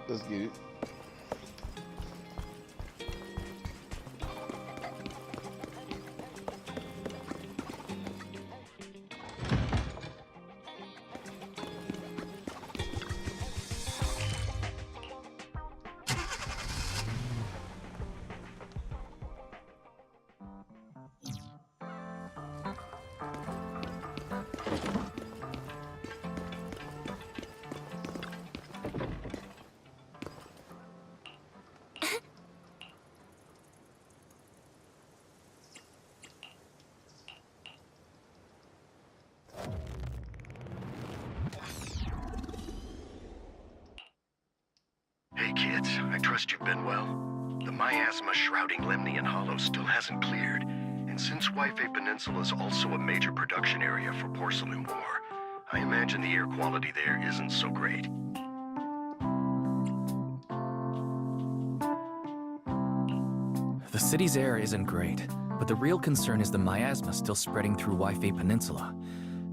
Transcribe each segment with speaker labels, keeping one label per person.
Speaker 1: Let's get it.
Speaker 2: Hey kids, I trust you've been well. The miasma shrouding Lemnian Hollow still hasn't cleared, and since Wi-Fi Peninsula is also a major production area for porcelain war, I imagine the air quality there isn't so great.
Speaker 3: The city's air isn't great, but the real concern is the miasma still spreading through Wi-Fi Peninsula.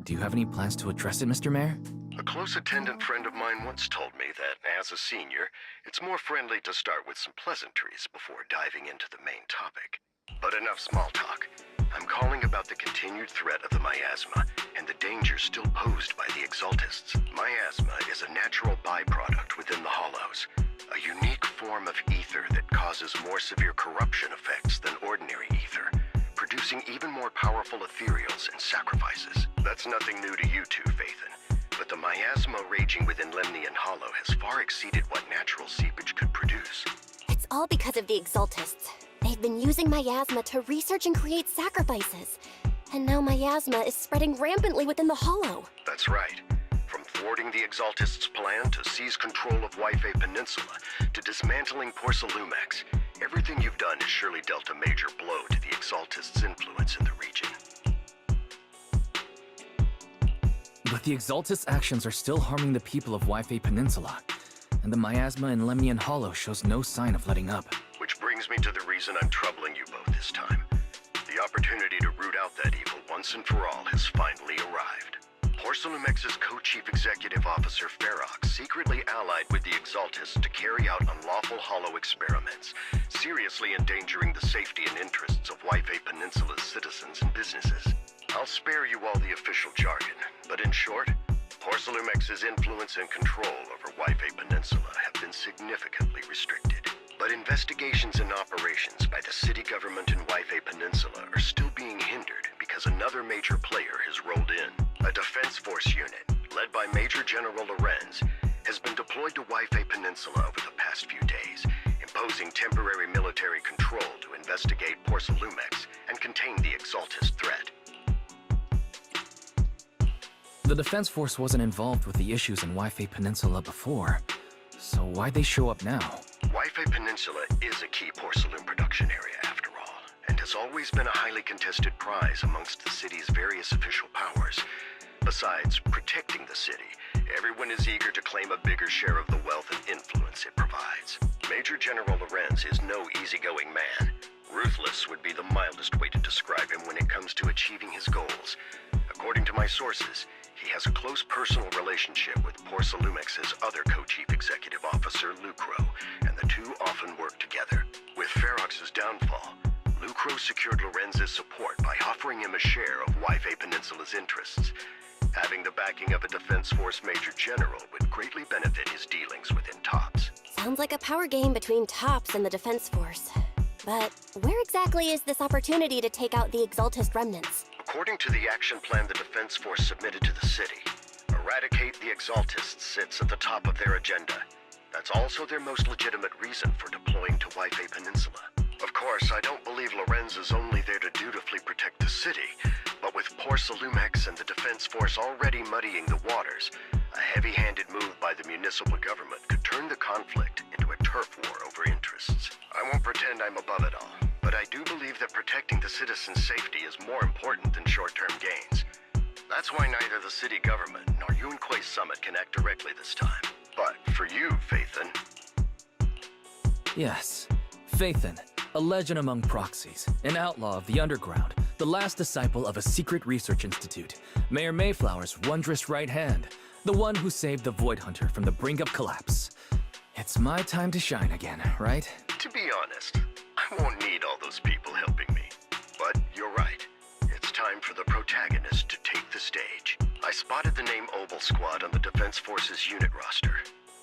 Speaker 3: Do you have any plans to address it, Mr. Mayor?
Speaker 2: A close attendant friend of mine once told me that, as a senior, it's more friendly to start with some pleasantries before diving into the main topic. But enough small talk. I'm calling about the continued threat of the miasma and the danger still posed by the Exaltists. Miasma is a natural byproduct within the Hollows, a unique form of ether that causes more severe corruption effects than ordinary ether, producing even more powerful ethereals and sacrifices. That's nothing new to you two, Phaethon, but the miasma raging within Lemnian Hollow has far exceeded what natural seepage could produce.
Speaker 4: It's all because of the Exaltists. They've been using miasma to research and create sacrifices. And now miasma is spreading rampantly within the Hollow.
Speaker 2: That's right. From thwarting the Exaltists' plan to seize control of Wi-Fi Peninsula to dismantling Porcelumex, everything you've done has surely dealt a major blow to the Exaltists' influence in the region.
Speaker 3: But the Exaltists' actions are still harming the people of Wi-Fi Peninsula, and the miasma in Lemnian Hollow shows no sign of letting up.
Speaker 2: Which brings me to the reason I'm troubling you both this time. The opportunity to root out that evil once and for all has finally arrived. Porcelumex's co-chief executive officer Ferox secretly allied with the Exaltists to carry out unlawful hollow experiments, seriously endangering the safety and interests of Wi-Fi Peninsula's citizens and businesses. I'll spare you all the official jargon, but in short, Porcelumex's influence and control over Wi-Fi Peninsula have been significantly restricted. But investigations and operations by the city government in Wi-Fi Peninsula are still being hindered because another major player has rolled in. A defense force unit, led by Major General Lorenz, has been deployed to Wi-Fi Peninsula over the past few days, imposing temporary military control to investigate Porcelumex and contain the Exaltist threat.
Speaker 3: The Defense Force wasn't involved with the issues in Wi-Fi Peninsula before, so why'd they show up now?
Speaker 2: Wi-Fi Peninsula is a key porcelain production area after all, and has always been a highly contested prize amongst the city's various official powers. Besides protecting the city, everyone is eager to claim a bigger share of the wealth and influence it provides. Major General Lorenz is no easygoing man. Ruthless would be the mildest way to describe him when it comes to achieving his goals. According to my sources, he has a close personal relationship with Porcelumex's other co-chief executive officer, Lucro, and the two often work together. With Ferox's downfall, Lucro secured Lorenz's support by offering him a share of Wi-Fi Peninsula's interests. Having the backing of a Defense Force Major General would greatly benefit his dealings within TOPS.
Speaker 4: Sounds like a power game between TOPS and the Defense Force. But where exactly is this opportunity to take out the Exaltist remnants?
Speaker 2: According to the action plan the Defense Force submitted to the city, eradicate the Exaltists sits at the top of their agenda. That's also their most legitimate reason for deploying to Wi-Fi Peninsula. Of course, I don't believe Lorenz is only there to dutifully protect the city, but with Porcelumex and the Defense Force already muddying the waters, a heavy-handed move by the municipal government could turn the conflict into a turf war over interests. I won't pretend I'm above it all, but I do believe that protecting the citizens' safety is more important than short-term gains. That's why neither the city government nor Yunquay Summit can act directly this time. But for you, Phaethon...
Speaker 3: Yes, Phaethon, a legend among proxies, an outlaw of the underground, the last disciple of a secret research institute, Mayor Mayflower's wondrous right hand, the one who saved the Void Hunter from the brink of collapse. It's my time to shine again, right?
Speaker 2: To be honest, I won't need all those people helping me. But you're right. It's time for the protagonist to take the stage. I spotted the name Obel Squad on the Defense Forces unit roster.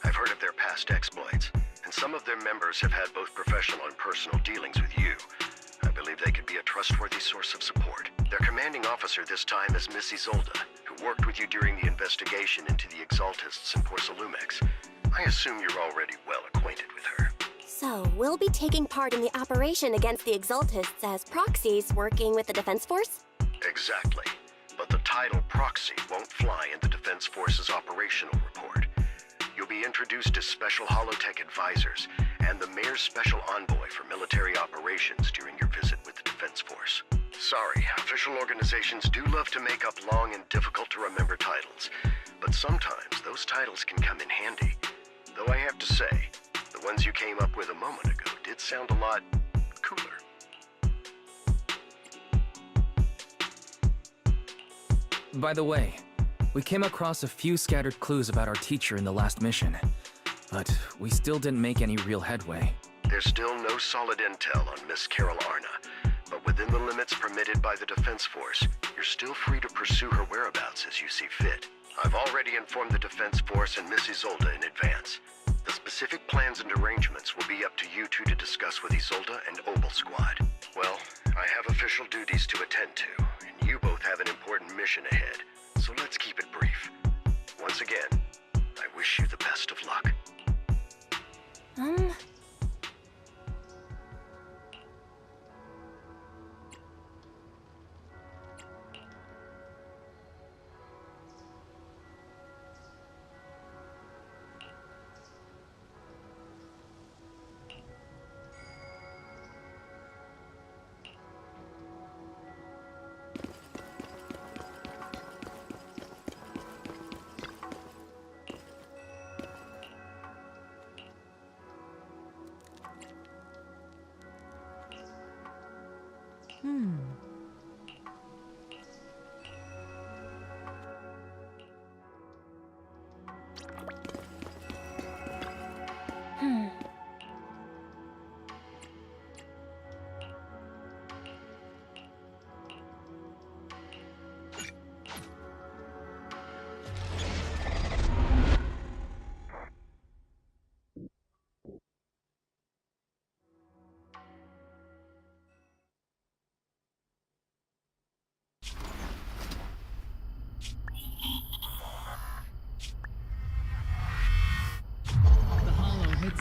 Speaker 2: I've heard of their past exploits, and some of their members have had both professional and personal dealings with you. I believe they could be a trustworthy source of support. Their commanding officer this time is Miss Isolde, who worked with you during the investigation into the Exaltists in Porsalumex. I assume you're already well acquainted with her.
Speaker 4: So, we'll be taking part in the operation against the Exaltists as proxies working with the Defense Force?
Speaker 2: Exactly. But the title proxy won't fly in the Defense Force's operational report. You'll be introduced as Special Holotech Advisors and the Mayor's Special Envoy for Military Operations during your visit with the Defense Force. Sorry, official organizations do love to make up long and difficult-to-remember titles, but sometimes those titles can come in handy. Though I have to say, the ones you came up with a moment ago did sound a lot cooler.
Speaker 3: By the way, we came across a few scattered clues about our teacher in the last mission, but we still didn't make any real headway.
Speaker 2: There's still no solid intel on Miss Carol Arna, but within the limits permitted by the Defense Force, you're still free to pursue her whereabouts as you see fit. I've already informed the Defense Force and Miss Isolde in advance. The specific plans and arrangements will be up to you two to discuss with Isolde and Obel Squad. Well, I have official duties to attend to, and you both have an important mission ahead, so let's keep it brief. Once again, I wish you the best of luck.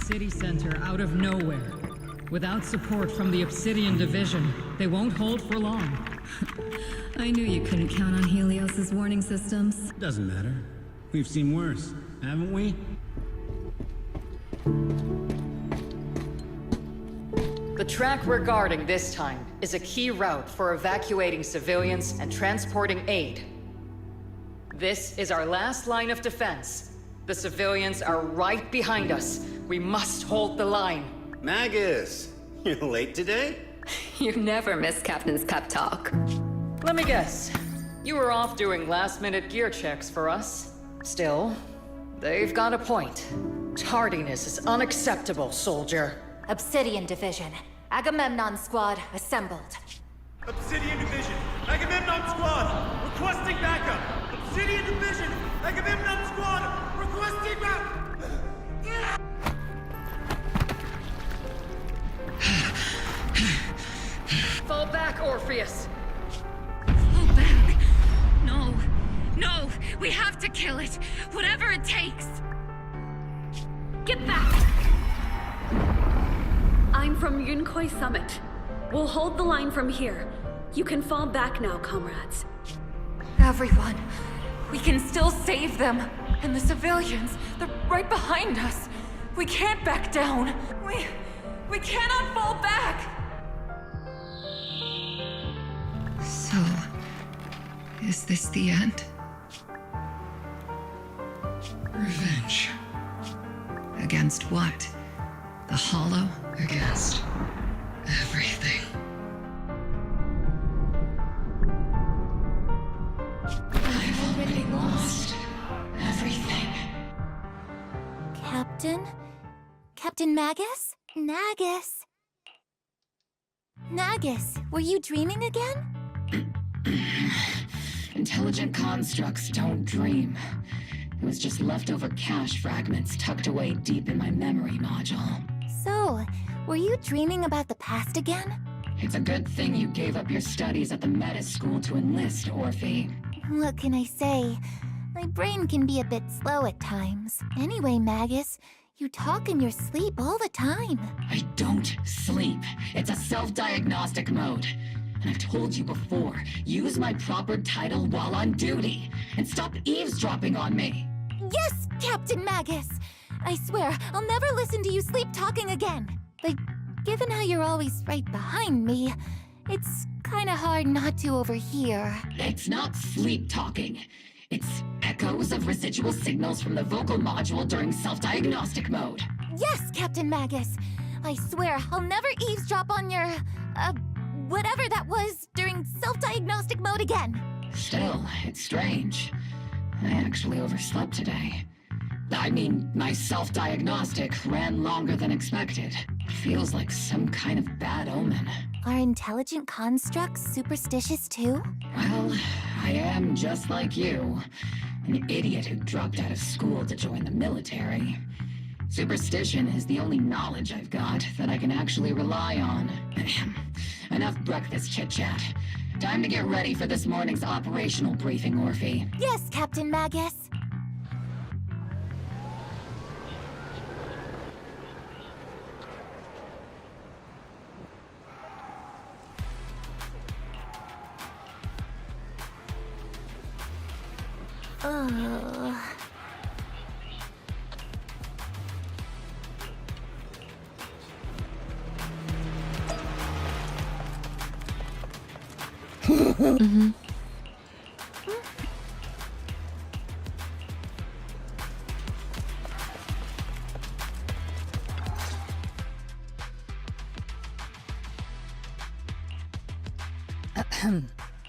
Speaker 1: City center out of nowhere. Without support from the Obsidian Division, they won't hold for long.
Speaker 5: I knew you couldn't count on Helios's warning systems.
Speaker 6: Doesn't matter. We've seen worse, haven't we?
Speaker 7: The track we're guarding this time is a key route for evacuating civilians and transporting aid. This is our last line of defense. The civilians are right behind us. We must hold the line.
Speaker 8: Magus, you're late today?
Speaker 5: You never miss Captain's pep talk.
Speaker 7: Let me guess. You were off doing last-minute gear checks for us. Still, they've got a point. Tardiness is unacceptable, soldier.
Speaker 9: Obsidian Division. Agamemnon Squad assembled.
Speaker 10: Obsidian Division. Agamemnon Squad requesting backup. Obsidian Division. Agamemnon Squad requesting backup.
Speaker 7: Fall back, Orpheus.
Speaker 5: Fall back. No. No. We have to kill it. Whatever it takes. Get back.
Speaker 11: I'm from Yunkoi Summit. We'll hold the line from here. You can fall back now, comrades.
Speaker 9: Everyone. We can still save them. And the civilians, they're right behind us. We can't back down. We cannot fall back.
Speaker 5: So, is this the end? Revenge. Against what? The Hollow? Against everything. I've already lost everything.
Speaker 4: Captain? Captain Magus? Nagus? Nagus, were you dreaming again?
Speaker 12: Intelligent constructs don't dream. It was just leftover cache fragments tucked away deep in my memory module.
Speaker 4: So, were you dreaming about the past again?
Speaker 12: It's a good thing you gave up your studies at the Meta School to enlist, Orphe.
Speaker 4: What can I say? My brain can be a bit slow at times. Anyway, Magus, you talk in your sleep all the time.
Speaker 12: I don't sleep. It's a self-diagnostic mode. And I've told you before, use my proper title while on duty. And stop eavesdropping on me.
Speaker 4: Yes, Captain Magus! I swear, I'll never listen to you sleep talking again. But given how you're always right behind me, it's kinda hard not to overhear.
Speaker 12: It's not sleep talking. It's echoes of residual signals from the vocal module during self-diagnostic mode.
Speaker 4: Yes, Captain Magus! I swear, I'll never eavesdrop on your, whatever that was during self-diagnostic mode again.
Speaker 12: Still, it's strange. I actually overslept today. I mean, my self-diagnostic ran longer than expected. Feels like some kind of bad omen.
Speaker 4: Are intelligent constructs superstitious too?
Speaker 12: Well, I am just like you. An idiot who dropped out of school to join the military. Superstition is the only knowledge I've got that I can actually rely on. Enough breakfast chit-chat. Time to get ready for this morning's operational briefing, Orphe.
Speaker 4: Yes, Captain Magus.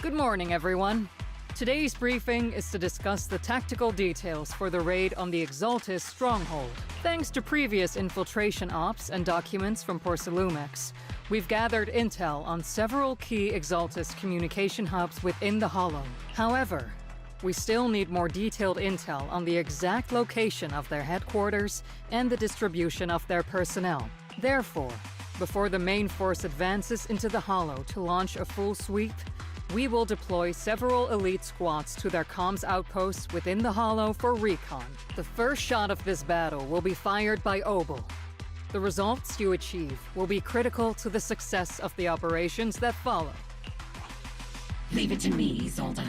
Speaker 13: Good morning, everyone. Today's briefing is to discuss the tactical details for the raid on the Exaltus stronghold. Thanks to previous infiltration ops and documents from Porcelumex, we've gathered intel on several key Exaltus communication hubs within the Hollow. However, we still need more detailed intel on the exact location of their headquarters and the distribution of their personnel. Therefore, before the main force advances into the Hollow to launch a full sweep, we will deploy several elite squads to their comms outposts within the Hollow for recon. The first shot of this battle will be fired by Obel. The results you achieve will be critical to the success of the operations that follow.
Speaker 12: Leave it to me, Isolde.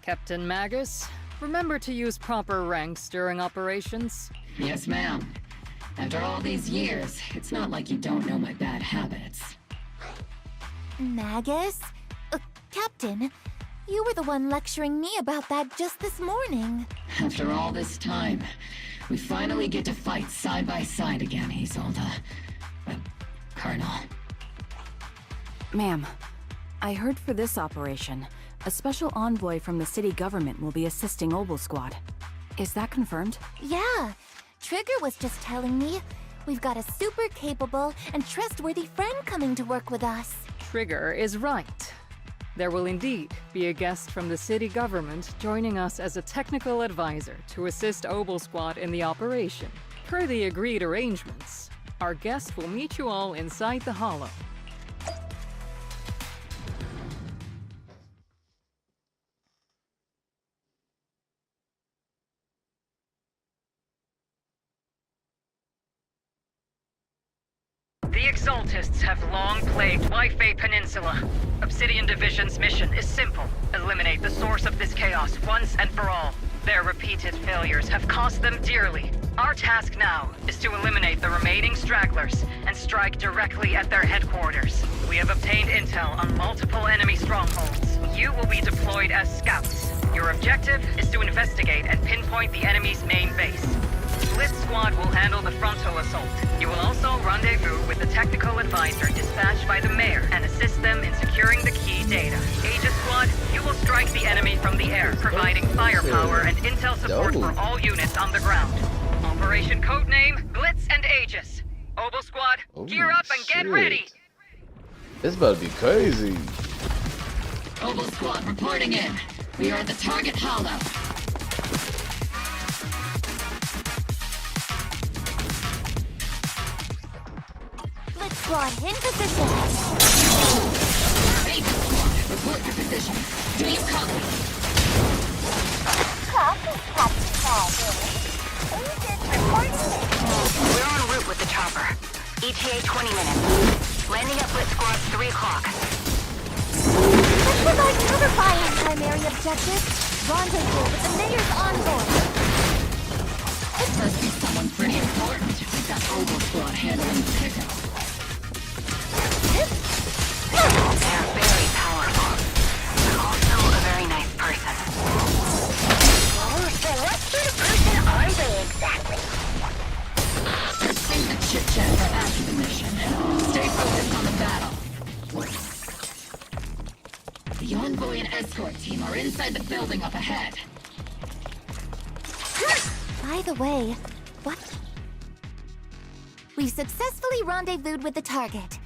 Speaker 13: Captain Magus, remember to use proper ranks during operations?
Speaker 12: Yes, ma'am. After all these years, it's not like you don't know my bad habits.
Speaker 4: Magus? Captain, you were the one lecturing me about that just this morning.
Speaker 12: After all this time, we finally get to fight side by side again, Isolde. Colonel.
Speaker 14: Ma'am, I heard for this operation, a special envoy from the city government will be assisting Obel Squad. Is that confirmed?
Speaker 4: Yeah, Trigger was just telling me we've got a super capable and trustworthy friend coming to work with us.
Speaker 13: Trigger is right. There will indeed be a guest from the city government joining us as a technical advisor to assist Obel Squad in the operation. Per the agreed arrangements, our guest will meet you all inside the Hollow.
Speaker 7: The Exaltists have long plagued Wi-Fi Peninsula. Obsidian Division's mission is simple. Eliminate the source of this chaos once and for all. Their repeated failures have cost them dearly. Our task now is to eliminate the remaining stragglers and strike directly at their headquarters. We have obtained intel on multiple enemy strongholds. You will be deployed as scouts. Your objective is to investigate and pinpoint the enemy's main base. Split Squad will handle the frontal assault. You will also rendezvous with the technical advisor dispatched by the mayor and assist them in securing the key data. Aegis Squad, you will strike the enemy from the air, providing firepower and intel support for all units on the ground. Operation codename Glitz and Aegis. Obel Squad, gear up and get ready!
Speaker 15: This about to be crazy.
Speaker 12: Obel Squad reporting in. We are at the target hollow.
Speaker 4: Blitz Squad, in position.
Speaker 12: Raven Squad, report your position. Do you copy?
Speaker 4: Copy, Captain Maggie. Agent reporting.
Speaker 16: We're en route with the chopper. ETA 20 minutes. Landing at Blitz Squad 3 o'clock.
Speaker 4: Let's provide cover fire. Primary objective, rendezvous with the mayor's envoy.
Speaker 12: This must be someone pretty important. We've got Obel Squad handling the pickup.
Speaker 16: They're very powerful, but also a very nice person.
Speaker 4: Oh, so what sort of person are they exactly?
Speaker 12: Let's save the chit-chat for after the mission. Stay focused on the battle. The envoy and escort team are inside the building up ahead.
Speaker 4: By the way, what? We've successfully rendezvoused with the target.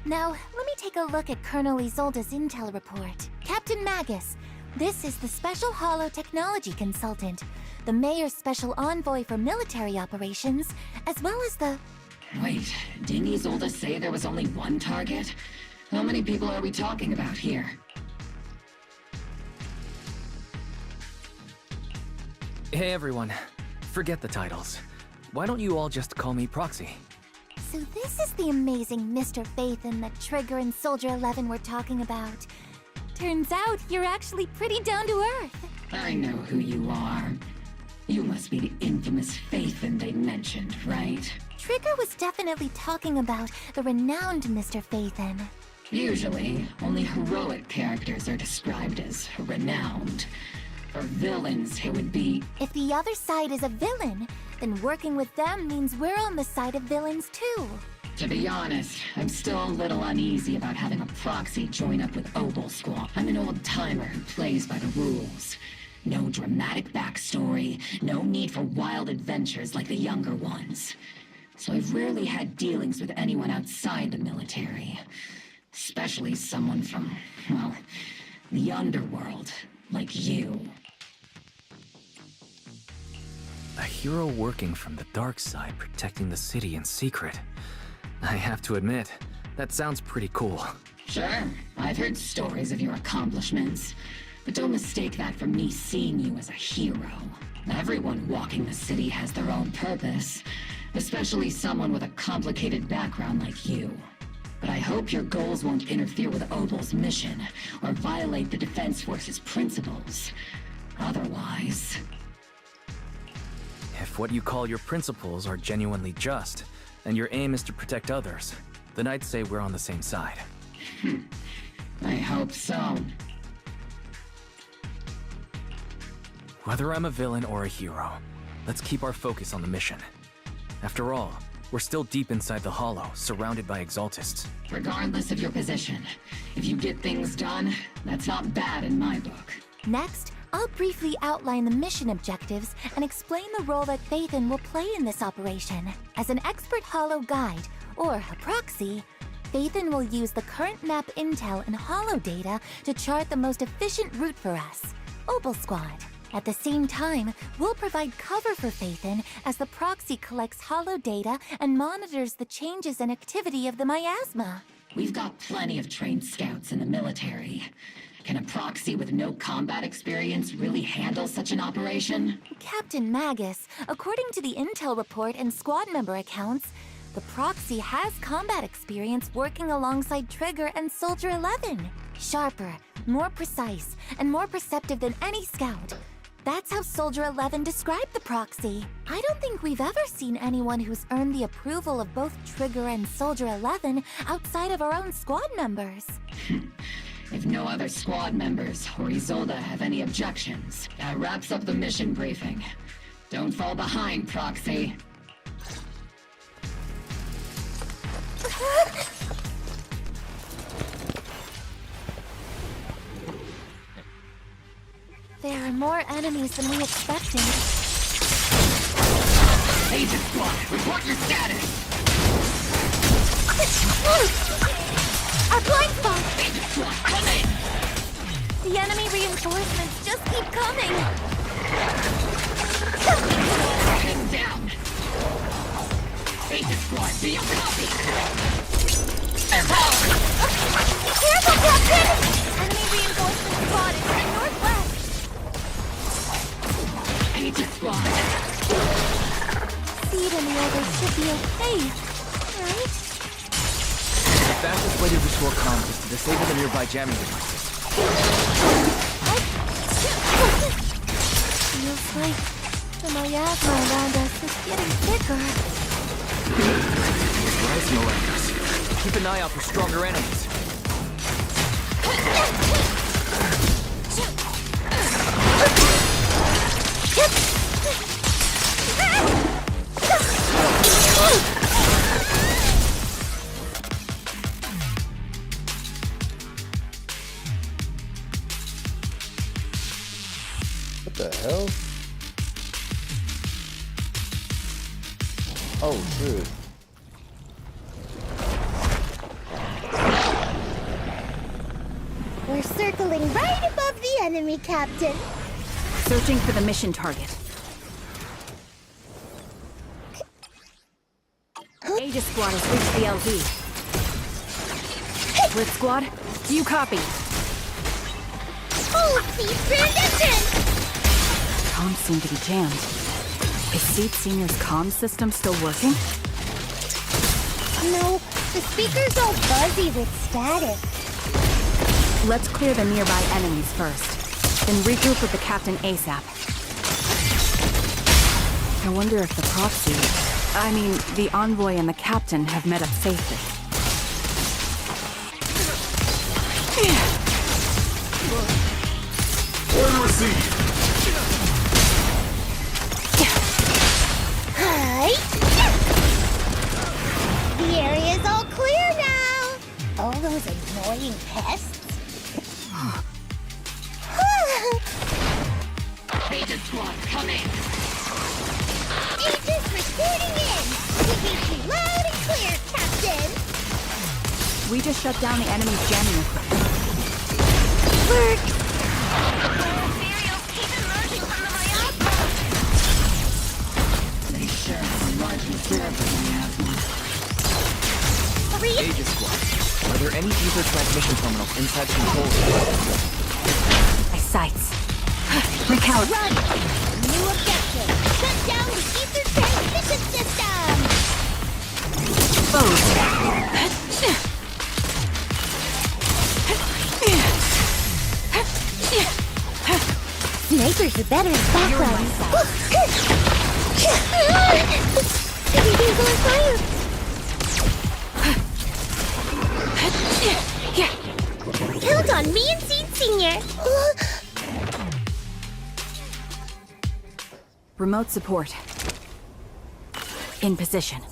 Speaker 4: Now, let me take a look at Colonel Isolde's intel report. Captain Magus, this is the Special Hollow Technology Consultant, the Mayor's Special Envoy for Military Operations, as well as the...
Speaker 12: Wait, didn't Isolde say there was only one target? How many people are we talking about here?
Speaker 3: Hey everyone, forget the titles. Why don't you all just call me Proxy?
Speaker 4: So this is the amazing Mr. Phaethon that Trigger and Soldier 11 were talking about. Turns out you're actually pretty down to earth.
Speaker 12: I know who you are. You must be the infamous Phaethon they mentioned, right?
Speaker 4: Trigger was definitely talking about the renowned Mr. Phaethon.
Speaker 12: Usually, only heroic characters are described as renowned. For villains, it would be...
Speaker 4: If the other side is a villain, then working with them means we're on the side of villains too.
Speaker 12: To be honest, I'm still a little uneasy about having a proxy join up with Obel Squad. I'm an old-timer who plays by the rules. No dramatic backstory, no need for wild adventures like the younger ones. So I've rarely had dealings with anyone outside the military. Especially someone from, well, the underworld, like you.
Speaker 3: A hero working from the dark side, protecting the city in secret. I have to admit, that sounds pretty cool.
Speaker 12: Sure, I've heard stories of your accomplishments, but don't mistake that for me seeing you as a hero. Everyone walking the city has their own purpose, especially someone with a complicated background like you. But I hope your goals won't interfere with Obel's mission, or violate the Defense Force's principles. Otherwise...
Speaker 3: If what you call your principles are genuinely just, and your aim is to protect others, then I'd say we're on the same side.
Speaker 12: I hope so.
Speaker 3: Whether I'm a villain or a hero, let's keep our focus on the mission. After all, we're still deep inside the Hollow, surrounded by Exaltists.
Speaker 12: Regardless of your position, if you get things done, that's not bad in my book.
Speaker 4: Next, I'll briefly outline the mission objectives and explain the role that Phaethon will play in this operation. As an expert Hollow guide, or a proxy, Phaethon will use the current map intel and Hollow data to chart the most efficient route for us, Obel Squad. At the same time, we'll provide cover for Phaethon as the proxy collects Hollow data and monitors the changes and activity of the miasma.
Speaker 12: We've got plenty of trained scouts in the military. Can a proxy with no combat experience really handle such an operation?
Speaker 4: Captain Magus, according to the intel report and squad member accounts, the proxy has combat experience working alongside Trigger and Soldier 11. Sharper, more precise, and more perceptive than any scout. That's how Soldier 11 described the proxy. I don't think we've ever seen anyone who's earned the approval of both Trigger and Soldier 11 outside of our own squad members.
Speaker 12: If no other squad members or Isolde have any objections, that wraps up the mission briefing. Don't fall behind, Proxy.
Speaker 4: There are more enemies than we expected.
Speaker 12: Agent Squad, report your status!
Speaker 4: Our blind spot!
Speaker 12: Agent Squad, come in!
Speaker 4: The enemy reinforcements just keep coming!
Speaker 12: Head down! Agent Squad, do you copy?
Speaker 4: Careful, Captain! Enemy reinforcement spotted to the northwest!
Speaker 12: Agent Squad!
Speaker 4: Seed and the others should be okay, right?
Speaker 3: The fastest way to restore comms is to disable the nearby jamming devices.
Speaker 4: Feels like the miasma around us is getting thicker.
Speaker 3: Rise no enemies. Keep an eye out for stronger enemies.
Speaker 15: What the hell? Oh shit.
Speaker 17: We're circling right above the enemy, Captain.
Speaker 14: Searching for the mission target. Aegis Squad has reached the LZ. Blitz Squad, do you copy?
Speaker 17: Full speed transition!
Speaker 14: Comms seem to be jammed. Is Seed Senior's comm system still working?
Speaker 17: No, the speaker's all fuzzy with static.
Speaker 14: Let's clear the nearby enemies first, then regroup with the Captain ASAP. I wonder if the the envoy and the Captain have met up safely.
Speaker 10: Order received.
Speaker 17: Hi! The area's all clear now! All those annoying pests?
Speaker 12: Agent Squad, come in!
Speaker 17: Agents reporting in! We hear you loud and clear, Captain!
Speaker 14: We just shut down the enemy's jamming equipment.
Speaker 17: Work!
Speaker 16: Materials keep emerging from the miasma!
Speaker 12: They sure have a large reserve of miasma.
Speaker 3: Aegis Squad, are there any ether transmission terminals inside the control room?
Speaker 14: My sights. Recalibrate.
Speaker 17: Run! New objective! Shut down the ether transmission system!
Speaker 14: Exposed.
Speaker 17: Snipers are better at background. Everything's on fire! Count on me and Seed Senior!
Speaker 14: Remote support. In position.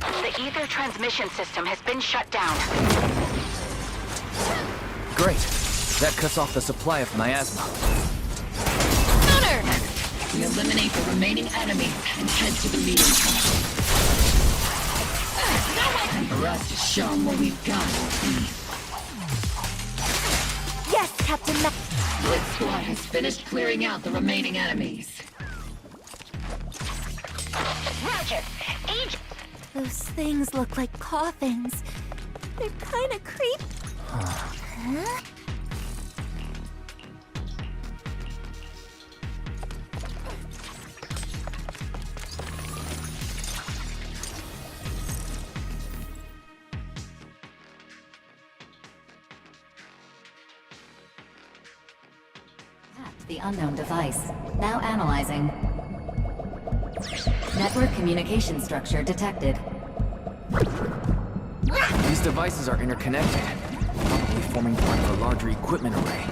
Speaker 16: The ether transmission system has been shut down.
Speaker 3: Great. That cuts off the supply of miasma.
Speaker 17: Counter!
Speaker 12: We eliminate the remaining enemies and head to the meeting point. And for us to show them what we've got.
Speaker 17: Yes, Captain Mac.
Speaker 12: Blitz Squad has finished clearing out the remaining enemies.
Speaker 16: Roger.
Speaker 4: Those things look like coffins. They're kinda creepy. Huh?
Speaker 18: The unknown device. Now analyzing. Network communication structure detected.
Speaker 3: These devices are interconnected, probably forming part of a larger equipment array.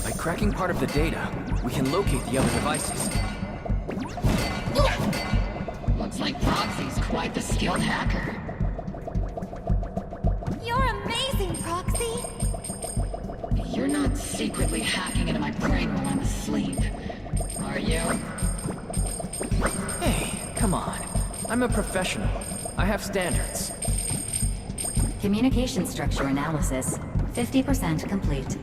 Speaker 3: By cracking part of the data, we can locate the other devices.
Speaker 12: Looks like Proxy's quite the skilled hacker.
Speaker 4: You're
Speaker 12: You're not secretly hacking into my brain while I'm asleep, are you?
Speaker 3: Hey, come on. I'm a professional. I have standards.
Speaker 18: Communication structure analysis. 50% complete.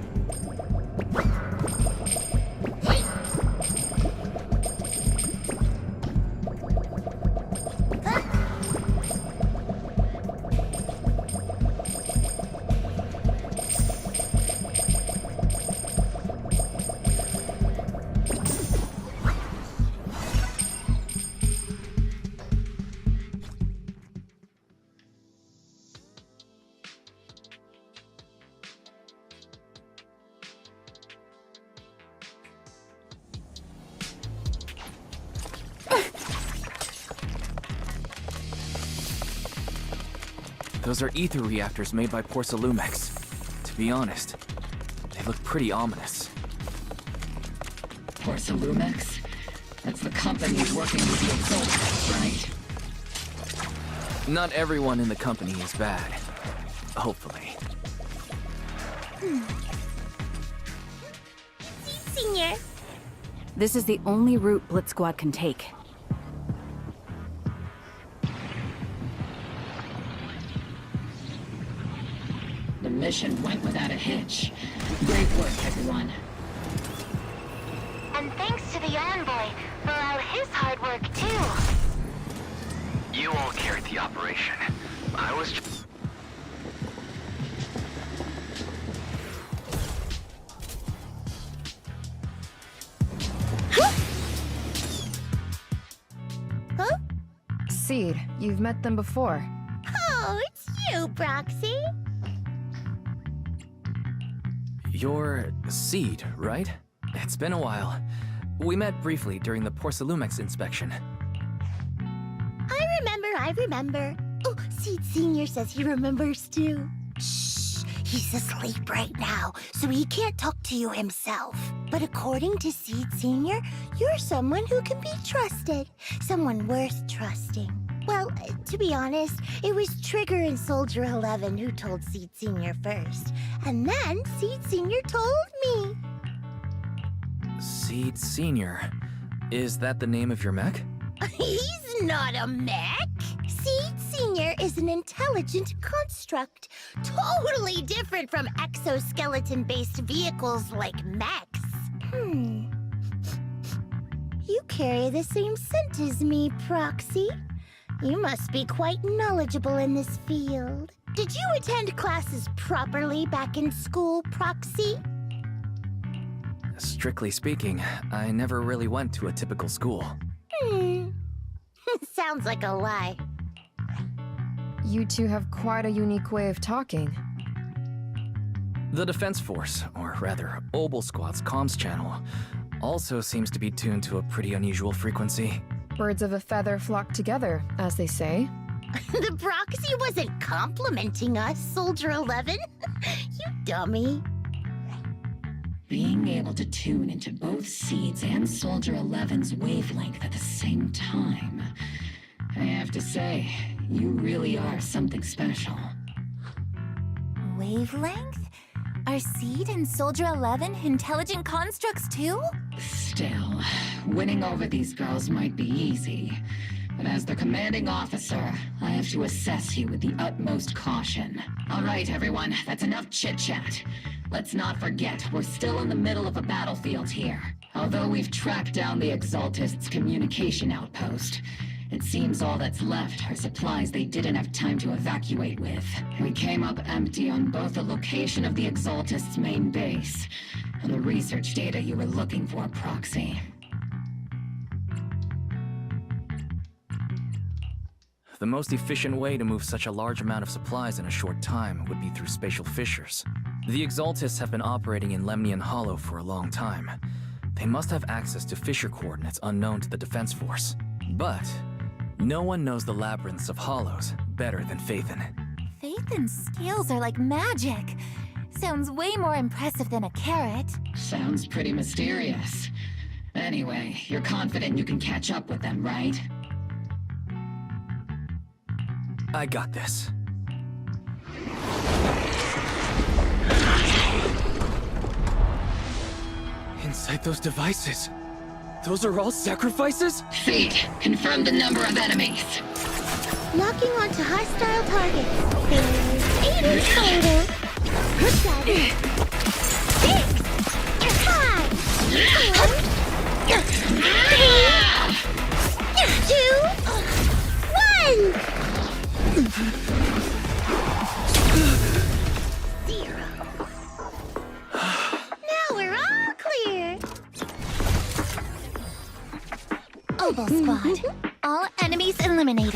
Speaker 3: Those are ether reactors made by Porcelumex. To be honest, they look pretty ominous.
Speaker 12: Porcelumex? That's the company working with the Exalted, right?
Speaker 3: Not everyone in the company is bad. Hopefully.
Speaker 17: Senior.
Speaker 14: This is the only route Blitz Squad can take.
Speaker 12: The mission went without a hitch. Great work, everyone.
Speaker 16: And thanks to the envoy for all his hard work, too.
Speaker 3: You all carried the operation. I was just...
Speaker 17: Huh?
Speaker 19: Seed, you've met them before.
Speaker 17: Oh, it's you, Proxy.
Speaker 3: You're Seed, right? It's been a while. We met briefly during the Porcelumex inspection.
Speaker 17: I remember. Oh, Seed Senior says he remembers too. Shh, he's asleep right now, so he can't talk to you himself. But according to Seed Senior, you're someone who can be trusted. Someone worth trusting. Well, to be honest, it was Trigger and Soldier 11 who told Seed Senior first. And then Seed Senior told me.
Speaker 3: Seed Senior. Is that the name of your mech?
Speaker 17: He's not a mech. Seed Senior is an intelligent construct, totally different from exoskeleton-based vehicles like mechs. You carry the same scent as me, Proxy. You must be quite knowledgeable in this field. Did you attend classes properly back in school, Proxy?
Speaker 3: Strictly speaking, I never really went to a typical school.
Speaker 17: Sounds like a lie.
Speaker 19: You two have quite a unique way of talking.
Speaker 3: The Defense Force, or rather, Obel Squad's comms channel, also seems to be tuned to a pretty unusual frequency.
Speaker 19: Birds of a feather flock together, as they say.
Speaker 17: The Proxy wasn't complimenting us, Soldier 11. You dummy.
Speaker 12: Being able to tune into both Seed's and Soldier 11's wavelength at the same time. I have to say, you really are something special.
Speaker 4: Wavelength? Are Seed and Soldier 11 intelligent constructs too?
Speaker 12: Still, winning over these girls might be easy. But as their commanding officer, I have to assess you with the utmost caution. All right, everyone, that's enough chit-chat. Let's not forget, we're still in the middle of a battlefield here. Although we've tracked down the Exaltists' communication outpost, it seems all that's left are supplies they didn't have time to evacuate with. We came up empty on both the location of the Exaltists' main base and the research data you were looking for, Proxy.
Speaker 3: The most efficient way to move such a large amount of supplies in a short time would be through spatial fissures. The Exaltists have been operating in Lemnian Hollow for a long time. They must have access to fissure coordinates unknown to the Defense Force. But no one knows the labyrinths of hollows better than Phaethon.
Speaker 4: Phaethon's scales are like magic. Sounds way more impressive than a carrot.
Speaker 12: Sounds pretty mysterious. Anyway, you're confident you can catch up with them, right?
Speaker 3: I got this. Inside those devices, those are all sacrifices?
Speaker 12: Seed, confirm the number of enemies.
Speaker 17: Locking onto hostile targets. There's 8 in total. 7, 6, 5, 4, 3, 2, 1. 0. Now we're all clear. Oval Squad. All enemies eliminated.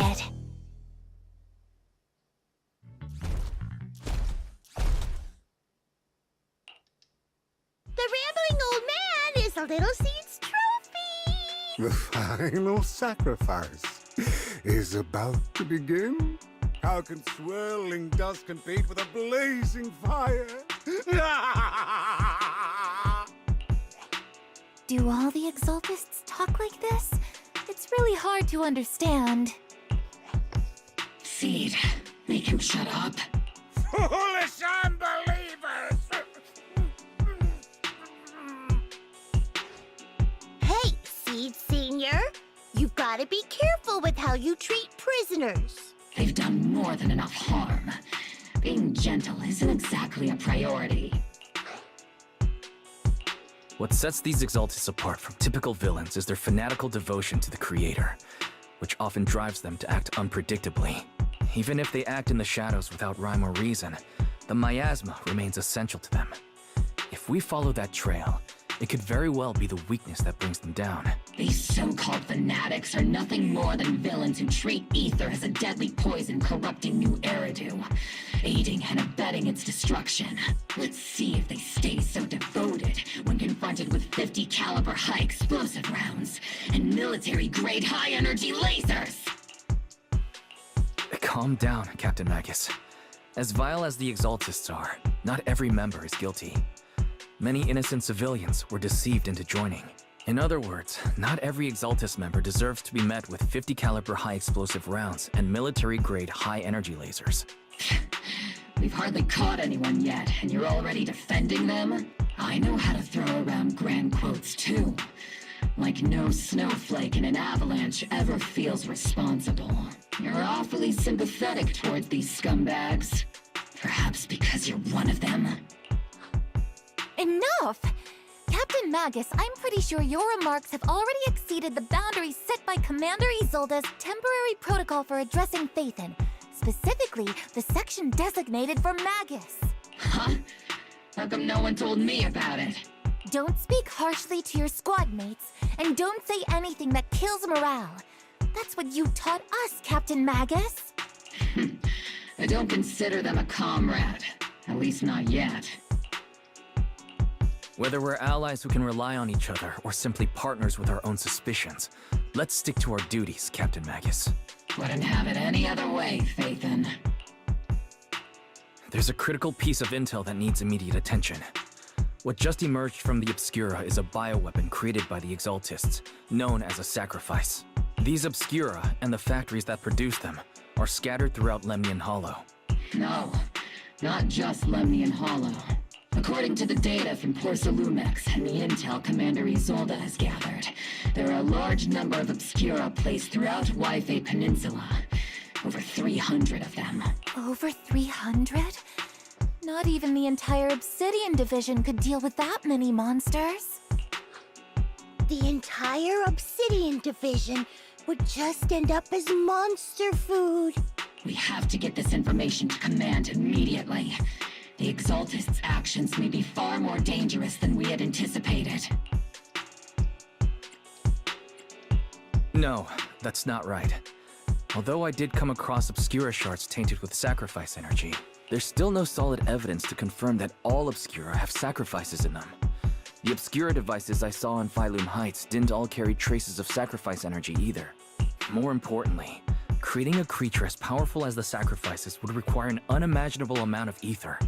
Speaker 17: The rambling old man is a little seed's trophy.
Speaker 20: The final sacrifice is about to begin. How can swirling dust compete with a blazing fire?
Speaker 4: Do all the Exaltists talk like this? It's really hard to understand.
Speaker 12: Seed, make him shut up.
Speaker 20: Foolish unbelievers!
Speaker 17: Hey, Seed Senior. You've got to be careful with how you treat prisoners.
Speaker 12: They've done more than enough harm. Being gentle isn't exactly a priority.
Speaker 3: What sets these Exaltists apart from typical villains is their fanatical devotion to the Creator, which often drives them to act unpredictably. Even if they act in the shadows without rhyme or reason, the miasma remains essential to them. If we follow that trail, it could very well be the weakness that brings them down.
Speaker 12: These so-called fanatics are nothing more than villains who treat ether as a deadly poison corrupting new Eridu, aiding and abetting its destruction. Let's see if they stay so devoted when confronted with 50 caliber high explosive rounds and military-grade high-energy lasers!
Speaker 3: Calm down, Captain Magus. As vile as the Exaltists are, not every member is guilty. Many innocent civilians were deceived into joining. In other words, not every Exaltist member deserves to be met with 50 caliber high explosive rounds and military-grade high-energy lasers.
Speaker 12: We've hardly caught anyone yet, and you're already defending them? I know how to throw around grand quotes too. Like no snowflake in an avalanche ever feels responsible. You're awfully sympathetic towards these scumbags. Perhaps because you're one of them?
Speaker 4: Enough! Captain Magus, I'm pretty sure your remarks have already exceeded the boundaries set by Commander Isolde's temporary protocol for addressing Phaethon. Specifically, the section designated for Magus.
Speaker 12: Huh? How come no one told me about it?
Speaker 4: Don't speak harshly to your squad mates, and don't say anything that kills morale. That's what you taught us, Captain Magus.
Speaker 12: I don't consider them a comrade. At least not yet.
Speaker 3: Whether we're allies who can rely on each other or simply partners with our own suspicions, let's stick to our duties, Captain Magus.
Speaker 12: Wouldn't have it any other way, Phaethon.
Speaker 3: There's a critical piece of intel that needs immediate attention. What just emerged from the Obscura is a bioweapon created by the Exaltists, known as a sacrifice. These Obscura, and the factories that produce them, are scattered throughout Lemnian Hollow.
Speaker 12: No, not just Lemnian Hollow. According to the data from Porcelumex and the intel Commander Isolde has gathered, there are a large number of Obscura placed throughout Waifei Peninsula. Over 300 of them.
Speaker 4: Over 300? Not even the entire Obsidian Division could deal with that many monsters.
Speaker 17: The entire Obsidian Division would just end up as monster food.
Speaker 12: We have to get this information to Command immediately. The Exaltists' actions may be far more dangerous than we had anticipated.
Speaker 3: No, that's not right. Although I did come across Obscura shards tainted with sacrifice energy, there's still no solid evidence to confirm that all Obscura have sacrifices in them. The Obscura devices I saw in Phylum Heights didn't all carry traces of sacrifice energy either. More importantly, creating a creature as powerful as the sacrifices would require an unimaginable amount of ether.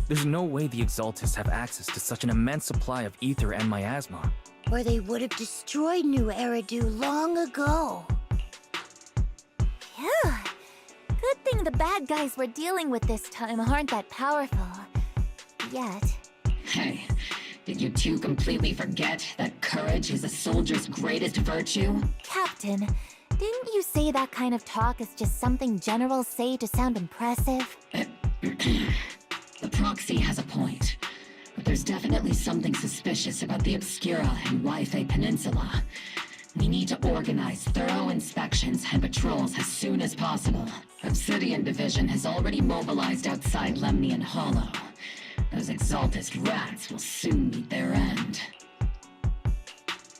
Speaker 3: There's no way the Exaltists have access to such an immense supply of ether and miasma.
Speaker 17: Or they would have destroyed New Eridu long ago.
Speaker 4: Phew. Good thing the bad guys we're dealing with this time aren't that powerful. Yet.
Speaker 12: Hey, Did you two completely forget that courage is a soldier's greatest virtue?
Speaker 4: Captain, didn't you say that kind of talk is just something generals say to sound impressive?
Speaker 12: The proxy has a point. But there's definitely something suspicious about the Obscura and Wi-Fi Peninsula. We need to organize thorough inspections and patrols as soon as possible. Obsidian Division has already mobilized outside Lemnian Hollow. Those Exaltist rats will soon meet their end.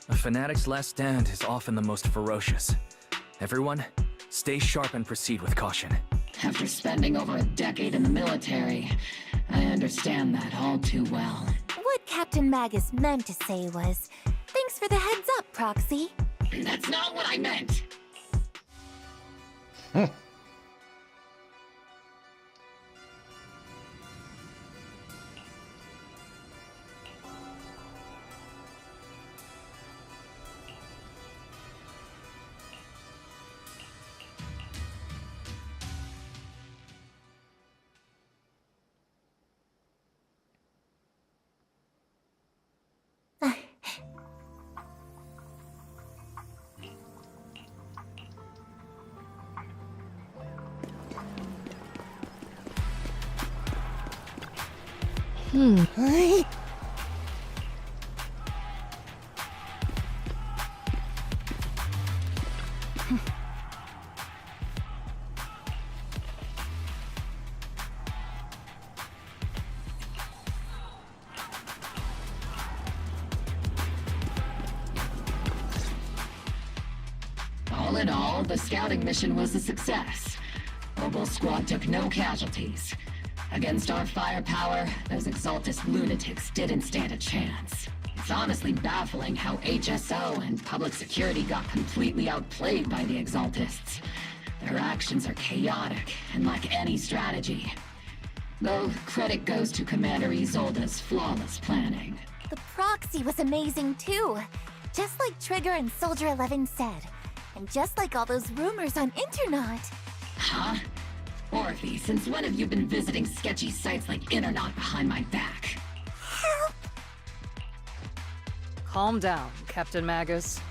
Speaker 3: A fanatic's last stand is often the most ferocious. Everyone, stay sharp and proceed with caution.
Speaker 12: After spending over a decade in the military, I understand that all too well.
Speaker 4: What Captain Magus meant to say was, thanks for the heads up, Proxy.
Speaker 12: That's not what I meant! All in all, the scouting mission was a success. Obel Squad took no casualties. Against our firepower, those Exaltist lunatics didn't stand a chance. It's honestly baffling how HSO and public security got completely outplayed by the Exaltists. Their actions are chaotic and lack any strategy. Though credit goes to Commander Isolde's flawless planning.
Speaker 4: The proxy was amazing too. Just like Trigger and Soldier 11 said. And just like all those rumors on Internet.
Speaker 12: Huh? Orphe, since when have you been visiting sketchy sites like Internet behind my back?
Speaker 4: Help!
Speaker 13: Calm down, Captain Magus.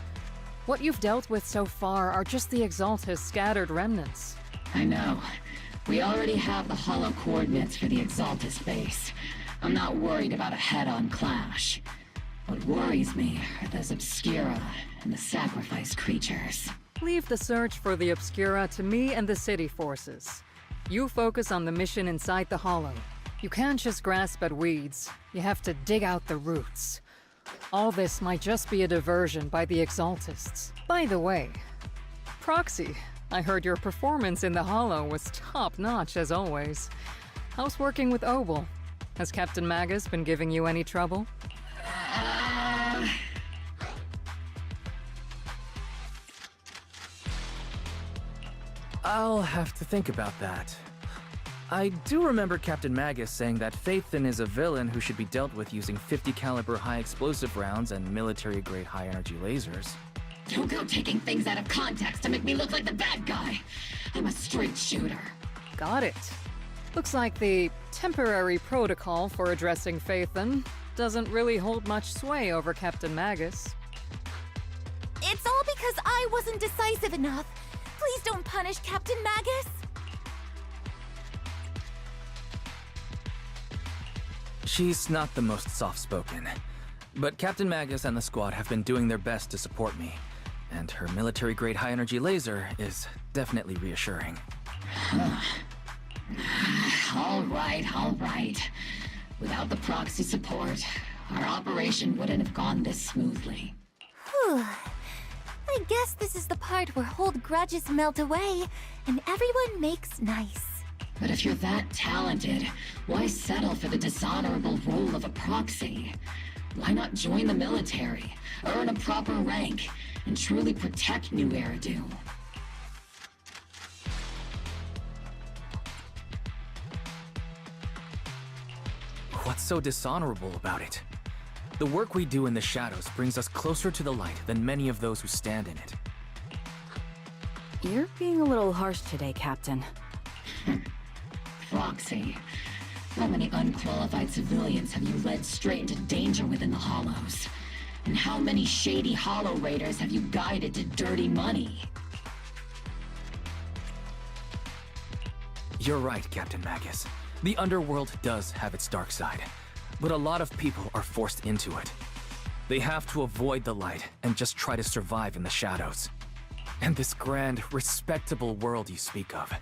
Speaker 13: What you've dealt with so far are just the Exaltist scattered remnants.
Speaker 12: I know. We already have the hollow coordinates for the Exaltist base. I'm not worried about a head-on clash. What worries me are those Obscura and the sacrificed creatures.
Speaker 13: Leave the search for the Obscura to me and the city forces. You focus on the mission inside the Hollow. You can't just grasp at weeds. You have to dig out the roots. All this might just be a diversion by the Exaltists. By the way, Proxy, I heard your performance in the Hollow was top-notch as always. How's working with Obel? Has Captain Magus been giving you any trouble?
Speaker 3: I'll have to think about that. I do remember Captain Magus saying that Phaethon is a villain who should be dealt with using 50 caliber high explosive rounds and military-grade high-energy lasers.
Speaker 12: Don't go taking things out of context to make me look like the bad guy. I'm a straight shooter.
Speaker 13: Got it. Looks like the temporary protocol for addressing Phaethon doesn't really hold much sway over Captain Magus.
Speaker 4: It's all because I wasn't decisive enough. Please don't punish Captain Magus.
Speaker 3: She's not the most soft-spoken, but Captain Magus and the squad have been doing their best to support me, and her military-grade high-energy laser is definitely reassuring.
Speaker 12: All right. Without the proxy support, our operation wouldn't have gone this smoothly.
Speaker 4: Whew. I guess this is the part where old grudges melt away, and everyone makes nice.
Speaker 12: But if you're that talented, why settle for the dishonorable role of a proxy? Why not join the military, earn a proper rank, and truly protect New Eridu?
Speaker 3: What's so dishonorable about it? The work we do in the shadows brings us closer to the light than many of those who stand in it.
Speaker 14: You're being a little harsh today, Captain.
Speaker 12: Proxy. How many unqualified civilians have you led straight into danger within the Hollows? And how many shady Hollow Raiders have you guided to dirty money?
Speaker 3: You're right, Captain Magus. The underworld does have its dark side, but a lot of people are forced into it. They have to avoid the light and just try to survive in the shadows. And this grand, respectable world you speak of,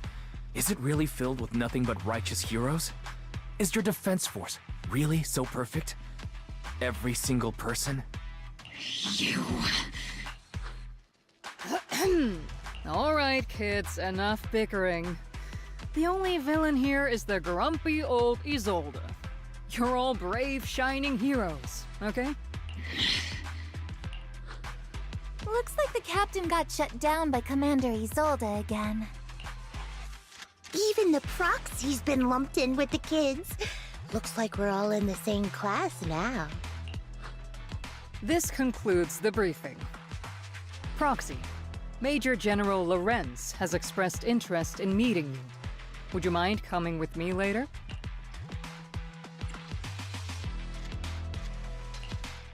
Speaker 3: is it really filled with nothing but righteous heroes? Is your defense force really so perfect? Every single person?
Speaker 12: You...
Speaker 13: All right, kids, enough bickering. The only villain here is the grumpy old Isolde. You're all brave, shining heroes, okay?
Speaker 4: Looks like the captain got shut down by Commander Isolde again.
Speaker 17: Even the proxy's been lumped in with the kids. Looks like we're all in the same class now.
Speaker 13: This concludes the briefing. Proxy, Major General Lorenz has expressed interest in meeting you. Would you mind coming with me later?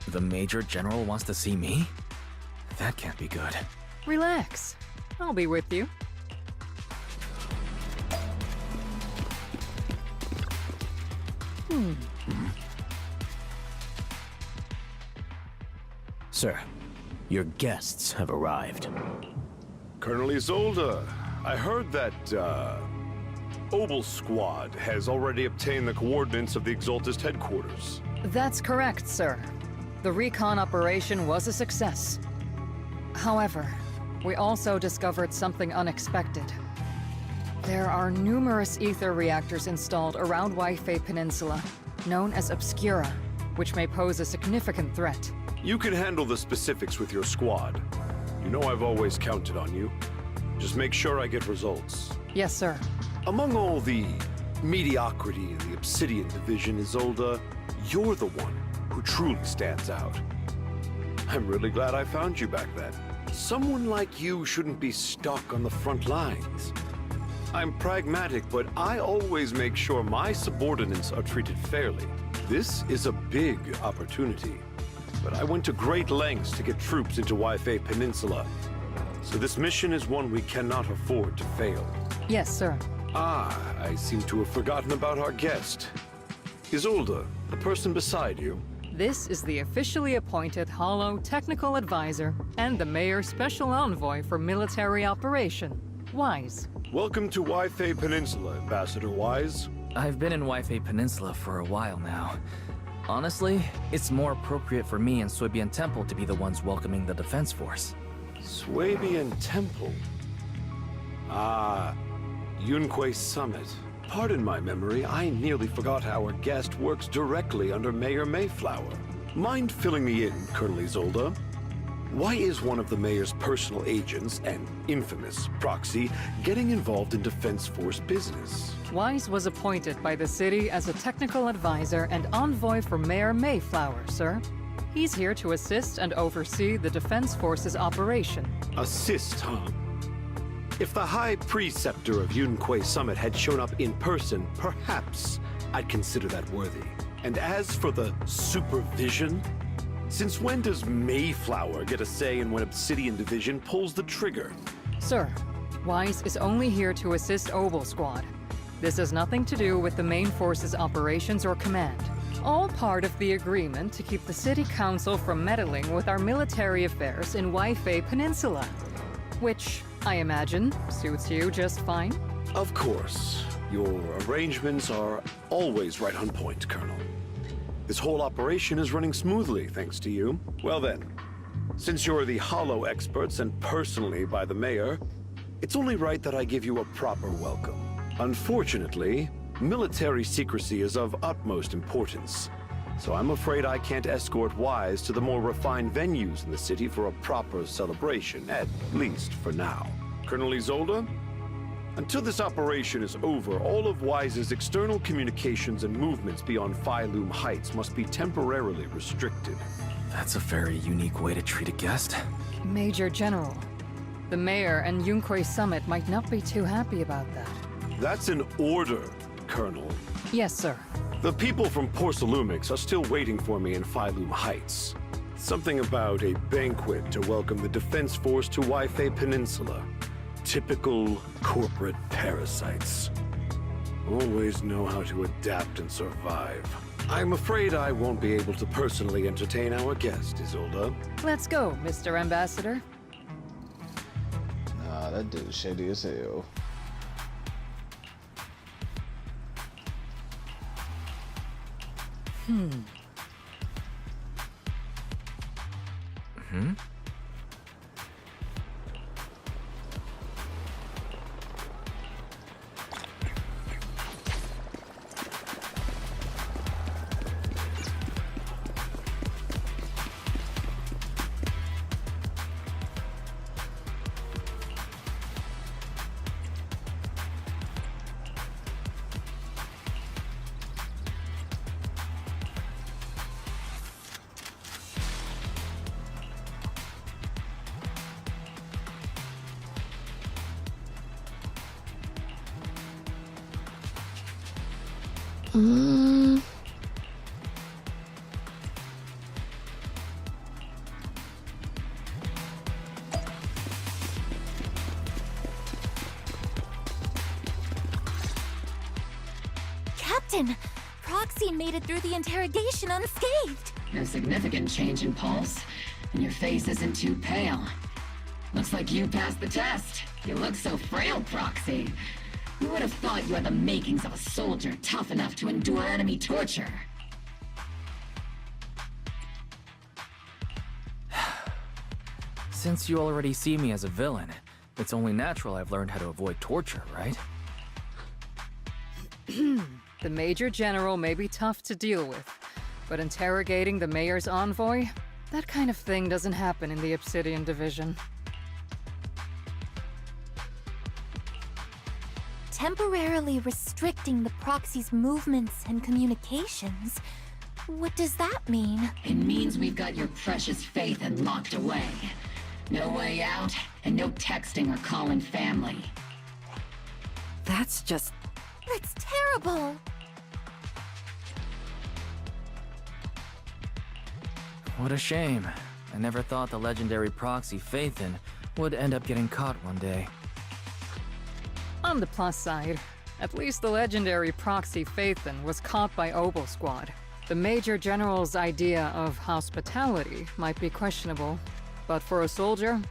Speaker 3: The Major General wants to see me? That can't be good.
Speaker 13: Relax. I'll be with you.
Speaker 21: Sir, your guests have arrived.
Speaker 22: Colonel Isolde, I heard that, Obel Squad has already obtained the coordinates of the Exaltist headquarters.
Speaker 13: That's correct, sir. The recon operation was a success. However, we also discovered something unexpected. There are numerous ether reactors installed around Wi-Fi Peninsula, known as Obscura, which may pose a significant threat.
Speaker 22: You can handle the specifics with your squad. You know I've always counted on you. Just make sure I get results.
Speaker 13: Yes, sir.
Speaker 22: Among all the mediocrity in the Obsidian Division, Isolde, you're the one who truly stands out. I'm really glad I found you back then. Someone like you shouldn't be stuck on the front lines. I'm pragmatic, but I always make sure my subordinates are treated fairly. This is a big opportunity, but I went to great lengths to get troops into Wi-Fi Peninsula. So this mission is one we cannot afford to fail.
Speaker 13: Yes, sir.
Speaker 22: Ah, I seem to have forgotten about our guest. Isolde, the person beside you.
Speaker 13: This is the officially appointed Hollow Technical Advisor and the Mayor's Special Envoy for Military Operation, Wise.
Speaker 22: Welcome to Wi-Fi Peninsula, Ambassador Wise.
Speaker 3: I've been in Wi-Fi Peninsula for a while now. Honestly, it's more appropriate for me and Swabian Temple to be the ones welcoming the Defense Force.
Speaker 22: Swabian Temple? Ah, Yunque Summit. Pardon my memory, I nearly forgot our guest works directly under Mayor Mayflower. Mind filling me in, Colonel Isolde? Why is one of the Mayor's personal agents, an infamous proxy, getting involved in Defense Force business?
Speaker 13: Wise was appointed by the city as a technical advisor and envoy for Mayor Mayflower, sir. He's here to assist and oversee the Defense Force's operation.
Speaker 22: Assist, huh? If the High Preceptor of Yunque Summit had shown up in person, perhaps I'd consider that worthy. And as for the supervision, since when does Mayflower get a say in when Obsidian Division pulls the trigger?
Speaker 13: Sir, Wise is only here to assist Obel Squad. This has nothing to do with the main force's operations or command. All part of the agreement to keep the City Council from meddling with our military affairs in Wi-Fi Peninsula. Which, I imagine, suits you just fine?
Speaker 22: Of course. Your arrangements are always right on point, Colonel. This whole operation is running smoothly, thanks to you. Well then, since you're the Hollow experts and personally by the Mayor, it's only right that I give you a proper welcome. Unfortunately, military secrecy is of utmost importance, so I'm afraid I can't escort Wise to the more refined venues in the city for a proper celebration, at least for now. Colonel Isolde, until this operation is over, all of Wise's external communications and movements beyond Phylum Heights must be temporarily restricted.
Speaker 3: That's a very unique way to treat a guest.
Speaker 13: Major General, the Mayor and Yunque Summit might not be too happy about that.
Speaker 22: That's an order, Colonel.
Speaker 13: Yes, sir.
Speaker 22: The people from Porcelumix are still waiting for me in Phylum Heights. Something about a banquet to welcome the Defense Force to Waifei Peninsula. Typical corporate parasites. Always know how to adapt and survive. I'm afraid I won't be able to personally entertain our guest, Isolde.
Speaker 13: Let's go, Mr. Ambassador.
Speaker 15: Nah, that dude's shady as hell.
Speaker 3: Hmm?
Speaker 4: Captain! Proxy made it through the interrogation unscathed!
Speaker 12: No significant change in pulse, and your face isn't too pale. Looks like you passed the test. You look so frail, Proxy. Who would have thought you had the makings of a soldier tough enough to endure enemy torture?
Speaker 3: Since you already see me as a villain, it's only natural I've learned how to avoid torture, right?
Speaker 13: The Major General may be tough to deal with, but interrogating the Mayor's envoy? That kind of thing doesn't happen in the Obsidian Division.
Speaker 4: Temporarily restricting the proxy's movements and communications? What does that mean?
Speaker 12: It means we've got your precious faith and locked away. No way out, and no texting or calling family.
Speaker 14: That's just...
Speaker 4: That's terrible!
Speaker 3: What a shame. I never thought the legendary proxy Phaethon would end up getting caught one day.
Speaker 13: On the plus side, at least the legendary proxy Phaethon was caught by Obel Squad. The Major General's idea of hospitality might be questionable, but for a soldier,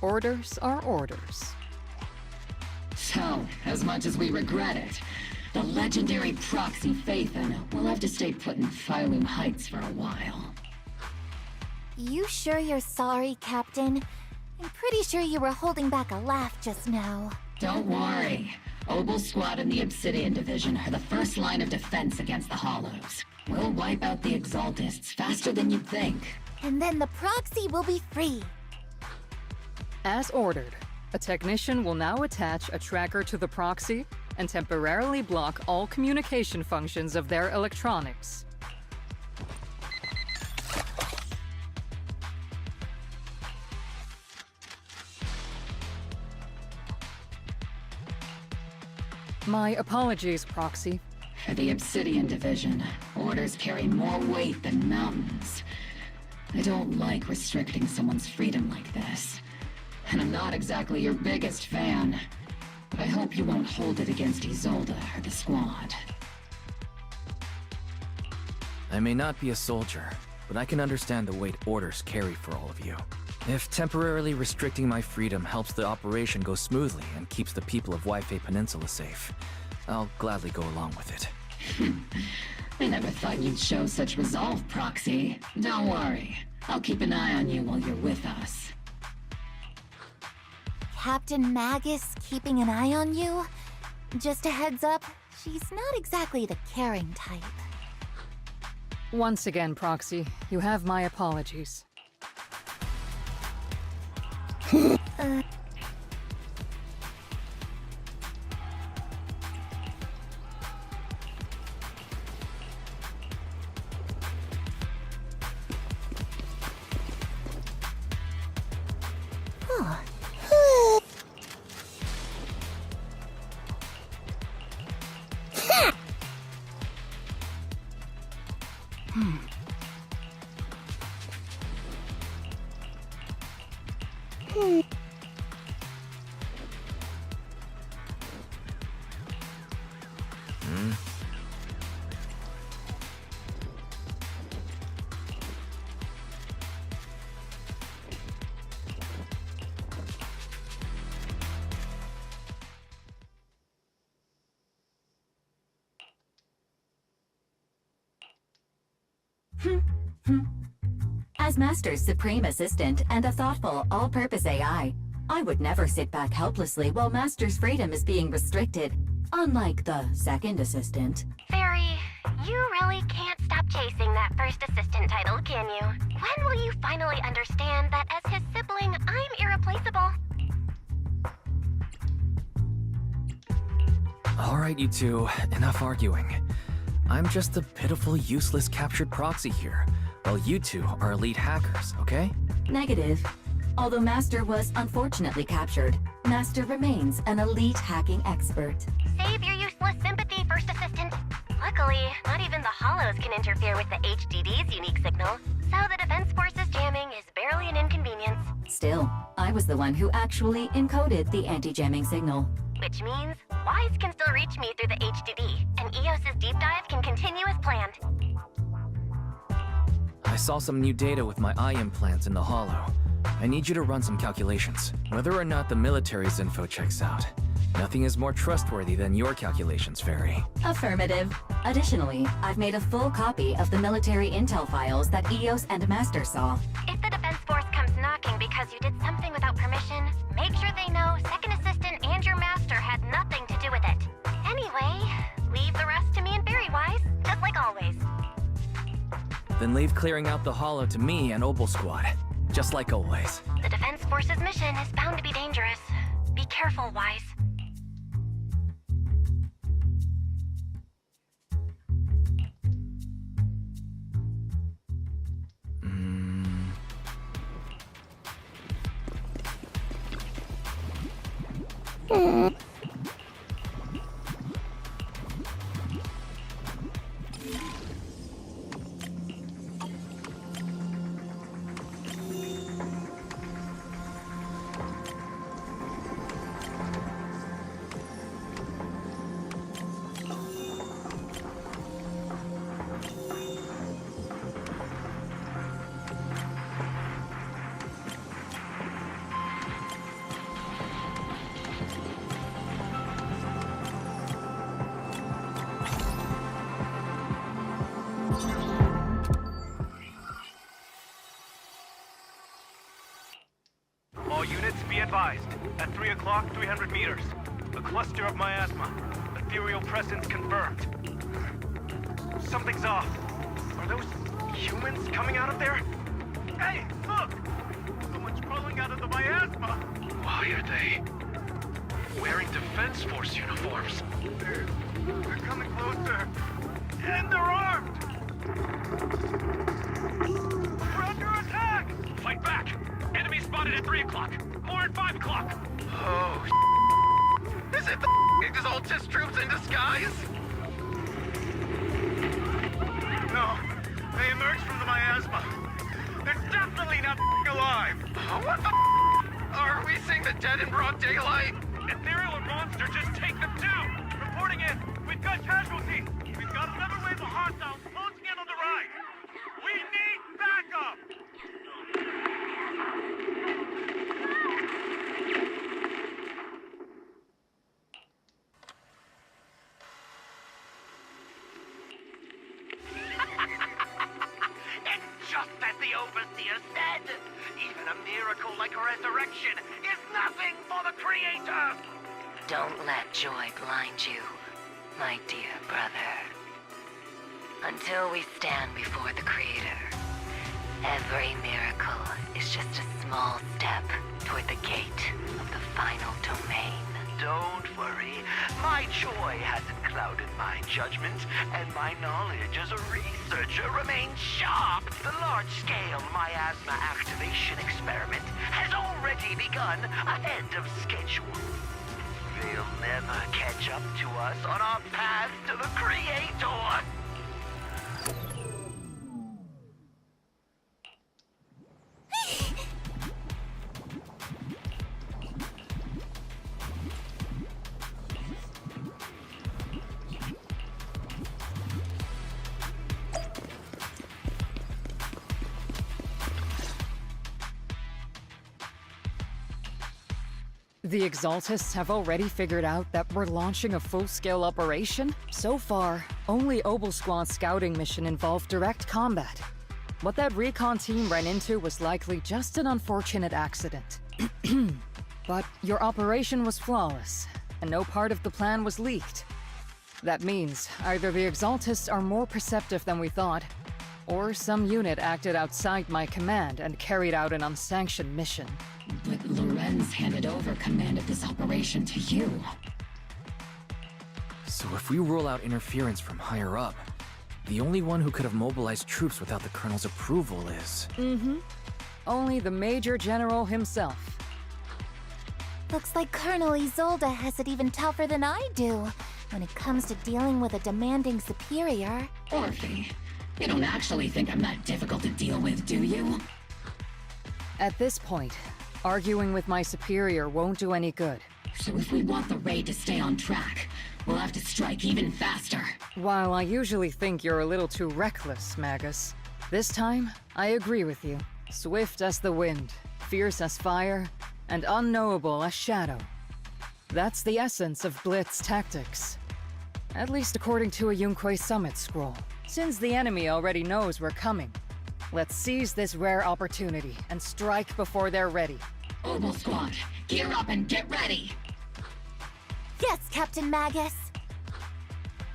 Speaker 13: orders are orders.
Speaker 12: So, as much as we regret it, the legendary proxy Phaethon will have to stay put in Phylum Heights for a while.
Speaker 4: You sure you're sorry, Captain? I'm pretty sure you were holding back a laugh just now.
Speaker 12: Don't worry. Obel Squad and the Obsidian Division are the first line of defense against the Hollows. We'll wipe out the Exaltists faster than you'd think.
Speaker 4: And then the proxy will be free.
Speaker 13: As ordered, a technician will now attach a tracker to the proxy and temporarily block all communication functions of their electronics. My apologies, Proxy.
Speaker 12: For the Obsidian Division, orders carry more weight than mountains. I don't like restricting someone's freedom like this. And I'm not exactly your biggest fan. But I hope you won't hold it against Isolde or the squad.
Speaker 3: I may not be a soldier, but I can understand the weight orders carry for all of you. If temporarily restricting my freedom helps the operation go smoothly and keeps the people of Waifei Peninsula safe, I'll gladly go along with it.
Speaker 12: I never thought you'd show such resolve, Proxy. Don't worry. I'll keep an eye on you while you're with us.
Speaker 4: Captain Magus keeping an eye on you? Just a heads up, she's not exactly the caring type.
Speaker 13: Once again, Proxy, you have my apologies.
Speaker 18: As Master's supreme assistant and a thoughtful, all-purpose AI, I would never sit back helplessly while Master's freedom is being restricted, unlike the second assistant.
Speaker 1: Fairy, you really can't stop chasing that first assistant title, can you? When will you finally understand that as his sibling, I'm irreplaceable?
Speaker 3: Alright, you two, enough arguing. I'm just a pitiful, useless captured proxy here, while you two are elite hackers, okay?
Speaker 18: Negative. Although Master was unfortunately captured, Master remains an elite hacking expert.
Speaker 1: Save your useless sympathy, First Assistant. Luckily, not even the Hollows can interfere with the HDD's unique signal, so the Defense Force's jamming is barely an inconvenience.
Speaker 18: Still, I was the one who actually encoded the anti-jamming signal.
Speaker 1: Which means Wise can still reach me through the HDD, and EOS's deep dive can continue as planned.
Speaker 3: I saw some new data with my eye implants in the Hollow. I need you to run some calculations. Whether or not the military's info checks out, nothing is more trustworthy than your calculations, Fairy.
Speaker 18: Affirmative. Additionally, I've made a full copy of the military intel files that EOS and Master saw.
Speaker 1: If the Defense Force comes knocking because you did something without permission, make sure they know Second Assistant and your Master had nothing to do with it. Anyway, leave the rest to me and Fairy Wise, just like always.
Speaker 3: Then leave clearing out the Hollow to me and Opal Squad, just like always.
Speaker 1: The Defense Force's mission is bound to be dangerous. Be careful, Wise.
Speaker 10: All units be advised. At 3 o'clock, 300 meters. A cluster of miasma. Ethereal presence confirmed. Something's off. Are those humans coming out of there? Hey, look! Someone's crawling out of the miasma! Why are they wearing Defense Force uniforms? They're coming closer. And they're armed! We're under attack! Fight back! Enemy spotted at 3 o'clock. More at 5 o'clock. Oh, is it the Exaltis troops in disguise? No, they emerged from the miasma. They're definitely not alive. What the Are we seeing the dead in broad daylight? Ethereal or monster, just take them down. Reporting in. We've got casualties. We've got another wave of hostiles closing in on the right. We need backup. It's just as the Overseer said. Even a miracle like resurrection is nothing for the Creator.
Speaker 16: Don't let joy blind you, my dear brother. Until we stand before the Creator, every miracle is just a small step toward the gate of the final domain.
Speaker 10: Don't worry. My joy hasn't clouded my judgment, and my knowledge as a researcher remains sharp. The large-scale miasma activation experiment has already begun ahead of schedule. They'll never catch up to us on our path to the Creator.
Speaker 13: The Exaltists have already figured out that we're launching a full-scale operation? So far, only Obel Squad's scouting mission involved direct combat. What that recon team ran into was likely just an unfortunate accident. But your operation was flawless, and no part of the plan was leaked. That means either the Exaltists are more perceptive than we thought, or some unit acted outside my command and carried out an unsanctioned mission.
Speaker 12: But Lorenz handed over command of this operation to you.
Speaker 3: So if we rule out interference from higher up, the only one who could have mobilized troops without the Colonel's approval is...
Speaker 13: Only the Major General himself.
Speaker 4: Looks like Colonel Isolde has it even tougher than I do when it comes to dealing with a demanding superior.
Speaker 12: Orphe, you don't actually think I'm that difficult to deal with, do you?
Speaker 13: At this point, arguing with my superior won't do any good.
Speaker 12: So if we want the raid to stay on track, we'll have to strike even faster.
Speaker 13: While I usually think you're a little too reckless, Magus, this time, I agree with you. Swift as the wind, fierce as fire, and unknowable as shadow. That's the essence of Blitz tactics. At least according to a Yunque Summit scroll. Since the enemy already knows we're coming, let's seize this rare opportunity and strike before they're ready.
Speaker 12: Obel Squad, gear up and get ready!
Speaker 4: Yes, Captain Magus!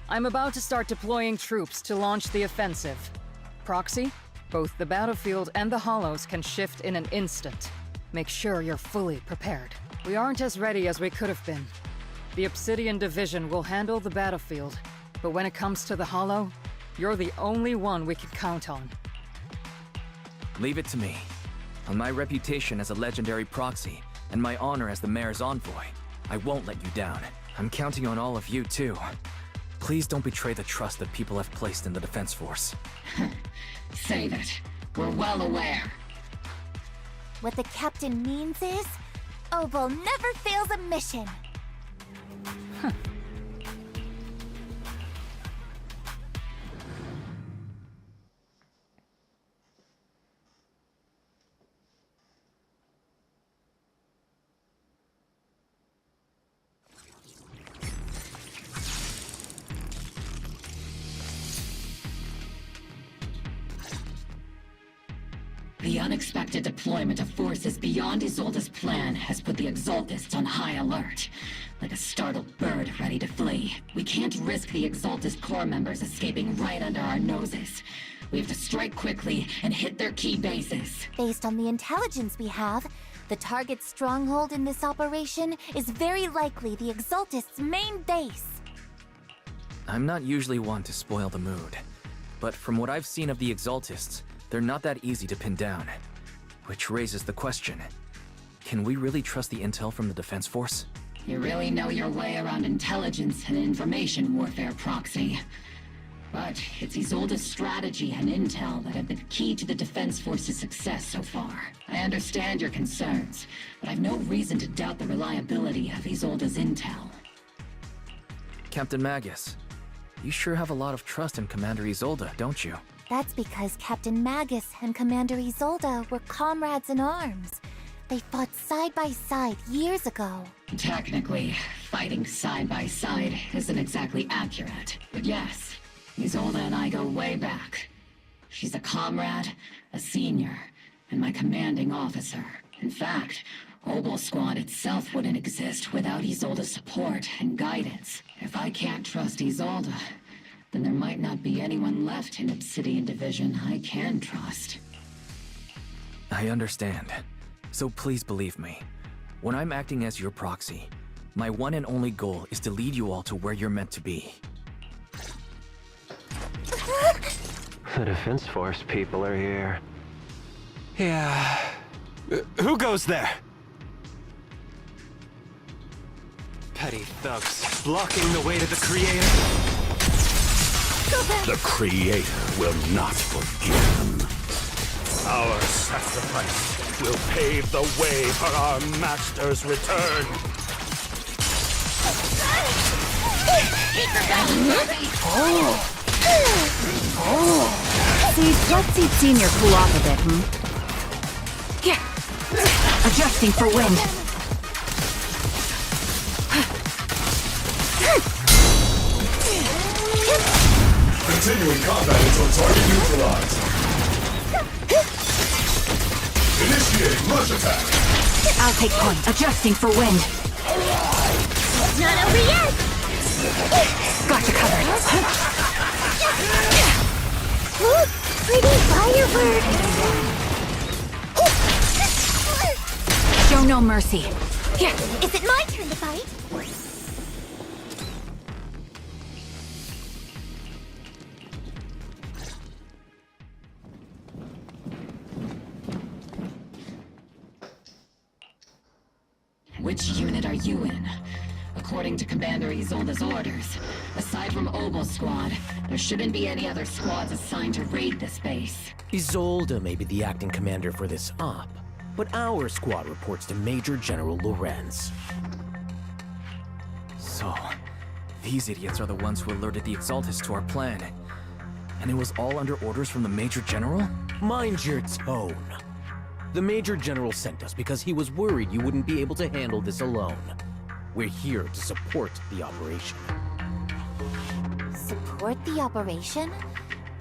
Speaker 13: I'm about to start deploying troops to launch the offensive. Proxy, both the battlefield and the hollows can shift in an instant. Make sure you're fully prepared. We aren't as ready as we could have been. The Obsidian Division will handle the battlefield, but when it comes to the hollow, you're the only one we can count on.
Speaker 3: Leave it to me. On my reputation as a legendary proxy, and my honor as the Mayor's envoy, I won't let you down. I'm counting on all of you, too. Please don't betray the trust that people have placed in the Defense Force.
Speaker 12: Save it. We're well aware.
Speaker 4: What the Captain means is, Obel never fails a mission.
Speaker 12: The unexpected deployment of forces beyond Isolde's plan has put the Exaltists on high alert. Like a startled bird ready to flee. We can't risk the Exaltist Corps members escaping right under our noses. We have to strike quickly and hit their key bases.
Speaker 4: Based on the intelligence we have, the target stronghold in this operation is very likely the Exaltists' main base.
Speaker 3: I'm not usually one to spoil the mood, but from what I've seen of the Exaltists, they're not that easy to pin down. Which raises the question, can we really trust the intel from the Defense Force?
Speaker 12: You really know your way around intelligence and information warfare, Proxy. But it's Isolde's strategy and intel that have been key to the Defense Force's success so far. I understand your concerns, but I've no reason to doubt the reliability of Isolde's intel.
Speaker 3: Captain Magus, you sure have a lot of trust in Commander Isolde, don't you?
Speaker 4: That's because Captain Magus and Commander Isolde were comrades in arms. They fought side by side years ago.
Speaker 12: Technically, fighting side by side isn't exactly accurate. But yes, Isolde and I go way back. She's a comrade, a senior, and my commanding officer. In fact, Obel Squad itself wouldn't exist without Isolde's support and guidance. If I can't trust Isolde, then there might not be anyone left in Obsidian Division I can trust.
Speaker 3: I understand. So please believe me. When I'm acting as your proxy, my one and only goal is to lead you all to where you're meant to be.
Speaker 2: The Defense Force people are here.
Speaker 6: Yeah. Who goes there? Petty thugs, blocking the way to the Creator.
Speaker 23: The Creator will not forgive. Our sacrifice will pave the way for our Master's return.
Speaker 14: See, let's see Senior cool off a bit, Yeah. Adjusting for wind.
Speaker 8: Continuing combat until target neutralized. Initiating rush attack.
Speaker 18: I'll take point. Adjusting for wind.
Speaker 17: It's not over yet!
Speaker 18: Got you covered.
Speaker 17: Look! Pretty firebird!
Speaker 18: Show no mercy.
Speaker 17: Here, is it my turn to fight?
Speaker 12: Which unit are you in? According to Commander Isolde's orders, aside from Obel Squad, there shouldn't be any other squads assigned to raid this base.
Speaker 21: Isolde may be the acting commander for this op, but our squad reports to Major General Lorenz.
Speaker 3: So, these idiots are the ones who alerted the Exaltis to our plan. And it was all under orders from the Major General?
Speaker 21: Mind your tone. The Major General sent us because he was worried you wouldn't be able to handle this alone. We're here to support the operation.
Speaker 4: Support the operation?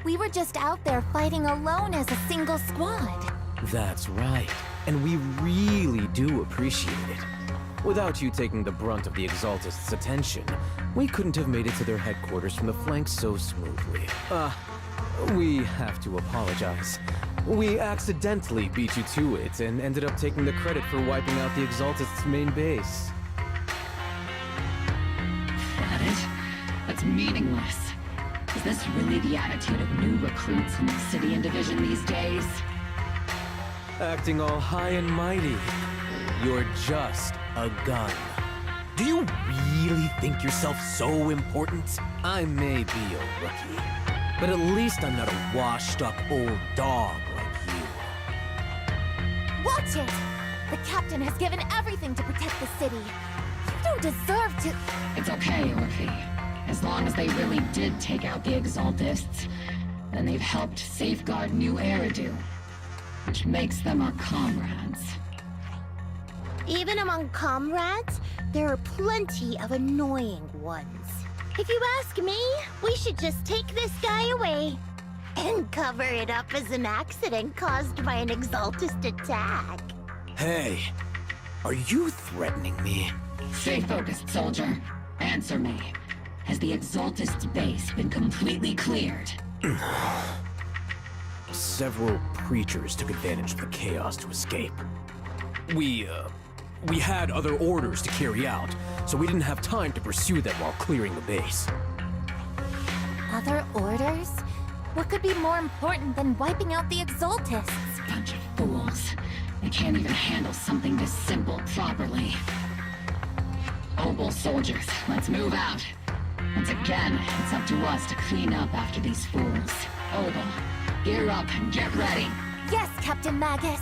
Speaker 4: We were just out there fighting alone as a single squad.
Speaker 21: That's right. And we really do appreciate it. Without you taking the brunt of the Exaltists' attention, we couldn't have made it to their headquarters from the flank so smoothly. We have to apologize. We accidentally beat you to it and ended up taking the credit for wiping out the Exaltists' main base.
Speaker 12: That it? That's meaningless. Is this really the attitude of new recruits in the Obsidian Division these days?
Speaker 21: Acting all high and mighty. You're just a gun. Do you really think yourself so important? I may be a rookie, but at least I'm not a washed-up old dog like you.
Speaker 4: Watch it! The captain has given everything to protect the city. You don't deserve to...
Speaker 12: It's okay, Orphe. As long as they really did take out the Exaltists, then they've helped safeguard New Eridu, which makes them our comrades.
Speaker 17: Even among comrades, there are plenty of annoying ones. If you ask me, we should just take this guy away and cover it up as an accident caused by an Exaltist attack.
Speaker 21: Hey, are you threatening me?
Speaker 12: Stay focused, soldier. Answer me. Has the Exaltist base been completely cleared?
Speaker 21: Several creatures took advantage of the chaos to escape. We had other orders to carry out, so we didn't have time to pursue them while clearing the base.
Speaker 4: Other orders? What could be more important than wiping out the Exaltists?
Speaker 12: Bunch of fools. They can't even handle something this simple properly. Obel soldiers, let's move out. Once again, it's up to us to clean up after these fools. Obel, gear up and get ready.
Speaker 4: Yes, Captain Magus.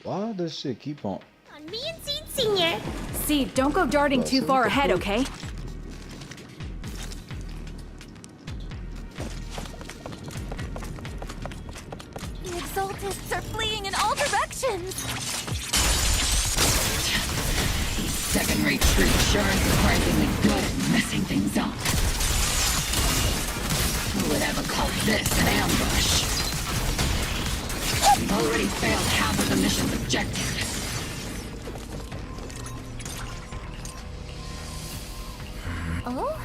Speaker 15: Why does shit keep on?
Speaker 17: On me and Seed Senior.
Speaker 14: Seed, don't go darting too far ahead, okay?
Speaker 4: The Exaltists are fleeing in all directions.
Speaker 12: These second-rate troops sure are surprisingly good at messing things up. Who would ever call this an ambush? We've already failed half of the mission's objective.
Speaker 4: Oh?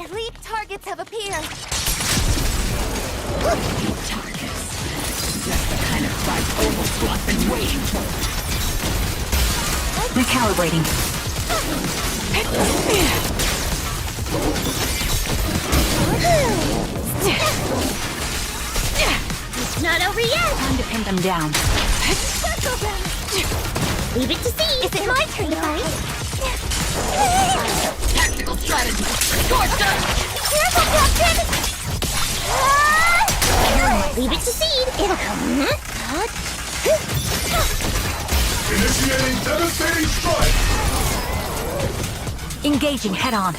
Speaker 4: Elite targets have appeared.
Speaker 12: Elite targets. That's the kind of fight Obel Squad's been waiting for.
Speaker 18: Recalibrating.
Speaker 17: It's not over yet.
Speaker 18: Time to pin them down.
Speaker 17: Leave it to see. Is it my turn to fight?
Speaker 12: Tactical strategy. Scorcher!
Speaker 17: Careful, Captain! Leave it to Seed. It'll come.
Speaker 8: Initiating devastating strike!
Speaker 18: Engaging head-on.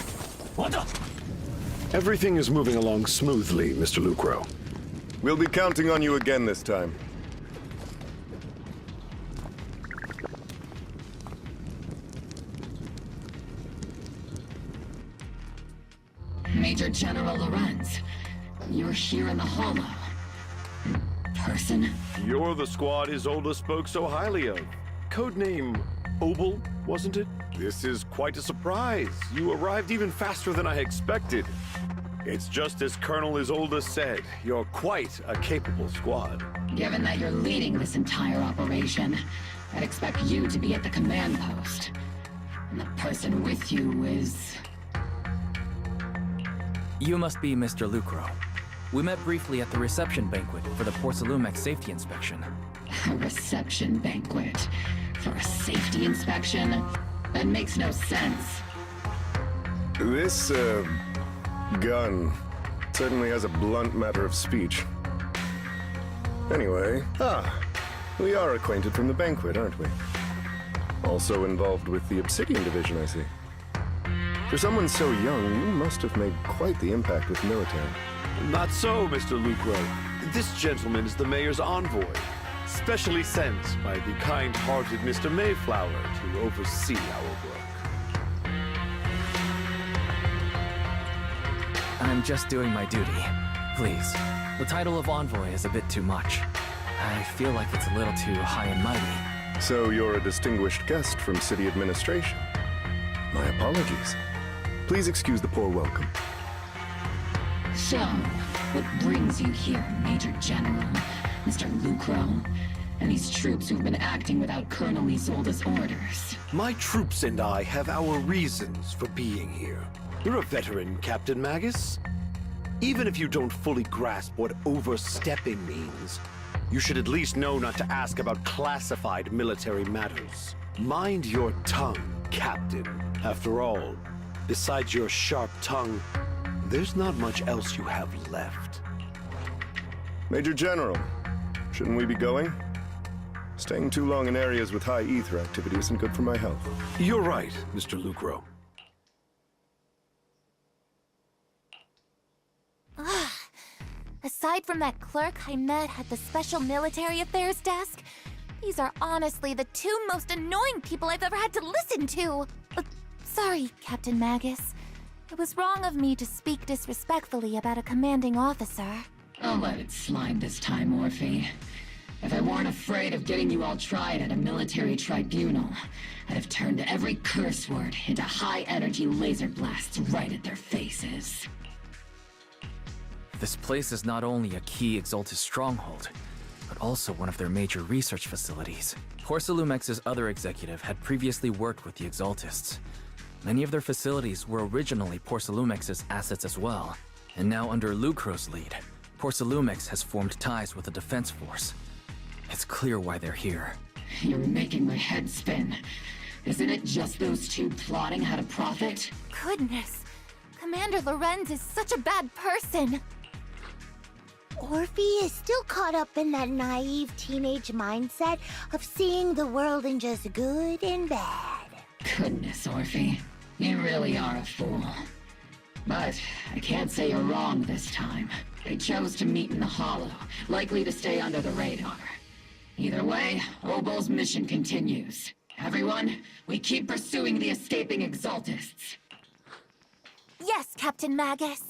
Speaker 22: Everything is moving along smoothly, Mr. Lucro.
Speaker 5: We'll be counting on you again this time.
Speaker 12: Major General Lorenz, you're here in the Hollow. In person?
Speaker 22: You're the squad Isolde spoke so highly of. Codename Obel, wasn't it? This is quite a surprise. You arrived even faster than I expected. It's just as Colonel Isolde said. You're quite a capable squad.
Speaker 12: Given that you're leading this entire operation, I'd expect you to be at the command post. And the person with you is...
Speaker 3: You must be Mr. Lucro. We met briefly at the reception banquet for the Porcelumex safety inspection.
Speaker 12: A reception banquet? For a safety inspection? That makes no sense.
Speaker 5: This, gun certainly has a blunt matter of speech. Anyway, we are acquainted from the banquet, aren't we? Also involved with the Obsidian Division, I see. For someone so young, you must have made quite the impact with the military.
Speaker 22: Not so, Mr. Lucro. This gentleman is the mayor's envoy, specially sent by the kind-hearted Mr. Mayflower to oversee our work.
Speaker 3: I'm just doing my duty. Please. The title of envoy is a bit too much. I feel like it's a little too high and mighty.
Speaker 5: So you're a distinguished guest from city administration. My apologies. Please excuse the poor welcome.
Speaker 12: So, what brings you here, Major General, Mr. Lucro, and these troops who've been acting without Colonel Isolde's orders?
Speaker 22: My troops and I have our reasons for being here. You're a veteran, Captain Magus. Even if you don't fully grasp what overstepping means, you should at least know not to ask about classified military matters. Mind your tongue, Captain. After all, besides your sharp tongue, there's not much else you have left.
Speaker 5: Major General, shouldn't we be going? Staying too long in areas with high ether activity isn't good for my health.
Speaker 22: You're right, Mr. Lucro.
Speaker 4: Aside from that clerk I met at the Special Military Affairs desk, these are honestly the two most annoying people I've ever had to listen to. Sorry, Captain Magus. It was wrong of me to speak disrespectfully about a commanding officer.
Speaker 12: I'll let it slide this time, Orphe. If I weren't afraid of getting you all tried at a military tribunal, I'd have turned every curse word into high-energy laser blasts right at their faces.
Speaker 3: This place is not only a key Exaltus stronghold, but also one of their major research facilities. Porcelumex's other executive had previously worked with the Exaltists. Many of their facilities were originally Porcelumex's assets as well, and now under Lucro's lead, Porcelumex has formed ties with the defense force. It's clear why they're here.
Speaker 12: You're making my head spin. Isn't it just those two plotting how to profit?
Speaker 4: Goodness, Commander Lorenz is such a bad person.
Speaker 17: Orphe is still caught up in that naive teenage mindset of seeing the world in just good and bad.
Speaker 12: Goodness, Orphe. You really are a fool. But I can't say you're wrong this time. They chose to meet in the Hollow, likely to stay under the radar. Either way, Obel's mission continues. Everyone, we keep pursuing the escaping Exaltists.
Speaker 4: Yes, Captain Magus.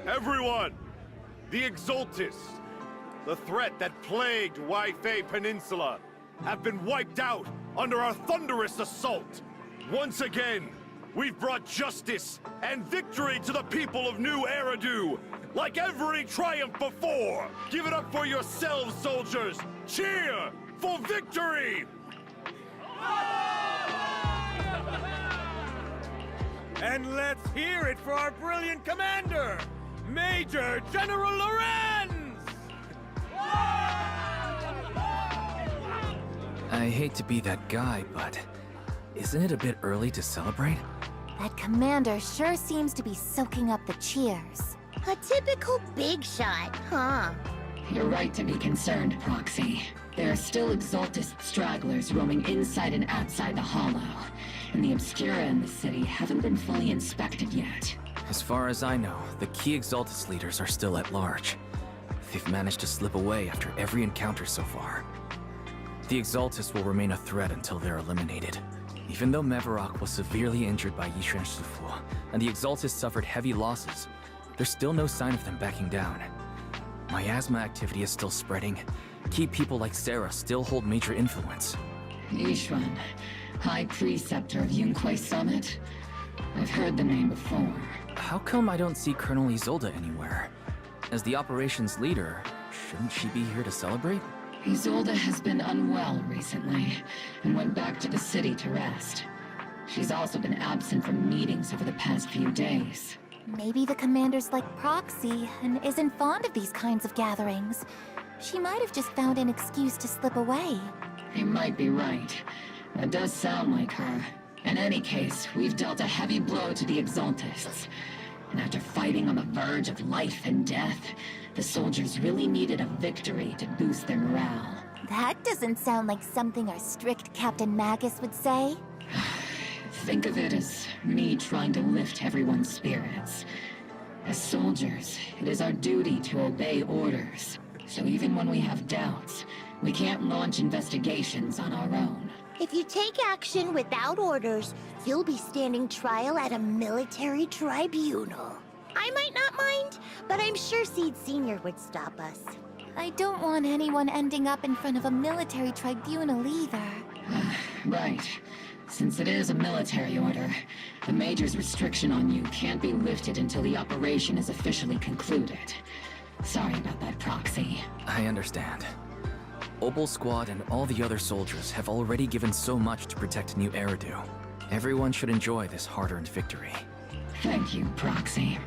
Speaker 22: Everyone! The Exaltists, the threat that plagued Waifei Peninsula, have been wiped out under our thunderous assault. Once again, we've brought justice and victory to the people of New Eridu, like every triumph before. Give it up for yourselves, soldiers. Cheer for victory!
Speaker 10: And let's hear it for our brilliant commander, Major General Lorenz!
Speaker 3: I hate to be that guy, but isn't it a bit early to celebrate?
Speaker 4: That commander sure seems to be soaking up the cheers.
Speaker 17: A typical big shot, huh?
Speaker 12: You're right to be concerned, Proxy. There are still Exaltist stragglers roaming inside and outside the Hollow, and the Obscura in the city haven't been fully inspected yet.
Speaker 3: As far as I know, the key Exaltus leaders are still at large. They've managed to slip away after every encounter so far. The Exaltus will remain a threat until they're eliminated. Even though Mevarok was severely injured by Yishuan Shifu, and the Exaltus suffered heavy losses, there's still no sign of them backing down. Miasma activity is still spreading. Key people like Sarah still hold major influence.
Speaker 12: Yishuan, High Preceptor of Yunquay Summit? I've heard the name before.
Speaker 3: How come I don't see Colonel Isolde anywhere? As the operations leader, shouldn't she be here to celebrate?
Speaker 12: Isolde has been unwell recently, and went back to the city to rest. She's also been absent from meetings over the past few days.
Speaker 4: Maybe the commander's like Proxy and isn't fond of these kinds of gatherings. She might have just found an excuse to slip away.
Speaker 12: You might be right. That does sound like her. In any case, we've dealt a heavy blow to the Exaltists. And after fighting on the verge of life and death, the soldiers really needed a victory to boost their morale.
Speaker 4: That doesn't sound like something our strict Captain Magus would say.
Speaker 12: Think of it as me trying to lift everyone's spirits. As soldiers, it is our duty to obey orders. So even when we have doubts, we can't launch investigations on our own.
Speaker 17: If you take action without orders, you'll be standing trial at a military tribunal. I might not mind, but I'm sure Seed Sr. would stop us.
Speaker 4: I don't want anyone ending up in front of a military tribunal either.
Speaker 12: Right. Since it is a military order, the Major's restriction on you can't be lifted until the operation is officially concluded. Sorry about that, Proxy.
Speaker 3: I understand. Obel Squad and all the other soldiers have already given so much to protect New Eridu. Everyone should enjoy this hard-earned victory.
Speaker 12: Thank you, Proxy.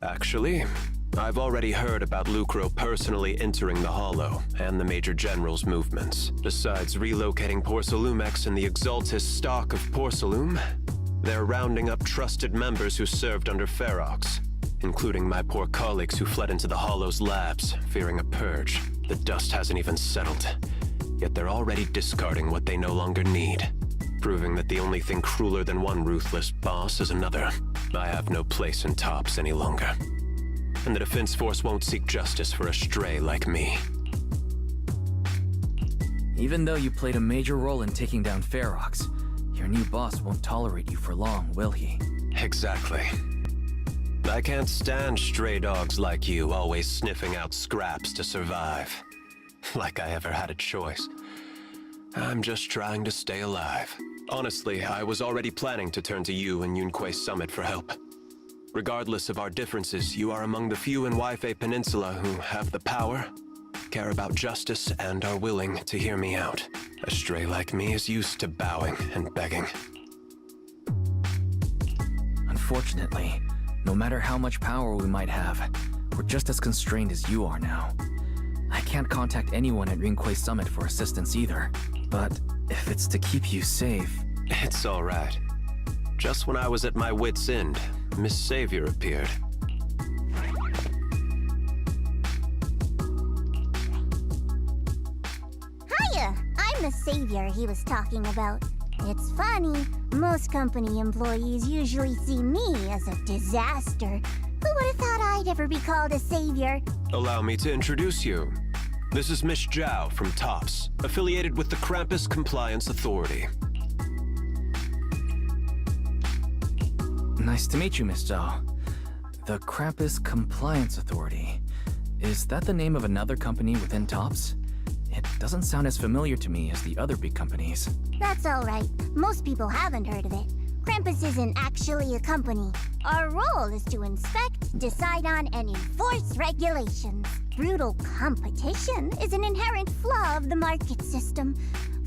Speaker 23: Actually, I've already heard about Lucro personally entering the Hollow and the Major General's movements. Besides relocating Porcelumex and the Exaltis stock of Porcelume, they're rounding up trusted members who served under Ferox, including my poor colleagues who fled into the Hollow's labs, fearing a purge. The dust hasn't even settled, yet they're already discarding what they no longer need, proving that the only thing crueler than one ruthless boss is another. I have no place in Tops any longer. And the Defense Force won't seek justice for a stray like me.
Speaker 3: Even though you played a major role in taking down Ferox, your new boss won't tolerate you for long, will he?
Speaker 23: Exactly. I can't stand stray dogs like you always sniffing out scraps to survive. Like I ever had a choice. I'm just trying to stay alive. Honestly, I was already planning to turn to you and Yunquay Summit for help. Regardless of our differences, you are among the few in Waifei Peninsula who have the power, care about justice, and are willing to hear me out. A stray like me is used to bowing and begging.
Speaker 3: Unfortunately, no matter how much power we might have, we're just as constrained as you are now. I can't contact anyone at Yunquay Summit for assistance either. But if it's to keep you safe...
Speaker 23: It's all right. Just when I was at my wit's end, Miss Savior appeared.
Speaker 17: Hiya! I'm the savior he was talking about. It's funny, most company employees usually see me as a disaster. Who would have thought I'd ever be called a savior?
Speaker 23: Allow me to introduce you. This is Miss Zhao from TOPS, affiliated with the Krampus Compliance Authority.
Speaker 3: Nice to meet you, Miss Zhao. The Krampus Compliance Authority. Is that the name of another company within TOPS? It doesn't sound as familiar to me as the other big companies.
Speaker 17: That's alright. Most people haven't heard of it. Krampus isn't actually a company. Our role is to inspect, decide on, and enforce regulations. Brutal competition is an inherent flaw of the market system.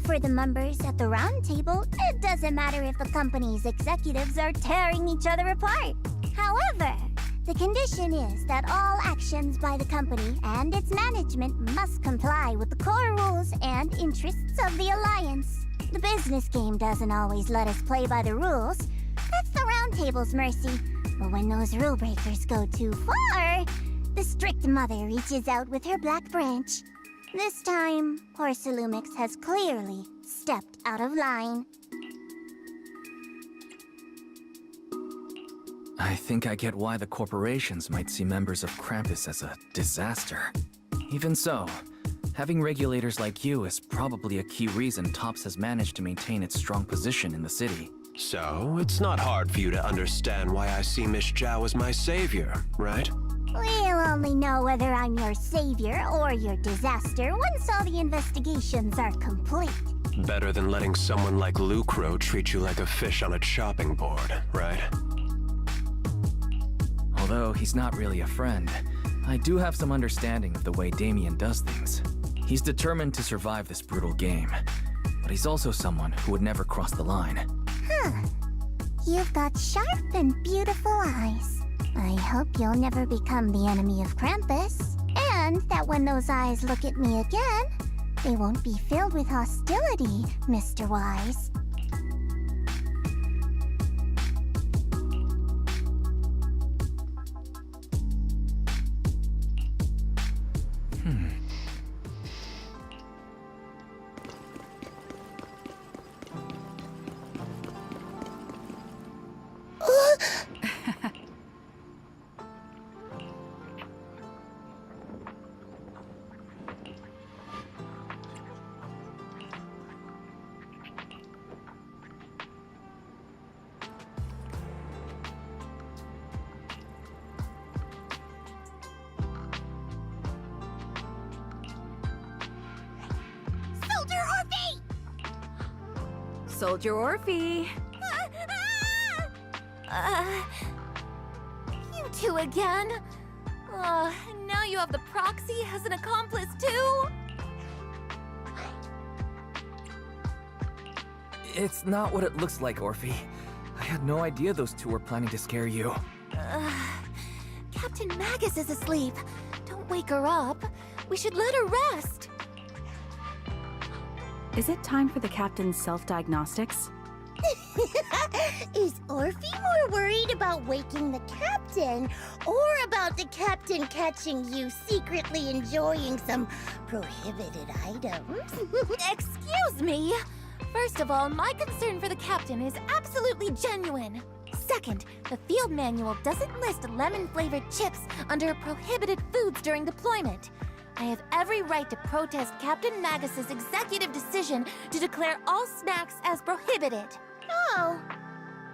Speaker 17: For the members at the round table, it doesn't matter if a company's executives are tearing each other apart. However, the condition is that all actions by the company and its management must comply with the core rules and interests of the Alliance. The business game doesn't always let us play by the rules. That's the round table's mercy. But when those rule breakers go too far, the strict mother reaches out with her black branch. This time, poor Salumix has clearly stepped out of line.
Speaker 3: I think I get why the corporations might see members of Krampus as a disaster. Even so, having regulators like you is probably a key reason TOPS has managed to maintain its strong position in the city.
Speaker 23: So, it's not hard for you to understand why I see Miss Zhao as my savior, right?
Speaker 17: We'll only know whether I'm your savior or your disaster once all the investigations are complete.
Speaker 23: Better than letting someone like Lucro treat you like a fish on a chopping board, right?
Speaker 3: Although he's not really a friend, I do have some understanding of the way Damien does things. He's determined to survive this brutal game, but he's also someone who would never cross the line.
Speaker 17: Huh. You've got sharp and beautiful eyes. I hope you'll never become the enemy of Krampus, and that when those eyes look at me again, they won't be filled with hostility, Mr. Wise.
Speaker 14: Soldier Orphe!
Speaker 4: You two again? Now you have the proxy as an accomplice too?
Speaker 3: It's not what it looks like, Orphe. I had no idea those two were planning to scare you.
Speaker 4: Captain Magus is asleep. Don't wake her up. We should let her rest.
Speaker 14: Is it time for the captain's self-diagnostics?
Speaker 17: Is Orphe more worried about waking the captain, or about the captain catching you secretly enjoying some prohibited items?
Speaker 4: Excuse me! First of all, my concern for the captain is absolutely genuine. Second, the field manual doesn't list lemon-flavored chips under prohibited foods during deployment. I have every right to protest Captain Magus's executive decision to declare all snacks as prohibited.
Speaker 17: Oh.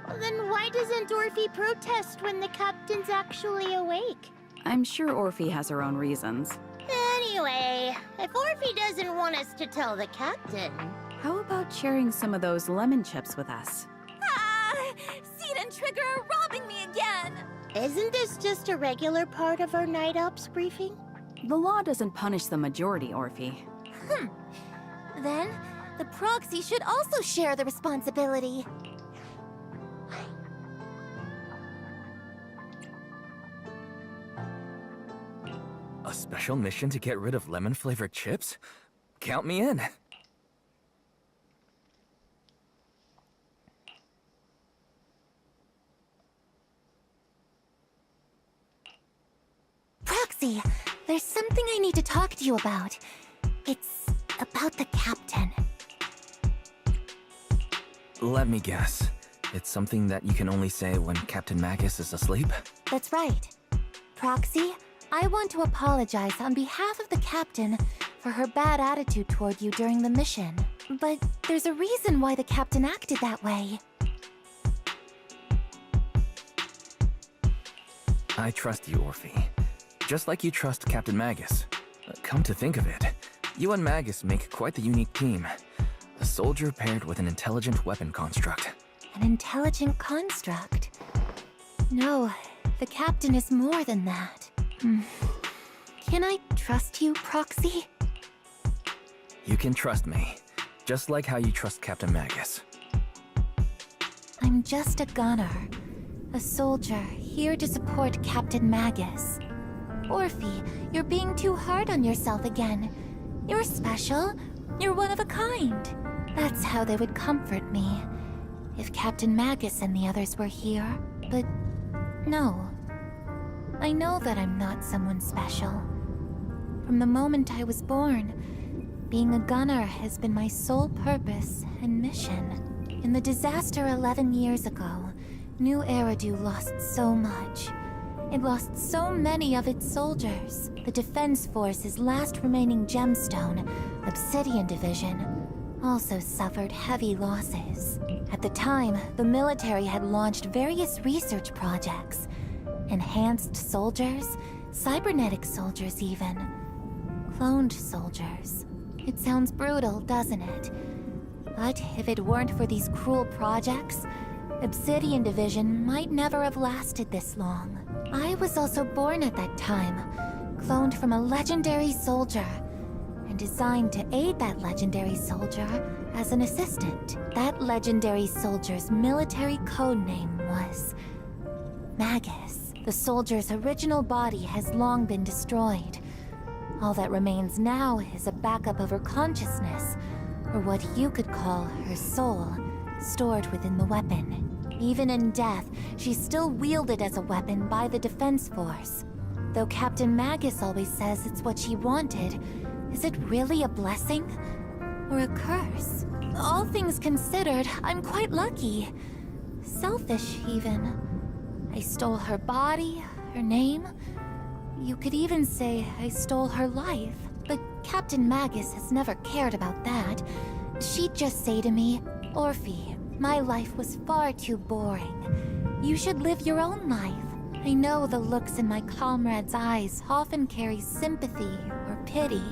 Speaker 17: Well, then why doesn't Orphe protest when the captain's actually awake?
Speaker 14: I'm sure Orphe has her own reasons.
Speaker 17: Anyway, if Orphe doesn't want us to tell the captain...
Speaker 14: How about sharing some of those lemon chips with us?
Speaker 4: Seed and Trigger are robbing me again!
Speaker 17: Isn't this just a regular part of our night ops briefing?
Speaker 14: The law doesn't punish the majority, Orphe.
Speaker 4: Then, the proxy should also share the responsibility.
Speaker 3: A special mission to get rid of lemon-flavored chips? Count me in.
Speaker 4: Proxy, there's something I need to talk to you about. It's about the captain.
Speaker 3: Let me guess. It's something that you can only say when Captain Magus is asleep?
Speaker 4: That's right. Proxy, I want to apologize on behalf of the captain for her bad attitude toward you during the mission. But there's a reason why the captain acted that way.
Speaker 3: I trust you, Orphe. Just like you trust Captain Magus. Come to think of it, you and Magus make quite the unique team. A soldier paired with an intelligent weapon construct.
Speaker 4: An intelligent construct? No, the captain is more than that. Can I trust you, Proxy?
Speaker 3: You can trust me, just like how you trust Captain Magus.
Speaker 4: I'm just a gunner. A soldier, here to support Captain Magus. Orphe, you're being too hard on yourself again. You're special. You're one of a kind. That's how they would comfort me. If Captain Magus and the others were here. But no. I know that I'm not someone special. From the moment I was born, being a gunner has been my sole purpose and mission. In the disaster 11 years ago, New Eridu lost so much. It lost so many of its soldiers. The Defense Force's last remaining gemstone, Obsidian Division, also suffered heavy losses. At the time, the military had launched various research projects. Enhanced soldiers, cybernetic soldiers even. Cloned soldiers. It sounds brutal, doesn't it? But if it weren't for these cruel projects, Obsidian Division might never have lasted this long. I was also born at that time, cloned from a legendary soldier, and designed to aid that legendary soldier as an assistant. That legendary soldier's military code name was Magus. The soldier's original body has long been destroyed. All that remains now is a backup of her consciousness, or what you could call her soul, stored within the weapon. Even in death, she's still wielded as a weapon by the Defense Force. Though Captain Magus always says it's what she wanted, is it really a blessing? Or a curse? All things considered, I'm quite lucky. Selfish, even. I stole her body, her name. You could even say I stole her life. But Captain Magus has never cared about that. She'd just say to me, Orphe, my life was far too boring. You should live your own life. I know the looks in my comrades' eyes often carry sympathy or pity,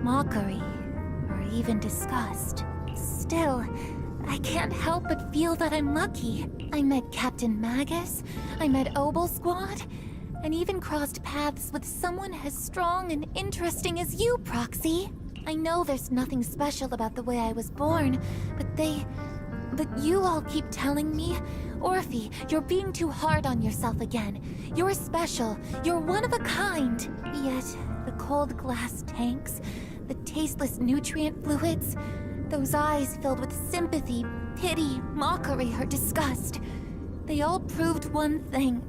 Speaker 4: mockery, or even disgust. Still, I can't help but feel that I'm lucky. I met Captain Magus, I met Obel Squad, and even crossed paths with someone as strong and interesting as you, Proxy. I know there's nothing special about the way I was born, but you all keep telling me, Orphe, you're being too hard on yourself again. You're special. You're one of a kind. Yet, the cold glass tanks, the tasteless nutrient fluids, those eyes filled with sympathy, pity, mockery, or disgust, they all proved one thing.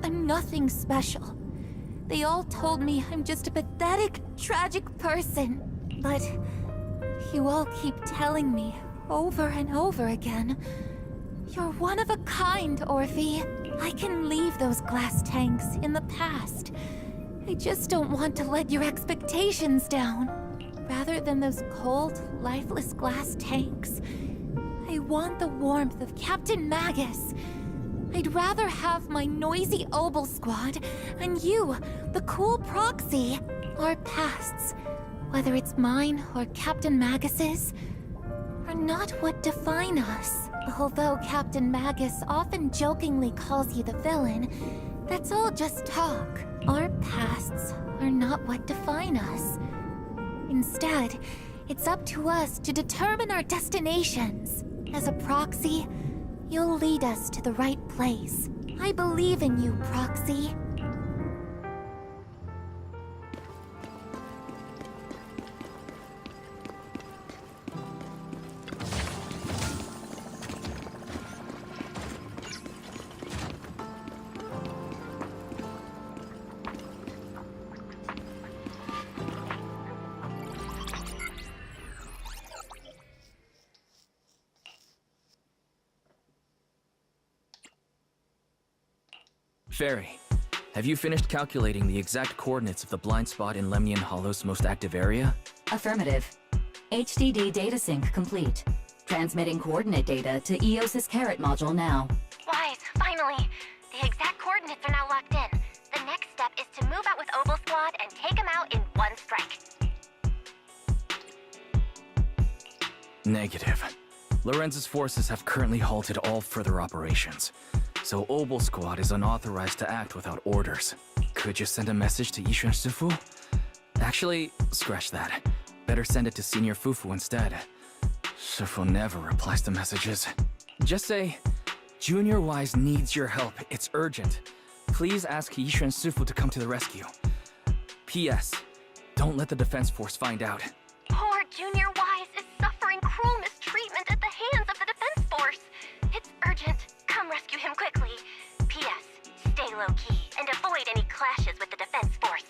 Speaker 4: I'm nothing special. They all told me I'm just a pathetic, tragic person. But you all keep telling me over and over again, you're one of a kind, Orphe. I can leave those glass tanks in the past. I just don't want to let your expectations down. Rather than those cold, lifeless glass tanks, I want the warmth of Captain Magus. I'd rather have my noisy Obel Squad and you, the cool Proxy. Our pasts, whether it's mine or Captain Magus's, are not what define us. Although Captain Magus often jokingly calls you the villain, that's all just talk. Our pasts are not what define us. Instead, it's up to us to determine our destinations. As a Proxy, you'll lead us to the right place. I believe in you, Proxy.
Speaker 3: Fairy, have you finished calculating the exact coordinates of the blind spot in Lemnian Hollow's most active area?
Speaker 18: Affirmative. HDD data sync complete. Transmitting coordinate data to EOS's Carrot module now.
Speaker 1: Wise, finally. The exact coordinates are now locked in. The next step is to move out with Obel Squad and take them out in one strike.
Speaker 3: Negative. Lorenz's forces have currently halted all further operations, so Obel Squad is unauthorized to act without orders. Could you send a message to Yishuan Sufu? Actually, scratch that. Better send it to Senior Fufu instead. Sufu never replies to messages. Just say, Junior Wise needs your help. It's urgent. Please ask Yishuan Sufu to come to the rescue. P.S. Don't let the defense force find out.
Speaker 1: Poor Junior Wise is suffering cruel mistreatment at the hands of the defense force. It's urgent. Come rescue him quickly. P.S. Stay low-key and avoid any clashes with the defense force.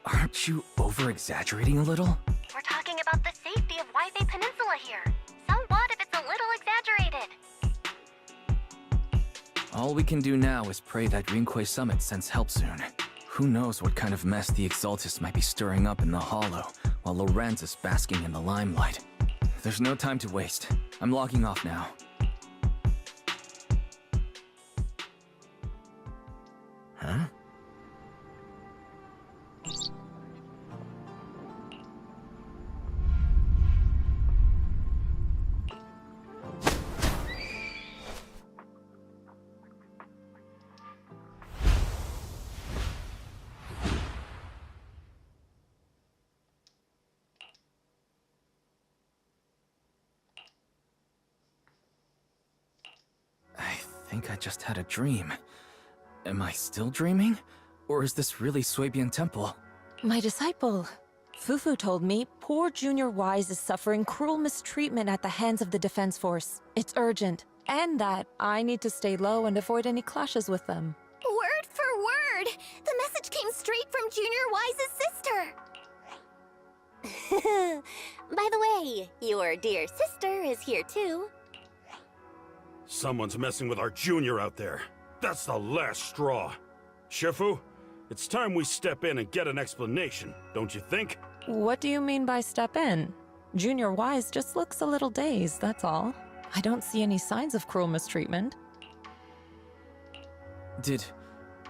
Speaker 3: Aren't you over-exaggerating a little?
Speaker 1: We're talking about the safety of Waifei Peninsula here. So what if it's a little exaggerated?
Speaker 3: All we can do now is pray that Rinquei Summit sends help soon. Who knows what kind of mess the Exaltists might be stirring up in the Hollow, while Lorenz is basking in the limelight. There's no time to waste. I'm logging off now. Huh? I think I just had a dream. Am I still dreaming? Or is this really Suibian Temple?
Speaker 7: My disciple, Fufu told me poor Junior Wise is suffering cruel mistreatment at the hands of the defense force. It's urgent. And that I need to stay low and avoid any clashes with them.
Speaker 17: Word for word! The message came straight from Junior Wise's sister! By the way, your dear sister is here too.
Speaker 10: Someone's messing with our junior out there. That's the last straw. Shifu, it's time we step in and get an explanation, don't you think?
Speaker 7: What do you mean by step in? Junior Wise just looks a little dazed, that's all. I don't see any signs of cruel mistreatment.
Speaker 3: Did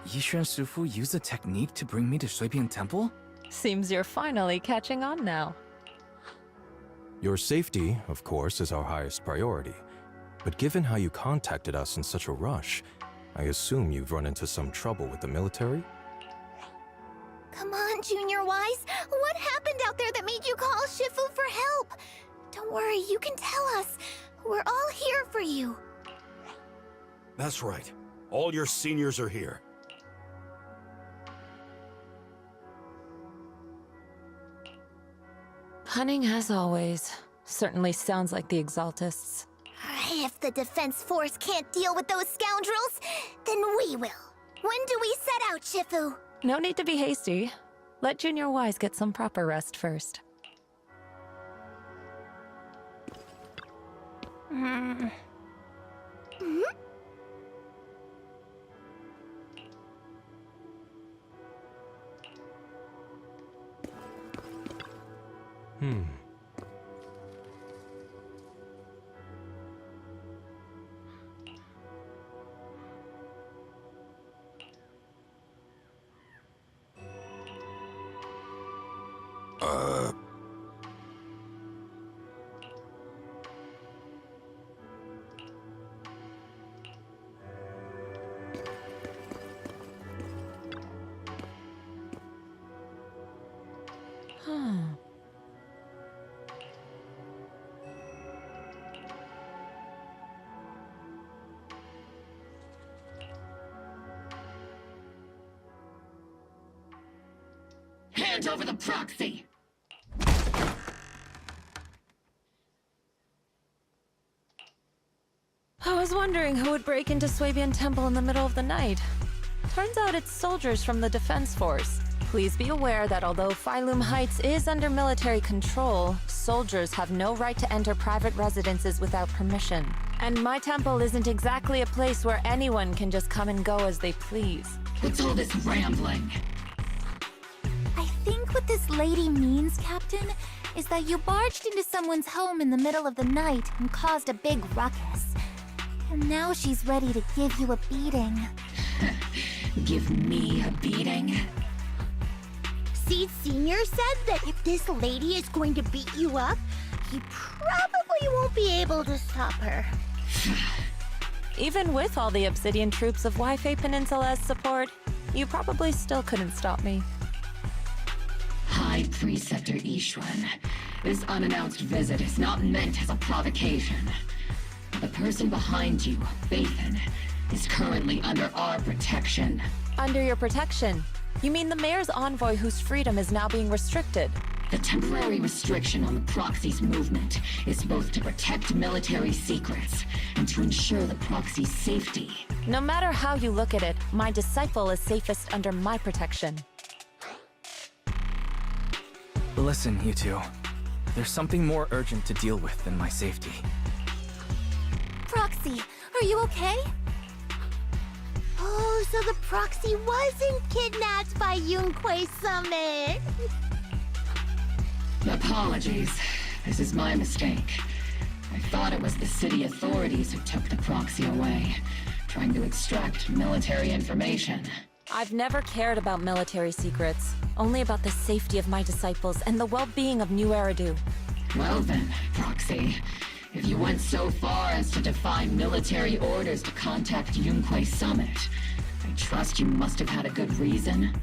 Speaker 3: Yishuan Sufu use a technique to bring me to Suibian Temple?
Speaker 7: Seems you're finally catching on now.
Speaker 9: Your safety, of course, is our highest priority. But given how you contacted us in such a rush, I assume you've run into some trouble with the military?
Speaker 17: Come on, Junior Wise. What happened out there that made you call Shifu for help? Don't worry, you can tell us. We're all here for you.
Speaker 10: That's right. All your seniors are here.
Speaker 7: Cunning as always. Certainly sounds like the Exaltists.
Speaker 17: If the defense force can't deal with those scoundrels, then we will. When do we set out, Shifu?
Speaker 7: No need to be hasty. Let Junior Wise get some proper rest first.
Speaker 17: Hmm?
Speaker 12: Hand over the proxy!
Speaker 7: I was wondering who would break into Suibian Temple in the middle of the night. Turns out it's soldiers from the defense force. Please be aware that although Phylum Heights is under military control, soldiers have no right to enter private residences without permission. And my temple isn't exactly a place where anyone can just come and go as they please.
Speaker 12: What's all this rambling?
Speaker 4: I think what this lady means, Captain, is that you barged into someone's home in the middle of the night and caused a big ruckus. And now she's ready to give you a beating.
Speaker 12: Give me a beating?
Speaker 17: Seed Senior said that if this lady is going to beat you up, he probably won't be able to stop her.
Speaker 7: Even with all the Obsidian troops of Wi-Fi Peninsula as support, you probably still couldn't stop me.
Speaker 12: High Preceptor Ishwan, this unannounced visit is not meant as a provocation. The person behind you, Bathan, is currently under our protection.
Speaker 7: Under your protection? You mean the mayor's envoy whose freedom is now being restricted?
Speaker 12: The temporary restriction on the proxy's movement is both to protect military secrets and to ensure the proxy's safety.
Speaker 7: No matter how you look at it, my disciple is safest under my protection.
Speaker 3: Listen, you two. There's something more urgent to deal with than my safety.
Speaker 4: Proxy, are you okay?
Speaker 17: Oh, so the proxy wasn't kidnapped by Yunquay Summit.
Speaker 12: Apologies. This is my mistake. I thought it was the city authorities who took the proxy away, trying to extract military information.
Speaker 7: I've never cared about military secrets, only about the safety of my disciples and the well-being of New Eridu.
Speaker 12: Well then, Proxy, if you went so far as to defy military orders to contact Yunquay Summit, I trust you must have had a good reason.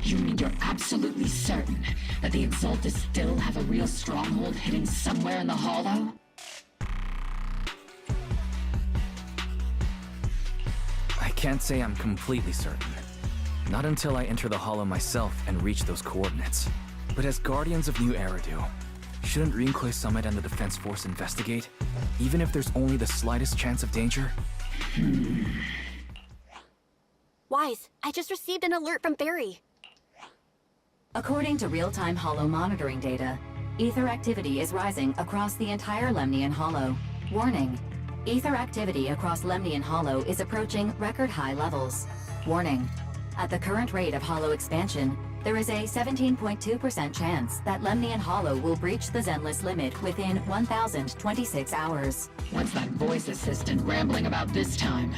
Speaker 12: You mean you're absolutely certain that the Exaltus still have a real stronghold hidden somewhere in the Hollow?
Speaker 3: I can't say I'm completely certain. Not until I enter the Hollow myself and reach those coordinates. But as Guardians of New Eridu, shouldn't Yunquay Summit and the Defense Force investigate? Even if there's only the slightest chance of danger?
Speaker 11: Wise, I just received an alert from Barry.
Speaker 18: According to real-time Hollow monitoring data, ether activity is rising across the entire Lemnian Hollow. Warning. Ether activity across Lemnian Hollow is approaching record-high levels. Warning. At the current rate of Hollow expansion, there is a 17.2% chance that Lemnian Hollow will breach the Zenless limit within 1,026 hours.
Speaker 12: What's that voice assistant rambling about this time?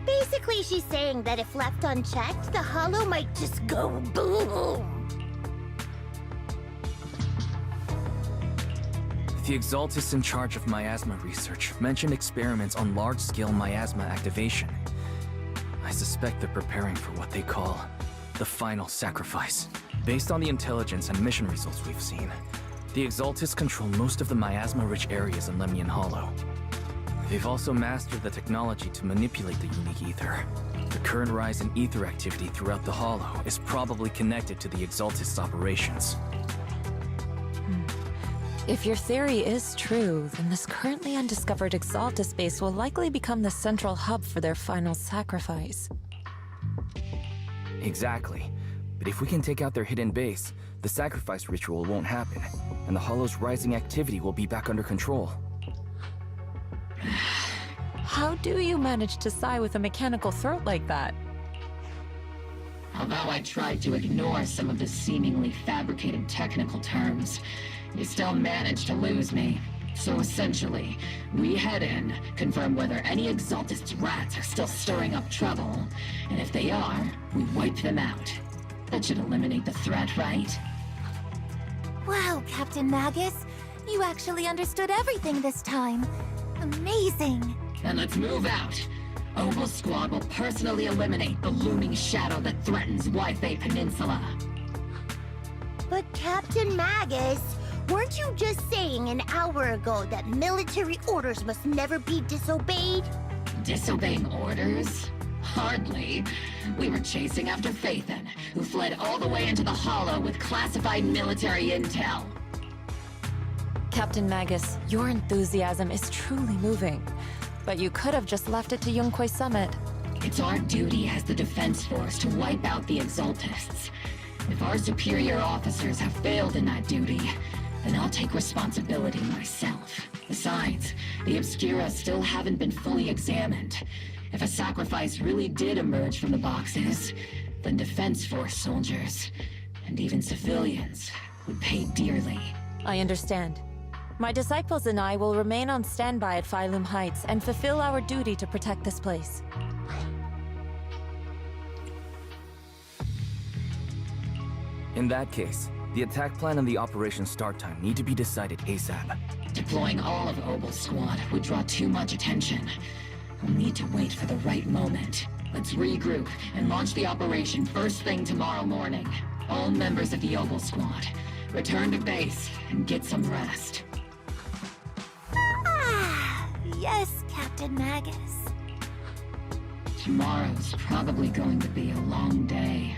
Speaker 17: Basically, she's saying that if left unchecked, the Hollow might just go boom.
Speaker 3: The Exaltus in charge of miasma research mentioned experiments on large-scale miasma activation. I suspect they're preparing for what they call the final sacrifice. Based on the intelligence and mission results we've seen, the Exaltus control most of the miasma-rich areas in Lemnian Hollow. They've also mastered the technology to manipulate the unique ether. The current rise in ether activity throughout the Hollow is probably connected to the Exaltus operations.
Speaker 7: If your theory is true, then this currently undiscovered Exaltus base will likely become the central hub for their final sacrifice.
Speaker 3: Exactly. But if we can take out their hidden base, the sacrifice ritual won't happen, and the Hollow's rising activity will be back under control.
Speaker 7: How do you manage to sigh with a mechanical throat like that?
Speaker 12: Although I tried to ignore some of the seemingly fabricated technical terms, you still managed to lose me. So essentially, we head in, confirm whether any Exaltist rats are still stirring up trouble, and if they are, we wipe them out. That should eliminate the threat, right?
Speaker 4: Wow, Captain Magus. You actually understood everything this time. Amazing.
Speaker 12: Then let's move out. Oval Squad will personally eliminate the looming shadow that threatens Wi-Fi Peninsula.
Speaker 17: But Captain Magus, weren't you just saying an hour ago that military orders must never be disobeyed?
Speaker 12: Disobeying orders? Hardly. We were chasing after Phaethon, who fled all the way into the Hollow with classified military intel.
Speaker 7: Captain Magus, your enthusiasm is truly moving. But you could have just left it to Yunquay Summit.
Speaker 12: It's our duty as the Defense Force to wipe out the Exaltists. If our superior officers have failed in that duty, then I'll take responsibility myself. Besides, the Obscura still haven't been fully examined. If a sacrifice really did emerge from the boxes, then Defense Force soldiers, and even civilians, would pay dearly.
Speaker 7: I understand. My disciples and I will remain on standby at Phylum Heights and fulfill our duty to protect this place.
Speaker 3: In that case, the attack plan and the operation start time need to be decided ASAP.
Speaker 12: Deploying all of Obel's squad would draw too much attention. We'll need to wait for the right moment. Let's regroup and launch the operation first thing tomorrow morning. All members of the Obel squad, return to base and get some rest.
Speaker 17: Yes, Captain Magus.
Speaker 12: Tomorrow's probably going to be a long day.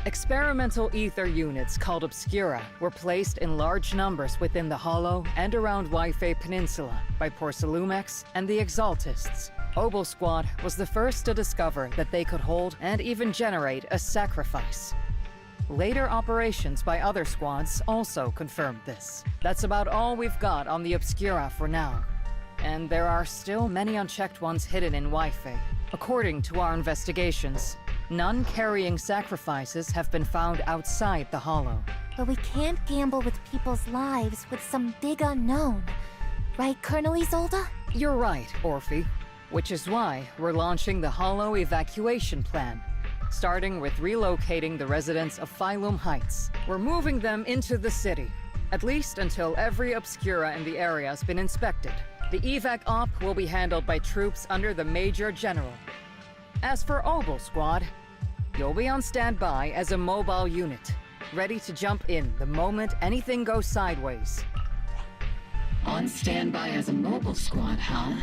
Speaker 13: Experimental ether units called Obscura were placed in large numbers within the Hollow and around Waifei Peninsula by Porcelumex and the Exaltists. Obel Squad was the first to discover that they could hold and even generate a sacrifice. Later operations by other squads also confirmed this. That's about all we've got on the Obscura for now. And there are still many unchecked ones hidden in Waifei. According to our investigations, none carrying sacrifices have been found outside the Hollow.
Speaker 4: But we can't gamble with people's lives with some big unknown. Right, Colonel Isolde?
Speaker 13: You're right, Orphe. Which is why we're launching the Hollow evacuation plan. Starting with relocating the residents of Phylum Heights. We're moving them into the city, at least until every Obscura in the area has been inspected. The evac op will be handled by troops under the Major General. As for Obel Squad, you'll be on standby as a mobile unit, ready to jump in the moment anything goes sideways.
Speaker 12: On standby as a mobile squad, huh?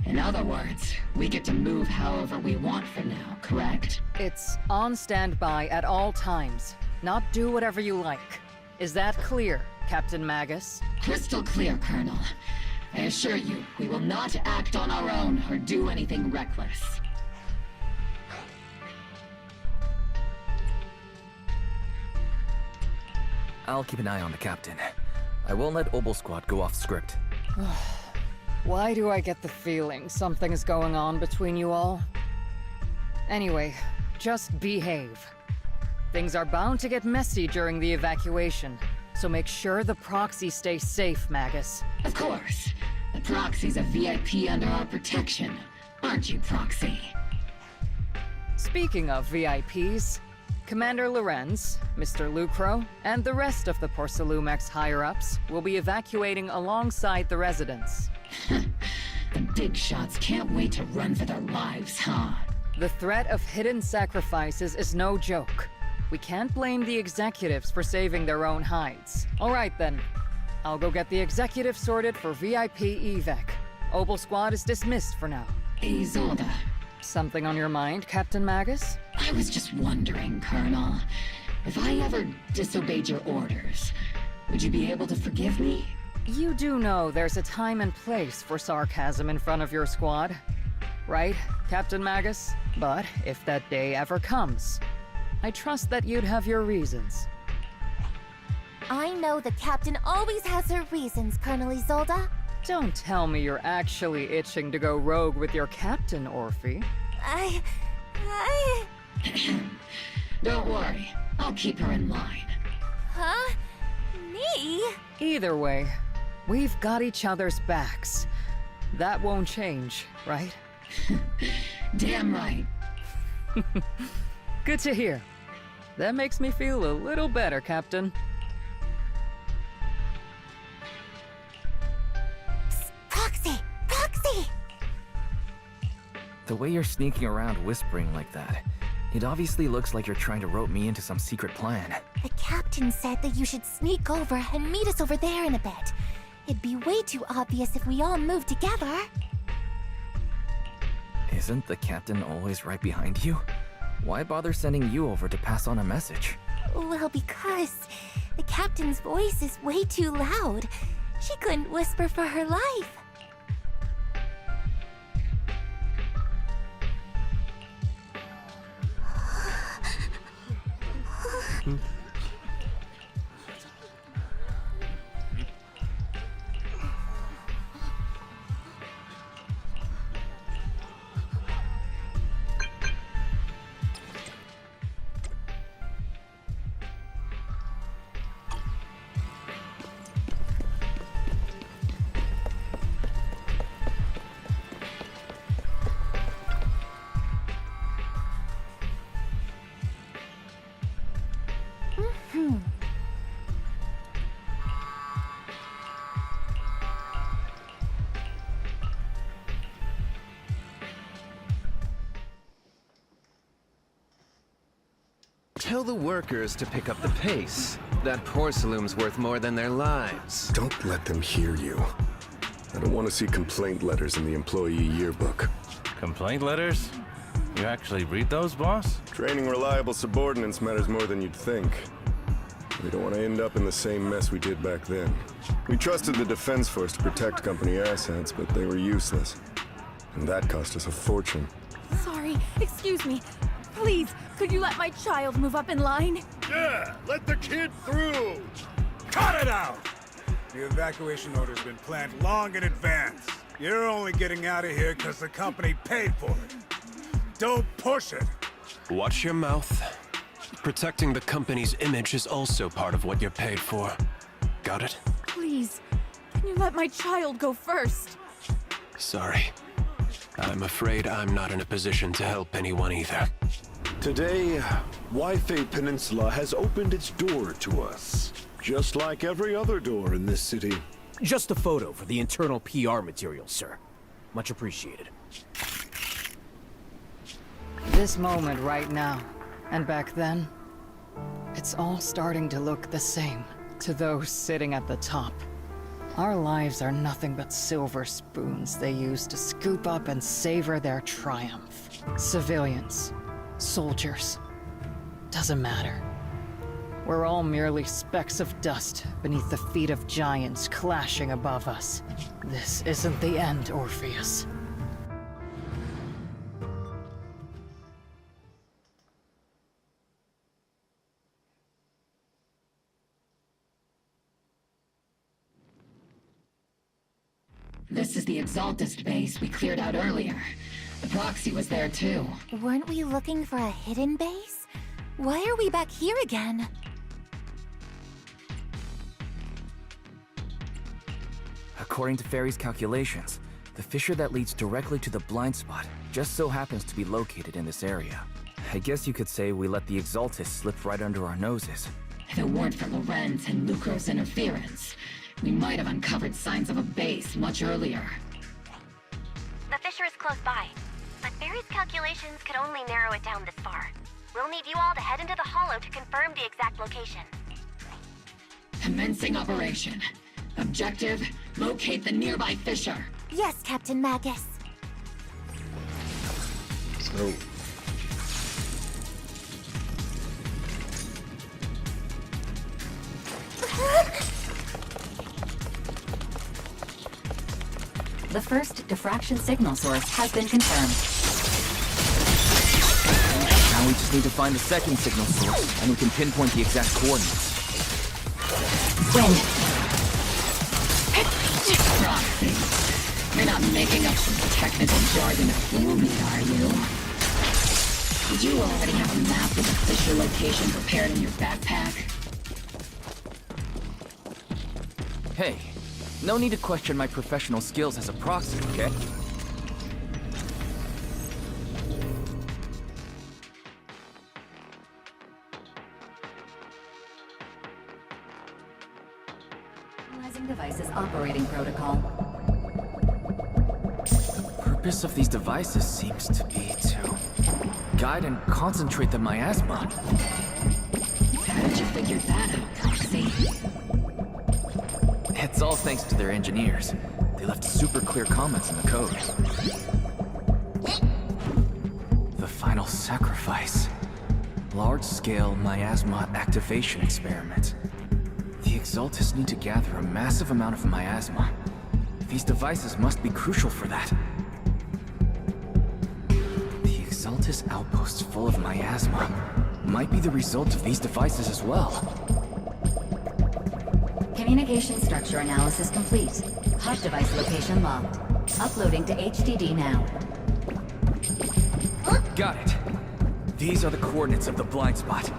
Speaker 12: In other words, we get to move however we want for now, correct?
Speaker 13: It's on standby at all times, not do whatever you like. Is that clear, Captain Magus?
Speaker 12: Crystal clear, Colonel. I assure you, we will not act on our own or do anything reckless.
Speaker 3: I'll keep an eye on the captain. I won't let Obel Squad go off script.
Speaker 13: Why do I get the feeling something is going on between you all? Anyway, just behave. Things are bound to get messy during the evacuation, so make sure the proxy stays safe, Magus.
Speaker 12: Of course. The proxy's a VIP under our protection, aren't you, Proxy?
Speaker 13: Speaking of VIPs, Commander Lorenz, Mr. Lucro, and the rest of the Porcelumex higher-ups will be evacuating alongside the residents.
Speaker 12: The big shots can't wait to run for their lives, huh?
Speaker 13: The threat of hidden sacrifices is no joke. We can't blame the executives for saving their own hides. All right then. I'll go get the executive sorted for VIP evac. Obel Squad is dismissed for now.
Speaker 12: Isolde.
Speaker 13: Something on your mind, Captain Magus?
Speaker 12: I was just wondering, Colonel. If I ever disobeyed your orders, would you be able to forgive me?
Speaker 13: You do know there's a time and place for sarcasm in front of your squad, right, Captain Magus? But if that day ever comes, I trust that you'd have your reasons.
Speaker 4: I know the captain always has her reasons, Colonel Isolde.
Speaker 13: Don't tell me you're actually itching to go rogue with your captain, Orphe.
Speaker 12: Don't worry, I'll keep her in line.
Speaker 4: Huh? Me?
Speaker 13: Either way, we've got each other's backs. That won't change, right?
Speaker 12: Damn right.
Speaker 13: Good to hear. That makes me feel a little better, Captain.
Speaker 4: Proxy! Proxy!
Speaker 3: The way you're sneaking around whispering like that, it obviously looks like you're trying to rope me into some secret plan.
Speaker 4: The captain said that you should sneak over and meet us over there in a bit. It'd be way too obvious if we all moved together.
Speaker 3: Isn't the captain always right behind you? Why bother sending you over to pass on a message?
Speaker 4: Well, because the captain's voice is way too loud. She couldn't whisper for her life.
Speaker 2: Tell the workers to pick up the pace. That porcelain's worth more than their lives.
Speaker 5: Don't let them hear you. I don't want to see complaint letters in the employee yearbook.
Speaker 16: Complaint letters? You actually read those, boss?
Speaker 5: Training reliable subordinates matters more than you'd think. We don't want to end up in the same mess we did back then. We trusted the Defense Force to protect company assets, but they were useless. And that cost us a fortune.
Speaker 14: Sorry, excuse me. Please, could you let my child move up in line?
Speaker 8: Yeah, let the kid through! Cut it out! The evacuation order's been planned long in advance. You're only getting out of here because the company paid for it. Don't push it!
Speaker 23: Watch your mouth. Protecting the company's image is also part of what you're paid for. Got it?
Speaker 14: Please, can you let my child go first?
Speaker 23: Sorry. I'm afraid I'm not in a position to help anyone either.
Speaker 22: Today, Wi-Fi Peninsula has opened its door to us, just like every other door in this city.
Speaker 21: Just a photo for the internal PR material, sir. Much appreciated.
Speaker 13: This moment right now, and back then, it's all starting to look the same to those sitting at the top. Our lives are nothing but silver spoons they use to scoop up and savor their triumph. Civilians, soldiers, doesn't matter. We're all merely specks of dust beneath the feet of giants clashing above us. This isn't the end, Orpheus.
Speaker 12: This is the Exaltist base we cleared out earlier. The proxy was there too.
Speaker 4: Weren't we looking for a hidden base? Why are we back here again?
Speaker 3: According to Fairy's calculations, the fissure that leads directly to the blind spot just so happens to be located in this area. I guess you could say we let the Exaltist slip right under our noses.
Speaker 12: If it weren't for Lorenz and Lucro's interference, we might have uncovered signs of a base much earlier.
Speaker 1: The fissure is close by, but Barry's calculations could only narrow it down this far. We'll need you all to head into the hollow to confirm the exact location.
Speaker 12: Commencing operation. Objective, locate the nearby fissure.
Speaker 4: Yes, Captain Magus.
Speaker 5: Oh.
Speaker 18: The first diffraction signal source has been confirmed.
Speaker 3: Now we just need to find the second signal source, and we can pinpoint the exact coordinates.
Speaker 18: Wind.
Speaker 12: Proxy. You're not making up some technical jargon to fool me, are you? Did you already have a map of the fissure location prepared in your backpack?
Speaker 3: Hey, no need to question my professional skills as a proxy, okay? purpose of these devices seems to be to guide and concentrate the miasma.
Speaker 12: How did you figure that out, Proxy?
Speaker 3: It's all thanks to their engineers. They left super clear comments in the code. The final sacrifice. Large-scale miasma activation experiment. The Exaltists need to gather a massive amount of miasma. These devices must be crucial for that. The Exaltist outposts full of miasma might be the result of these devices as well.
Speaker 18: Communication structure analysis complete. Hot device location locked. Uploading to HDD now.
Speaker 3: Got it. These are the coordinates of the blind spot.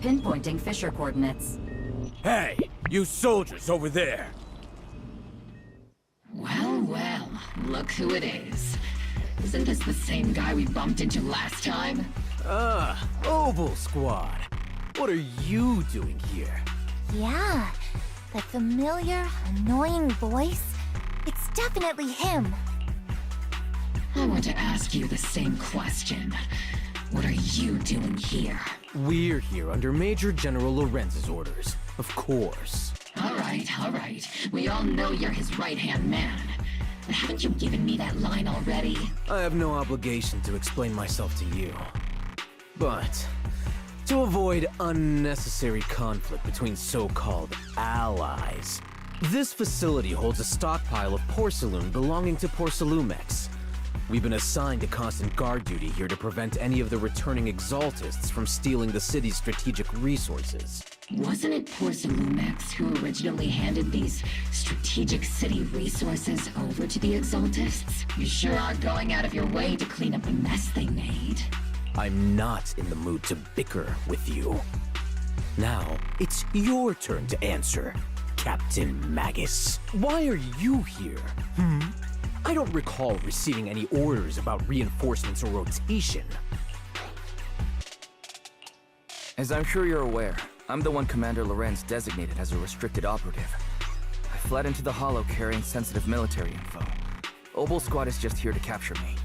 Speaker 18: Pinpointing Fisher coordinates.
Speaker 6: Hey, you soldiers over there!
Speaker 12: Well, well, look who it is. Isn't this the same guy we bumped into last time?
Speaker 21: Obel Squad. What are you doing here?
Speaker 4: Yeah, that familiar, annoying voice. It's definitely him.
Speaker 12: I want to ask you the same question. What are you doing here?
Speaker 21: We're here under Major General Lorenz's orders, of course.
Speaker 12: All right. We all know you're his right-hand man. But haven't you given me that line already?
Speaker 21: I have no obligation to explain myself to you. But to avoid unnecessary conflict between so-called allies, this facility holds a stockpile of porcelain belonging to Porcelumex. We've been assigned to constant guard duty here to prevent any of the returning Exaltists from stealing the city's strategic resources.
Speaker 12: Wasn't it Porcelumex who originally handed these strategic city resources over to the Exaltists? You sure are going out of your way to clean up the mess they made.
Speaker 21: I'm not in the mood to bicker with you. Now, it's your turn to answer, Captain Magus. Why are you here? I don't recall receiving any orders about reinforcements or rotation.
Speaker 3: As I'm sure you're aware, I'm the one Commander Lorenz designated as a restricted operative. I fled into the Hollow carrying sensitive military info. Obel Squad is just here to capture me.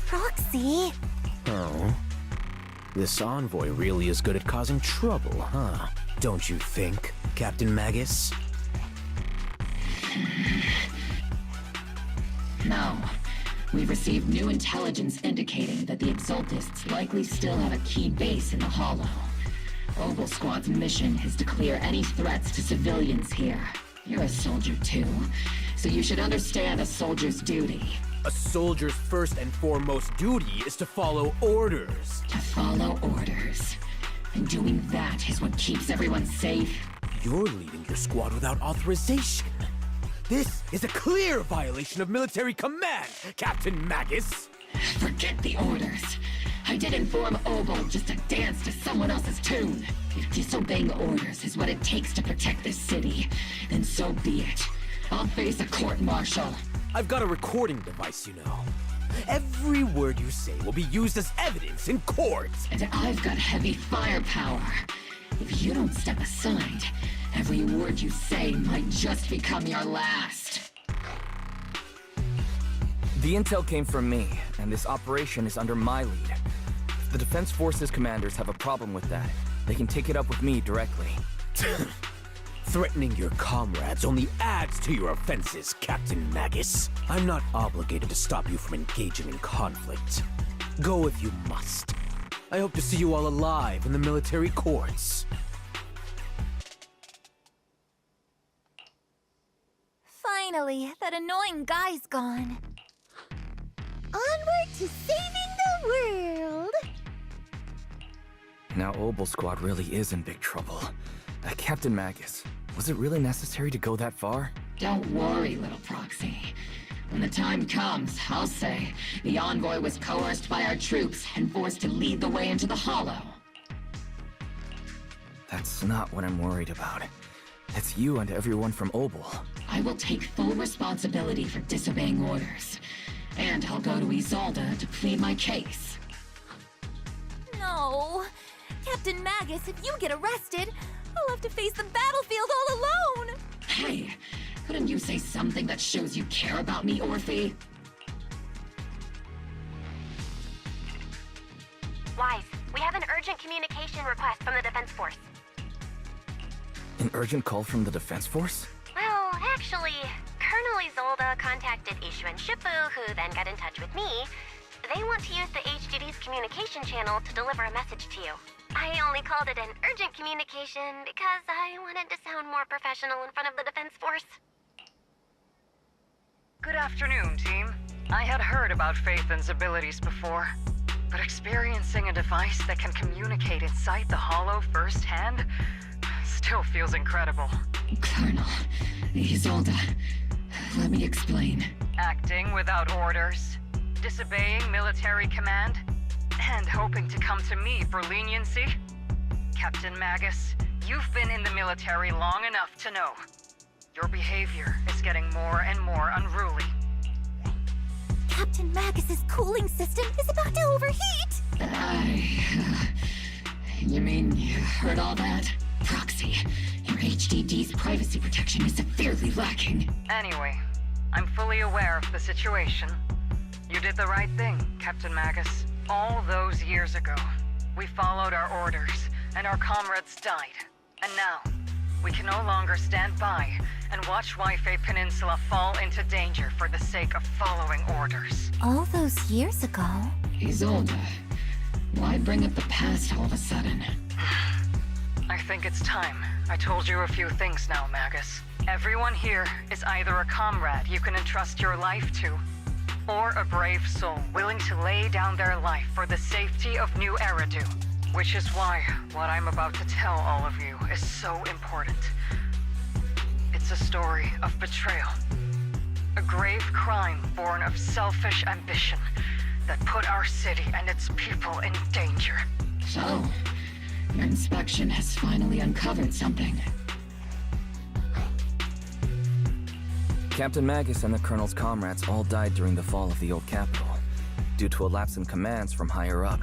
Speaker 4: Proxy?
Speaker 21: Oh? This envoy really is good at causing trouble, huh? Don't you think, Captain Magus?
Speaker 12: No. We've received new intelligence indicating that the Exaltists likely still have a key base in the Hollow. Obel Squad's mission is to clear any threats to civilians here. You're a soldier too, so you should understand a soldier's duty.
Speaker 21: A soldier's first and foremost duty is to follow orders.
Speaker 12: To follow orders. And doing that is what keeps everyone safe.
Speaker 21: You're leading your squad without authorization. This is a clear violation of military command, Captain Magus!
Speaker 12: Forget the orders. I didn't form Obel just to dance to someone else's tune. If disobeying orders is what it takes to protect this city, then so be it. I'll face a court-martial.
Speaker 21: I've got a recording device, you know. Every word you say will be used as evidence in court.
Speaker 12: And I've got heavy firepower. If you don't step aside, every word you say might just become your last.
Speaker 3: The intel came from me, and this operation is under my lead. If the Defense Forces commanders have a problem with that, they can take it up with me directly.
Speaker 21: Threatening your comrades only adds to your offenses, Captain Magus. I'm not obligated to stop you from engaging in conflict. Go if you must. I hope to see you all alive in the military courts.
Speaker 4: Finally, that annoying guy's gone. Onward to saving the world!
Speaker 3: Now Obel Squad really is in big trouble. Captain Magus, was it really necessary to go that far?
Speaker 12: Don't worry, little proxy. When the time comes, I'll say the envoy was coerced by our troops and forced to lead the way into the Hollow.
Speaker 3: That's not what I'm worried about. It's you and everyone from Obel.
Speaker 12: I will take full responsibility for disobeying orders. And I'll go to Isolde to plead my case.
Speaker 4: No. Captain Magus, if you get arrested, I'll have to face the battlefield all alone!
Speaker 12: Hey, couldn't you say something that shows you care about me, Orphe?
Speaker 1: Wise, we have an urgent communication request from the Defense Force.
Speaker 3: An urgent call from the Defense Force?
Speaker 1: Well, actually, Colonel Isolde contacted Ishu and Shifu, who then got in touch with me. They want to use the HGD's communication channel to deliver a message to you. I only called it an urgent communication because I wanted to sound more professional in front of the Defense Force.
Speaker 15: Good afternoon, team. I had heard about Phaethon's abilities before, but experiencing a device that can communicate inside the Hollow firsthand still feels incredible.
Speaker 12: Colonel, Isolde, let me explain.
Speaker 15: Acting without orders, disobeying military command, and hoping to come to me for leniency? Captain Magus, you've been in the military long enough to know. Your behavior is getting more and more unruly.
Speaker 4: Captain Magus's cooling system is about to overheat!
Speaker 12: You mean you heard all that? Proxy, your HDD's privacy protection is severely lacking.
Speaker 15: Anyway, I'm fully aware of the situation. You did the right thing, Captain Magus. All those years ago, we followed our orders, and our comrades died. And now, we can no longer stand by and watch Waifei Peninsula fall into danger for the sake of following orders.
Speaker 4: All those years ago?
Speaker 12: Isolde, why bring up the past all of a sudden?
Speaker 15: I think it's time. I told you a few things now, Magus. Everyone here is either a comrade you can entrust your life to, or a brave soul willing to lay down their life for the safety of New Eridu. Which is why what I'm about to tell all of you is so important. It's a story of betrayal. A grave crime born of selfish ambition that put our city and its people in danger.
Speaker 12: So, your inspection has finally uncovered something.
Speaker 3: Captain Magus and the Colonel's comrades all died during the fall of the old capital, due to a lapse in commands from higher up.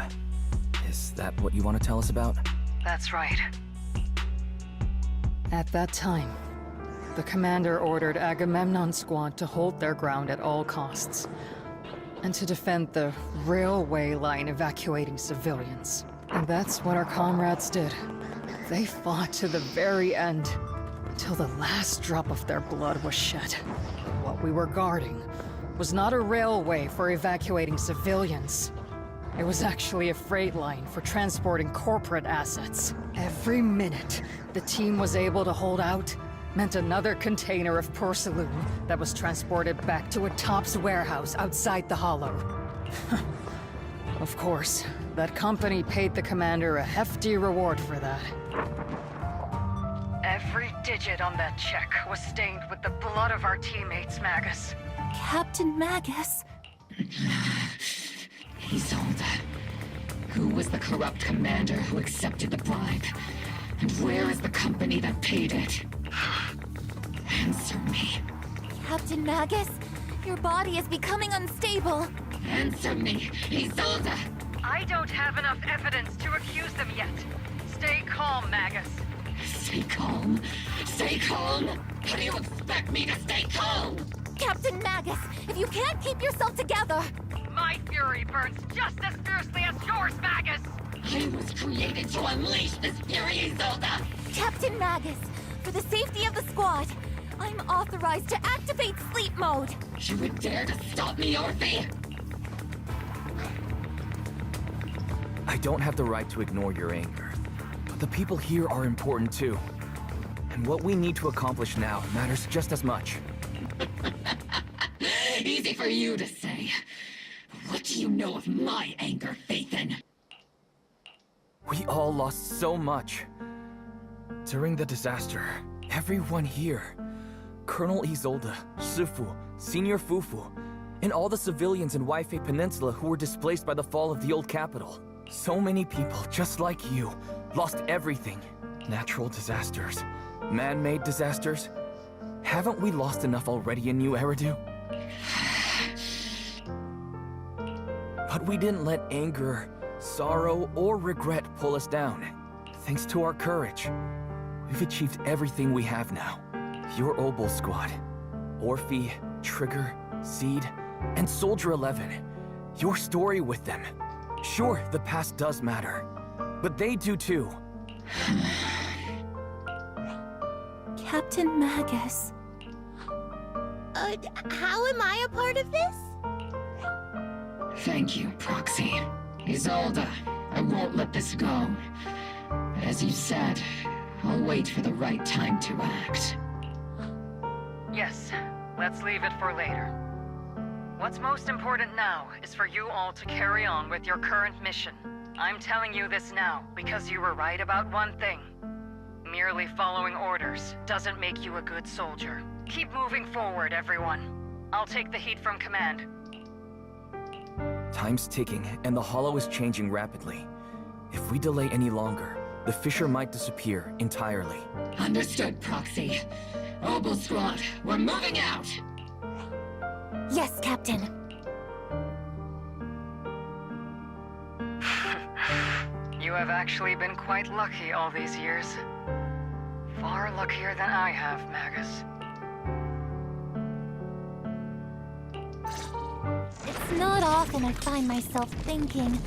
Speaker 3: Is that what you want to tell us about?
Speaker 15: That's right. At that time, the commander ordered Agamemnon's squad to hold their ground at all costs, and to defend the railway line evacuating civilians. And that's what our comrades did. They fought to the very end, until the last drop of their blood was shed. What we were guarding was not a railway for evacuating civilians. It was actually a freight line for transporting corporate assets. Every minute the team was able to hold out meant another container of porcelain that was transported back to a Topps warehouse outside the Hollow. Of course, that company paid the commander a hefty reward for that. Every digit on that check was stained with the blood of our teammates, Magus.
Speaker 4: Captain Magus?
Speaker 12: Isolde, who was the corrupt commander who accepted the bribe? And where is the company that paid it? Answer me.
Speaker 4: Captain Magus, your body is becoming unstable.
Speaker 12: Answer me, Isolde!
Speaker 15: I don't have enough evidence to accuse them yet. Stay calm, Magus.
Speaker 12: Stay calm? Stay calm? How do you expect me to stay calm?
Speaker 4: Captain Magus, if you can't keep yourself together...
Speaker 15: My fury burns just as fiercely as yours, Magus!
Speaker 12: I was created to unleash this fury, Isolde!
Speaker 4: Captain Magus, for the safety of the squad, I'm authorized to activate sleep mode.
Speaker 12: You would dare to stop me, Orphe?
Speaker 3: I don't have the right to ignore your anger, but the people here are important too. And what we need to accomplish now matters just as much.
Speaker 12: Easy for you to say. What do you know of my anger, Phaethon?
Speaker 3: We all lost so much. During the disaster, everyone here, Colonel Isolde, Shifu, Senior Fufu, and all the civilians in Waifei Peninsula who were displaced by the fall of the old capital. So many people, just like you, lost everything. Natural disasters. Man-made disasters. Haven't we lost enough already in New Eridu? But we didn't let anger, sorrow, or regret pull us down. Thanks to our courage, we've achieved everything we have now. Your Obol squad, Orphe, Trigger, Seed, and Soldier 11. Your story with them. Sure, the past does matter, but they do too.
Speaker 4: Captain Magus.
Speaker 17: How am I a part of this?
Speaker 12: Thank you, Proxy. Isolde, I won't let this go. But as you said, I'll wait for the right time to act.
Speaker 15: Yes, let's leave it for later. What's most important now is for you all to carry on with your current mission. I'm telling you this now because you were right about one thing. Merely following orders doesn't make you a good soldier. Keep moving forward, everyone. I'll take the heat from command.
Speaker 3: Time's ticking, and the Hollow is changing rapidly. If we delay any longer, the Fisher might disappear entirely.
Speaker 12: Understood, Proxy. Obol Squad, we're moving out!
Speaker 4: Yes, Captain.
Speaker 15: You have actually been quite lucky all these years. Far luckier than I have, Magus.
Speaker 4: It's not often I find myself thinking.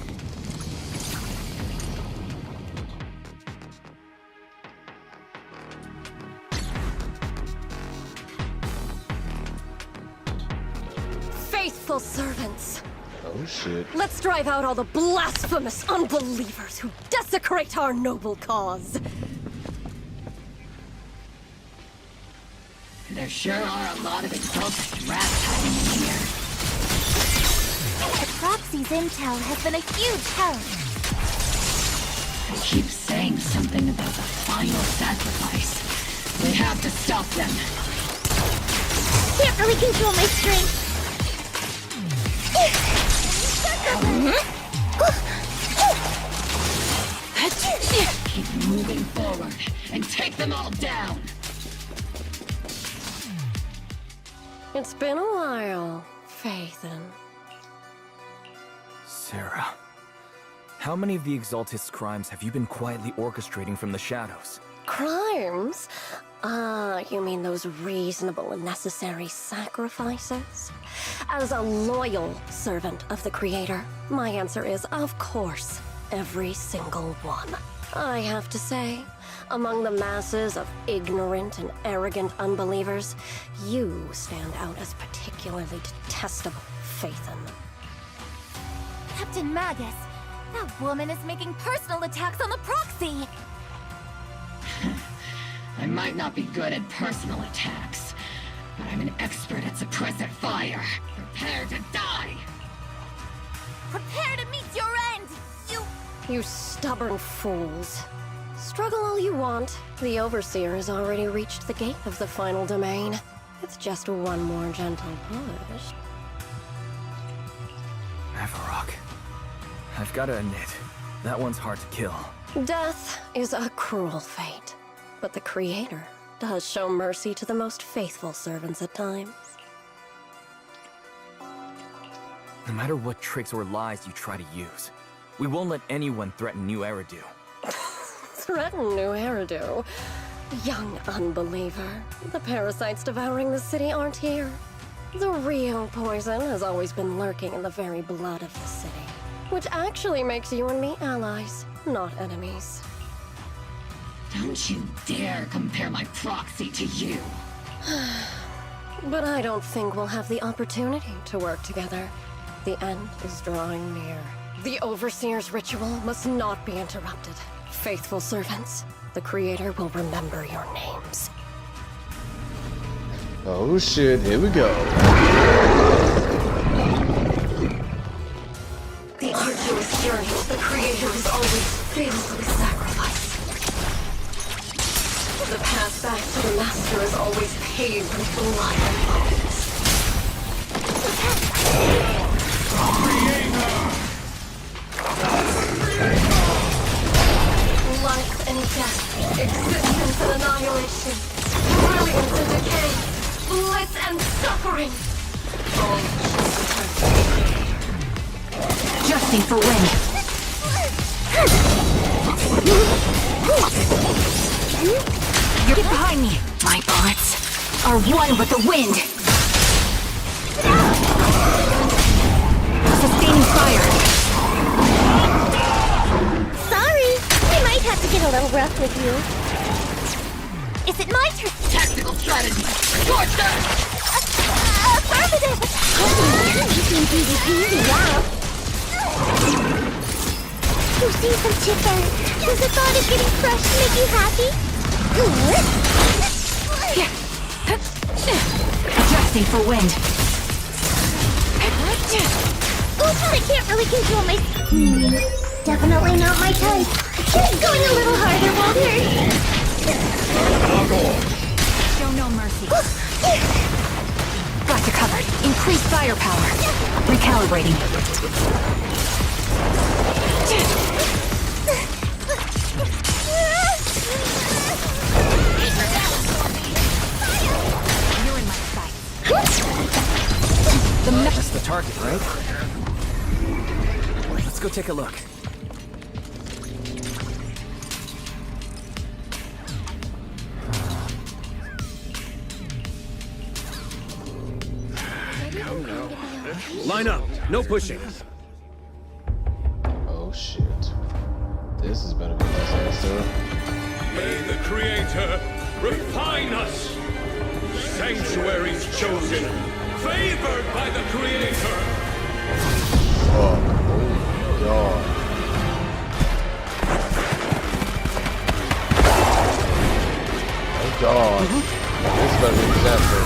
Speaker 9: Faithful servants.
Speaker 19: Oh shit.
Speaker 9: Let's drive out all the blasphemous unbelievers who desecrate our noble cause.
Speaker 12: There sure are a lot of exalted rats hiding in here.
Speaker 4: The Proxy's intel has been a huge help.
Speaker 12: They keep saying something about the final sacrifice. We have to stop them.
Speaker 17: Can't really control my strength.
Speaker 12: Keep moving forward and take them all down.
Speaker 9: It's been a while, Phaethon.
Speaker 3: Sarah, how many of the Exaltist's crimes have you been quietly orchestrating from the shadows?
Speaker 9: Crimes? You mean those reasonable and necessary sacrifices? As a loyal servant of the Creator, my answer is, of course, every single one. I have to say, among the masses of ignorant and arrogant unbelievers, you stand out as particularly detestable, Phaethon.
Speaker 4: Captain Magus, that woman is making personal attacks on the Proxy!
Speaker 12: I might not be good at personal attacks, but I'm an expert at suppressive fire. Prepare to die!
Speaker 4: Prepare to meet your end,
Speaker 9: You stubborn fools. Struggle all you want. The Overseer has already reached the gate of the final domain. It's just one more gentle push.
Speaker 3: Avarok. I've gotta admit, that one's hard to kill.
Speaker 9: Death is a cruel fate, but the Creator does show mercy to the most faithful servants at times.
Speaker 3: No matter what tricks or lies you try to use, we won't let anyone threaten New Eridu.
Speaker 9: Threaten New Eridu? Young unbeliever. The parasites devouring the city aren't here. The real poison has always been lurking in the very blood of the city, which actually makes you and me allies, not enemies.
Speaker 12: Don't you dare compare my Proxy to you.
Speaker 9: But I don't think we'll have the opportunity to work together. The end is drawing near. The Overseer's ritual must not be interrupted. Faithful servants, the Creator will remember your names.
Speaker 19: Oh shit, here we go.
Speaker 9: The arduous journey the Creator is always faithfully sacrificed. The path back to the Master is always paved with blood and bones. Life and death Existence and annihilation. Brilliance and decay. Bliss and suffering.
Speaker 18: Adjusting for wind.
Speaker 14: Get behind me! My bullets are one with the wind! Sustaining fire!
Speaker 17: Sorry, I might have to get a little rough with you. Is it my turn?
Speaker 12: Tactical strategy! Torture!
Speaker 17: Affirmative! You seem easy peasy now. You seem some chipper. Does the thought of getting crushed make you happy?
Speaker 18: Adjusting for wind.
Speaker 17: Oops, I can't really control my... Definitely not my type. Just going a little harder won't hurt.
Speaker 14: Show no mercy. Got you covered. Increased firepower.
Speaker 18: Recalibrating.
Speaker 14: You're in my sights.
Speaker 3: That's the target, right? Let's go take a look.
Speaker 6: Line up. No pushing.
Speaker 19: Oh shit. This is better be a disaster.
Speaker 6: May the Creator refine us. Sanctuaries chosen, favored by the Creator.
Speaker 19: Oh god. Oh god. This is better be a disaster.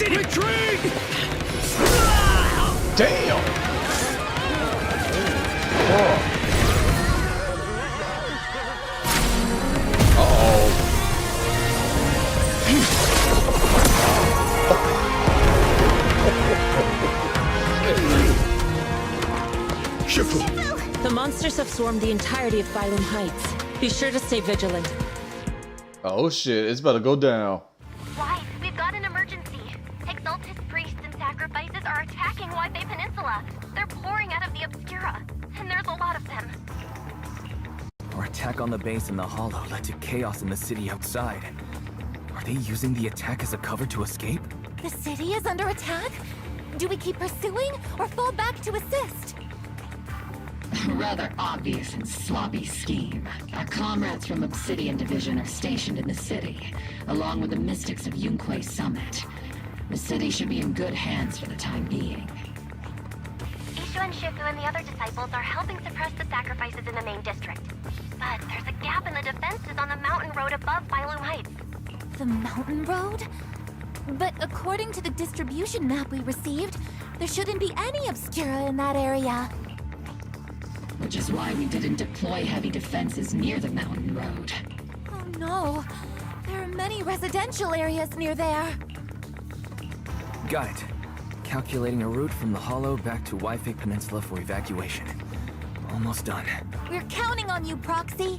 Speaker 6: Retreat!
Speaker 19: Damn!
Speaker 7: The monsters have swarmed the entirety of Phylum Heights. Be sure to stay vigilant.
Speaker 19: Oh shit, it's about to go down.
Speaker 1: Why? We've got an emergency. Exaltus priests and sacrifices are attacking Wi-Fi Peninsula. They're pouring out of the Obscura, and there's a lot of them.
Speaker 3: Our attack on the base in the Hollow led to chaos in the city outside. Are they using the attack as a cover to escape?
Speaker 4: The city is under attack? Do we keep pursuing or fall back to assist?
Speaker 12: Rather obvious and sloppy scheme. Our comrades from Obsidian Division are stationed in the city, along with the mystics of Yunquay Summit. The city should be in good hands for the time being.
Speaker 1: Ishu and Shifu and the other disciples are helping suppress the sacrifices in the main district. But there's a gap in the defenses on the mountain road above Phylum Heights.
Speaker 4: The mountain road? But according to the distribution map we received, there shouldn't be any Obscura in that area.
Speaker 12: Which is why we didn't deploy heavy defenses near the mountain road.
Speaker 4: Oh no, there are many residential areas near there.
Speaker 3: Got it. Calculating a route from the Hollow back to Wi-Fi Peninsula for evacuation. Almost done.
Speaker 4: We're counting on you, Proxy.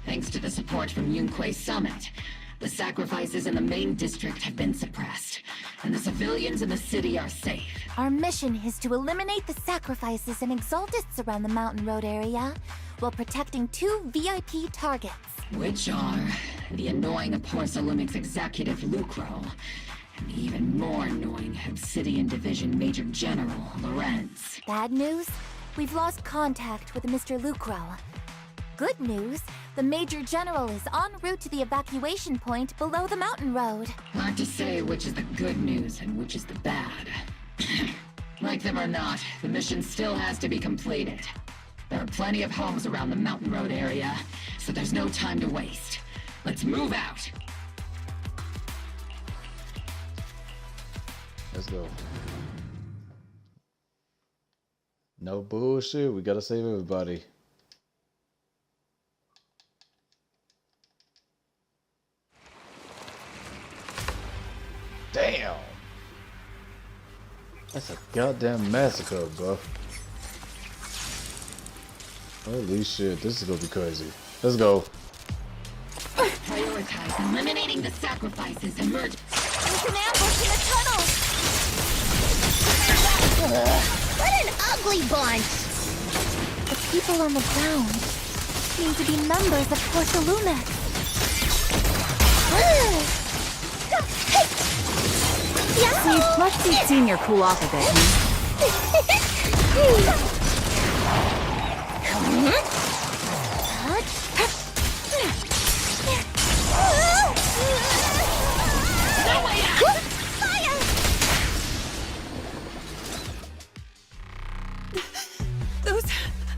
Speaker 12: Thanks to the support from Yunquay Summit, the sacrifices in the main district have been suppressed, and the civilians in the city are safe.
Speaker 4: Our mission is to eliminate the sacrifices and exaltists around the mountain road area, while protecting 2 VIP targets.
Speaker 12: Which are the annoying Porcelumix executive Lucro, and the even more annoying Obsidian Division Major General Lorenz.
Speaker 4: Bad news? We've lost contact with Mr. Lucro. Good news, the Major General is en route to the evacuation point below the mountain road.
Speaker 12: Hard to say which is the good news and which is the bad. Like them or not, the mission still has to be completed. There are plenty of homes around the Mountain Road area, so there's no time to waste. Let's move out!
Speaker 19: Let's go. No bullshit. We gotta save everybody. Damn. That's a goddamn massacre, bro. Holy shit, this is gonna be crazy. Let's go.
Speaker 12: Prioritize eliminating the sacrifices and merge.
Speaker 4: There's an ambush in the tunnel!
Speaker 17: What an ugly bunch!
Speaker 4: The people on the ground seem to be members of Porsalumex.
Speaker 14: Steve, let's see Senior cool off a bit.
Speaker 12: No way out!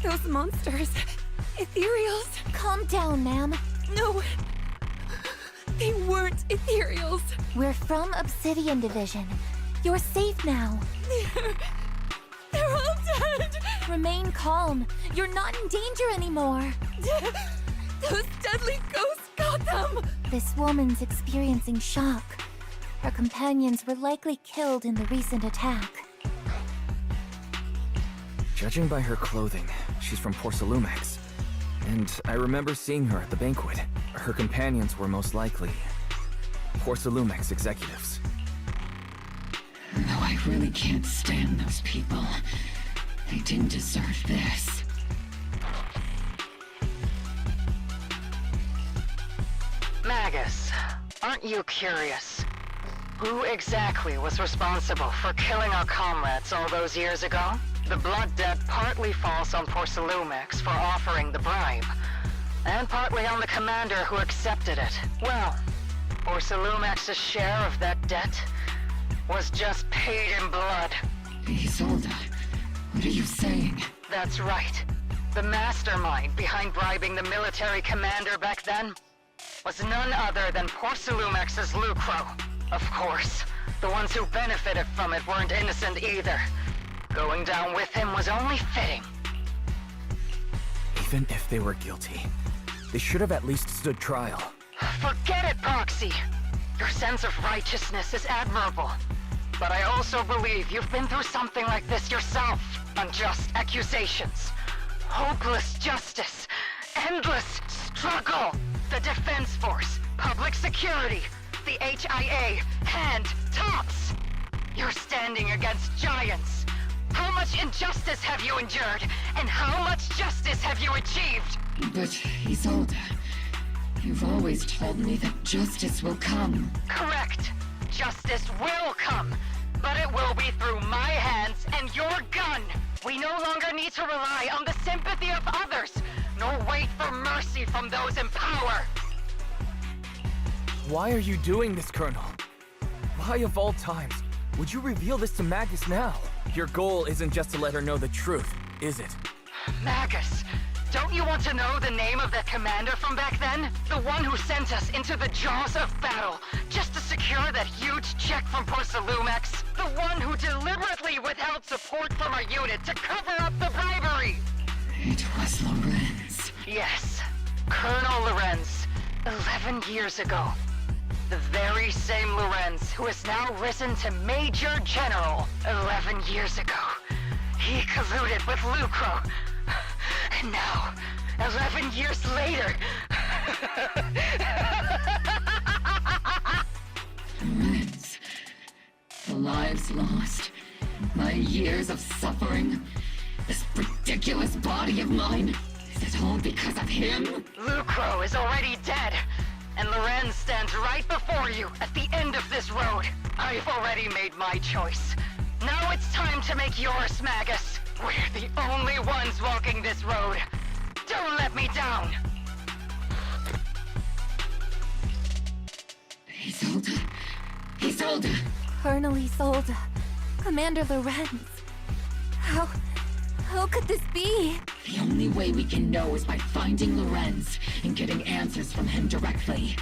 Speaker 7: Those monsters. Ethereals.
Speaker 4: Calm down, ma'am.
Speaker 7: No. They weren't ethereals.
Speaker 4: We're from Obsidian Division. You're safe now.
Speaker 7: They're all dead.
Speaker 4: Remain calm. You're not in danger anymore.
Speaker 7: Those deadly ghosts got them.
Speaker 4: This woman's experiencing shock. Her companions were likely killed in the recent attack.
Speaker 3: Judging by her clothing, she's from Porsalumex. And I remember seeing her at the banquet. Her companions were most likely Porsalumex executives.
Speaker 12: No, I really can't stand those people. They didn't deserve this.
Speaker 10: Magus, aren't you curious? Who exactly was responsible for killing our comrades all those years ago? The blood debt partly falls on Porsalumex for offering the bribe, and partly on the commander who accepted it. Well, Porsalumex's share of that debt was just paid in blood.
Speaker 12: Isolde, what are you saying?
Speaker 10: That's right. The mastermind behind bribing the military commander back then was none other than Porsalumex's Lucro. Of course, the ones who benefited from it weren't innocent either. Going down with him was only fitting.
Speaker 3: Even if they were guilty, they should have at least stood trial.
Speaker 10: Forget it, Proxy! Your sense of righteousness is admirable. But I also believe you've been through something like this yourself. Unjust accusations, hopeless justice, endless struggle. The Defense Force, public security, the HIA, and TOPS. You're standing against giants. How much injustice have you endured, and how much justice have you achieved?
Speaker 12: But, Isolde, you've always told me that justice will come.
Speaker 10: Correct. Justice will come, but it will be through my hands and your gun. We no longer need to rely on the sympathy of others, nor wait for mercy from those in power.
Speaker 3: Why are you doing this, Colonel? Why of all times would you reveal this to Magus now? Your goal isn't just to let her know the truth, is it?
Speaker 10: Magus, don't you want to know the name of that commander from back then? The one who sent us into the jaws of battle, just to secure that huge check from Porsalumex? The one who deliberately withheld support from our unit to cover up the bribery?
Speaker 12: It was Lorenz.
Speaker 10: Yes, Colonel Lorenz, 11 years ago. The very same Lorenz who has now risen to Major General 11 years ago. He colluded with Lucro. And now, 11 years later...
Speaker 12: Lorenz. The lives lost. My years of suffering. This ridiculous body of mine. Is it all because of him?
Speaker 10: Lucro is already dead. And Lorenz stands right before you at the end of this road. I've already made my choice. Now it's time to make yours, Magus. We're the only ones walking this road. Don't let me down.
Speaker 12: Isolde. Isolde.
Speaker 4: Colonel Isolde. Commander Lorenz. How Who could this be?
Speaker 12: The only way we can know is by finding Lorenz and getting answers from him directly.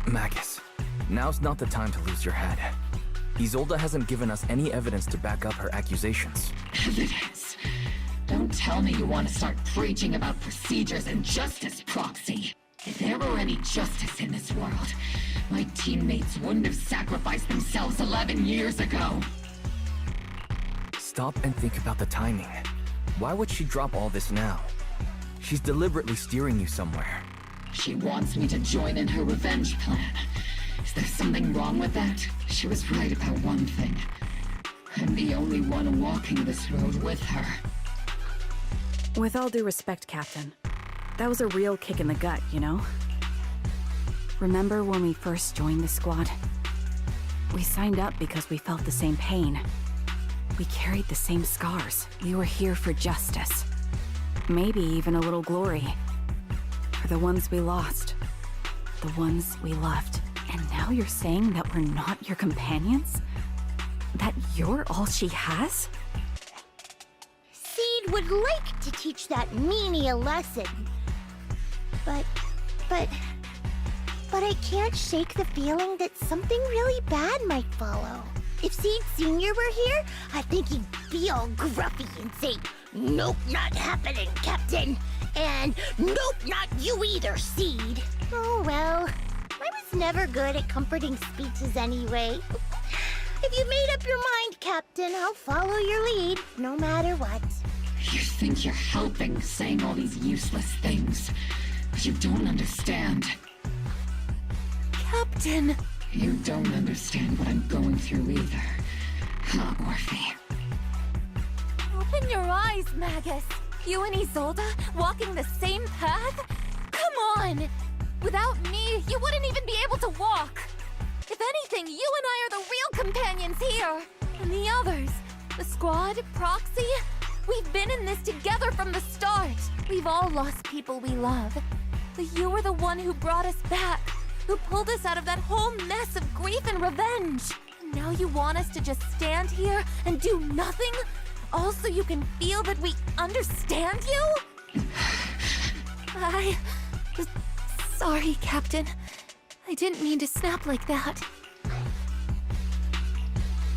Speaker 3: Magus, now's not the time to lose your head. Isolde hasn't given us any evidence to back up her accusations.
Speaker 12: Evidence? Don't tell me you want to start preaching about procedures and justice, Proxy. If there were any justice in this world, my teammates wouldn't have sacrificed themselves 11 years ago.
Speaker 3: Stop and think about the timing. Why would she drop all this now? She's deliberately steering you somewhere.
Speaker 12: She wants me to join in her revenge plan. Is there something wrong with that? She was right about one thing. I'm the only one walking this road with her.
Speaker 14: With all due respect, Captain, that was a real kick in the gut, you know? Remember when we first joined the squad? We signed up because we felt the same pain. We carried the same scars. We were here for justice. Maybe even a little glory. For the ones we lost. The ones we loved. And now you're saying that we're not your companions? That you're all she has?
Speaker 17: Seed would like to teach that meanie a lesson. But I can't shake the feeling that something really bad might follow. If Seed Sr. were here, I think he'd be all gruffy and say, "Nope, not happening, Captain." And "Nope, not you either, Seed." Oh well, I was never good at comforting speeches anyway. If you made up your mind, Captain, I'll follow your lead, no matter what.
Speaker 12: You think you're helping saying all these useless things, but you don't understand.
Speaker 4: Captain!
Speaker 12: You don't understand what I'm going through either. Huh, Orphe?
Speaker 4: Open your eyes, Magus. You and Isolde walking the same path? Come on! Without me, you wouldn't even be able to walk. If anything, you and I are the real companions here. And the others, the squad, Proxy, we've been in this together from the start. We've all lost people we love. But you were the one who brought us back, who pulled us out of that whole mess of grief and revenge. And now you want us to just stand here and do nothing? All so you can feel that we understand you? Sorry, Captain. I didn't mean to snap like that.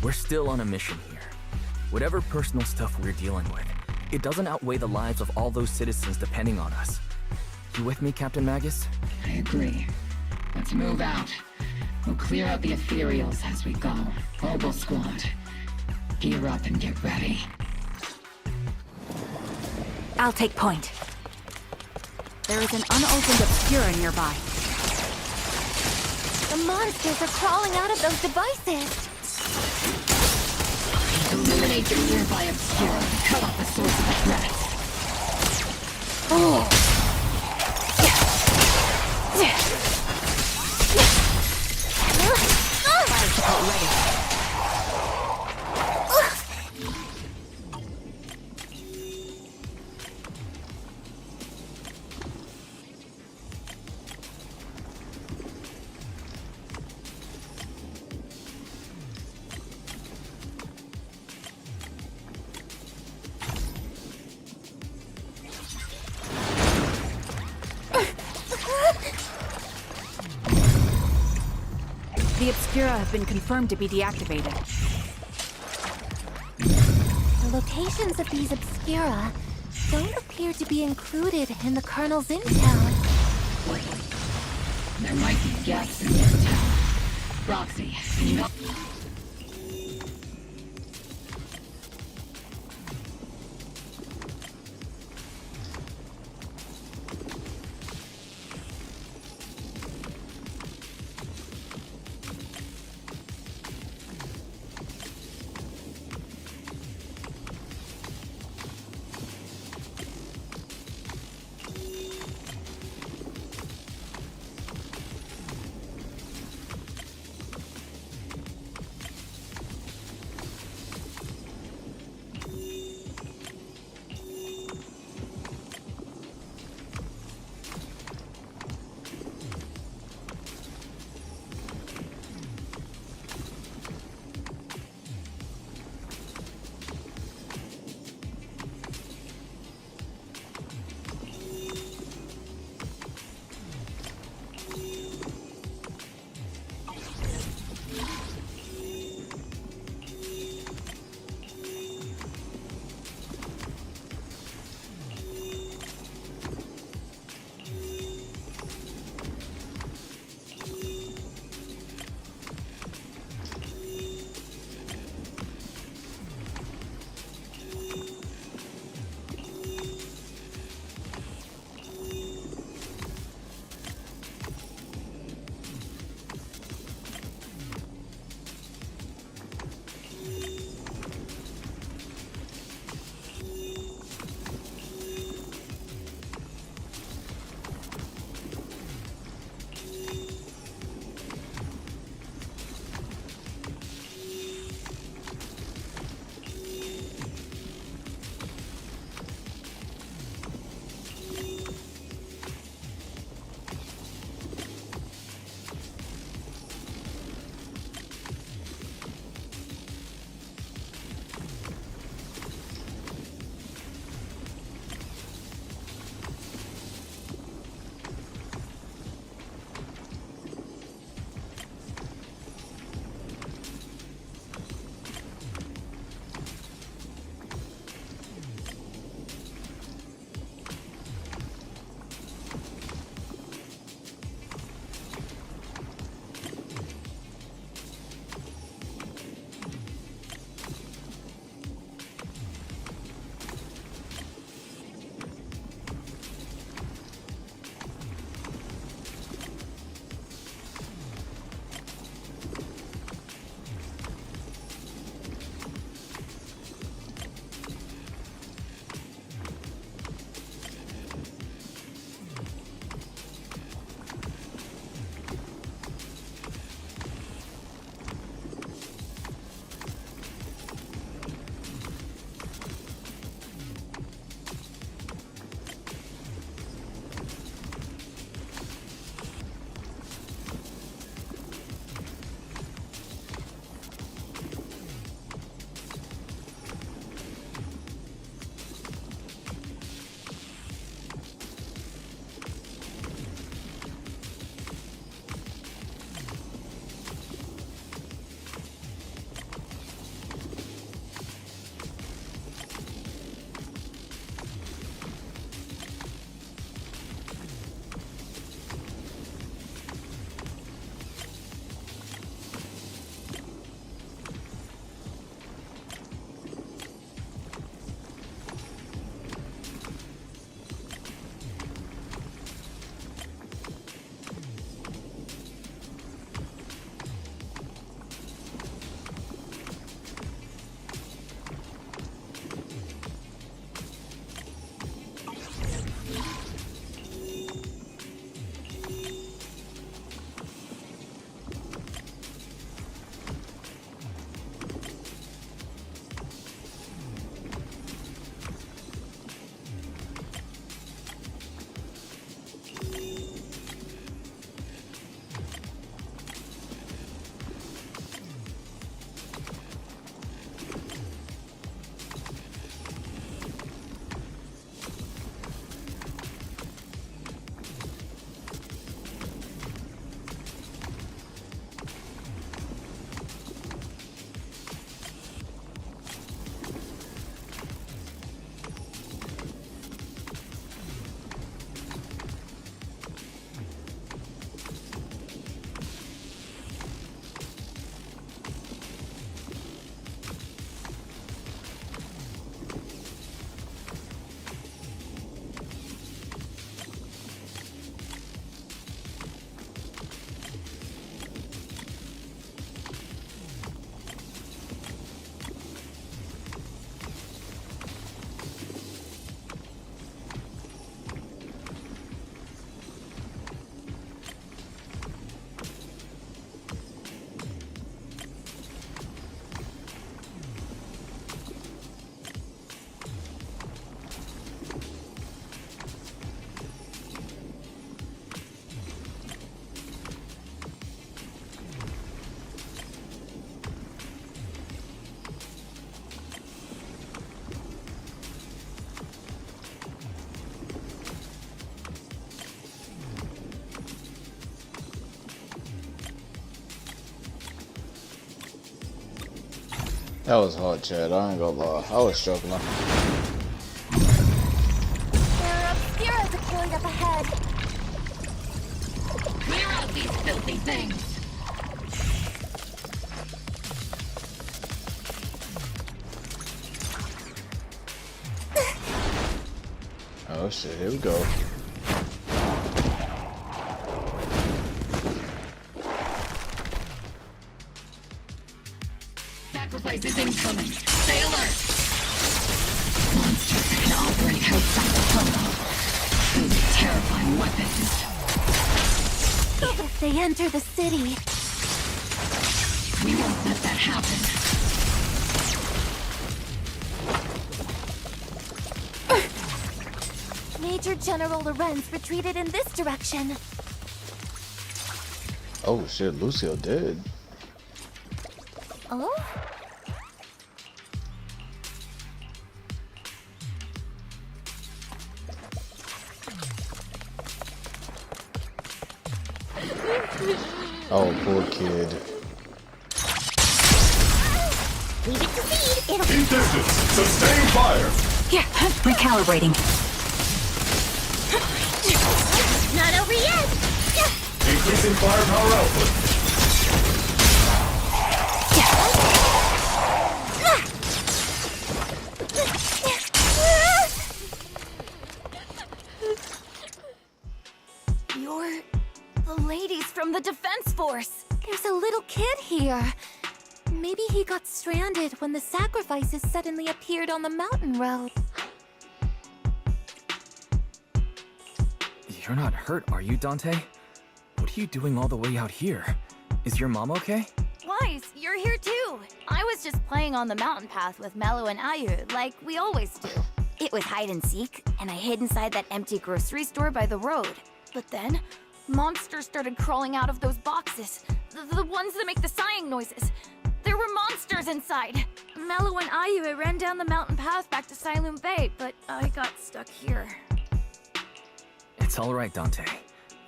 Speaker 3: We're still on a mission here. Whatever personal stuff we're dealing with, it doesn't outweigh the lives of all those citizens depending on us. You with me, Captain Magus?
Speaker 12: I agree. Let's move out. We'll clear out the ethereals as we go. Oboe Squad, gear up and get ready.
Speaker 14: I'll take point. There is an unopened Obscura nearby.
Speaker 4: The monsters are crawling out of those devices.
Speaker 12: Eliminate the nearby Obscura and cut off the source of the threat.
Speaker 4: Oh.
Speaker 14: Fire support ready. The Obscura have been confirmed to be deactivated.
Speaker 4: The locations of these Obscura don't appear to be included in the Colonel's intel.
Speaker 12: There might be gaps in the intel. Roxy, you know...
Speaker 19: That was hard, Chad. I ain't gonna lie. I was struggling.
Speaker 4: There are Obscura deployed up ahead.
Speaker 12: Clear out these filthy things!
Speaker 19: Oh shit, here we go.
Speaker 12: Sacrifice is incoming. Stay alert! Monsters that can operate outside the tunnel. Those are terrifying weapons.
Speaker 4: If they enter the city,
Speaker 12: We won't let that happen.
Speaker 4: Major General Lorenz retreated in this direction.
Speaker 19: Oh shit, Lucio dead.
Speaker 4: Oh?
Speaker 19: Oh, poor kid.
Speaker 17: Leave it to Seed. It'll
Speaker 6: Keep distance. Sustain fire.
Speaker 18: Here, recalibrating.
Speaker 17: not over yet.
Speaker 6: Increasing firepower output.
Speaker 4: You're the ladies from the Defense Force. There's a little kid here. Maybe he got stranded when the sacrifices suddenly appeared on the mountain road.
Speaker 3: You're not hurt, are you, Dante? What are you doing all the way out here? Is your mom okay?
Speaker 2: Wise, you're here too. I was just playing on the mountain path with Mello and Ayu, like we always do. It was hide and seek, and I hid inside that empty grocery store by the road. But then, monsters started crawling out of those boxes. The ones that make the sighing noises. There were monsters inside. Mello and Ayu ran down the mountain path back to Silent Bay, but I got stuck here.
Speaker 3: It's all right, Dante.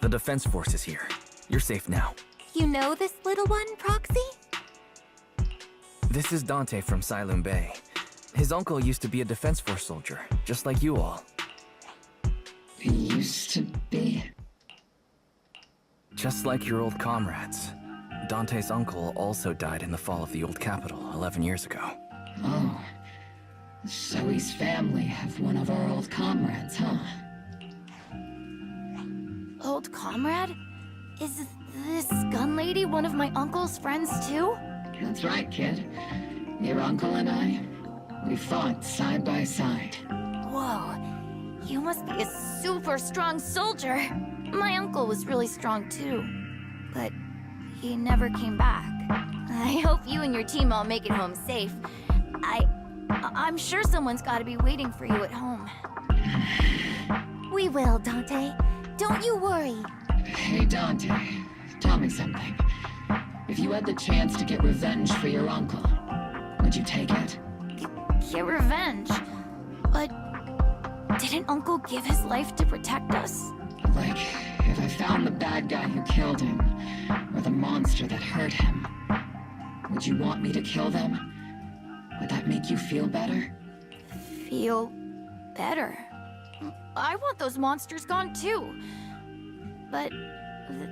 Speaker 3: The Defense Force is here. You're safe now.
Speaker 4: You know this little one, Proxy?
Speaker 3: This is Dante from Silent Bay. His uncle used to be a Defense Force soldier, just like you all.
Speaker 12: He used to be.
Speaker 3: Just like your old comrades. Dante's uncle also died in the fall of the old capital 11 years ago.
Speaker 12: Oh. Zoe's family have one of our old comrades, huh?
Speaker 2: Old comrade? Is this gun lady one of my uncle's friends too?
Speaker 12: That's right, kid. Your uncle and I, we fought side by side.
Speaker 2: Whoa, you must be a super strong soldier. My uncle was really strong too, but he never came back. I hope you and your team all make it home safe. I'm sure someone's got to be waiting for you at home.
Speaker 4: We will, Dante. Don't you worry.
Speaker 12: Hey, Dante, tell me something. If you had the chance to get revenge for your uncle, would you take it?
Speaker 2: Get revenge? But didn't Uncle give his life to protect us?
Speaker 12: Like, if I found the bad guy who killed him, or the monster that hurt him, would you want me to kill them? Would that make you feel better?
Speaker 2: Feel better? I want those monsters gone too. But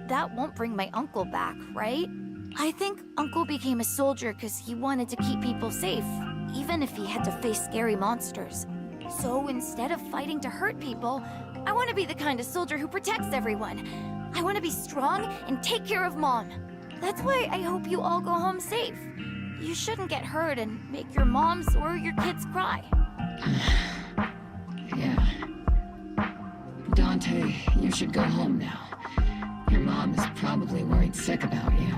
Speaker 2: that won't bring my uncle back, right? I think Uncle became a soldier because he wanted to keep people safe, even if he had to face scary monsters. So instead of fighting to hurt people, I want to be the kind of soldier who protects everyone. I want to be strong and take care of Mom. That's why I hope you all go home safe. You shouldn't get hurt and make your moms or your kids cry.
Speaker 12: Yeah. Dante, you should go home now. Your mom is probably worried sick about you.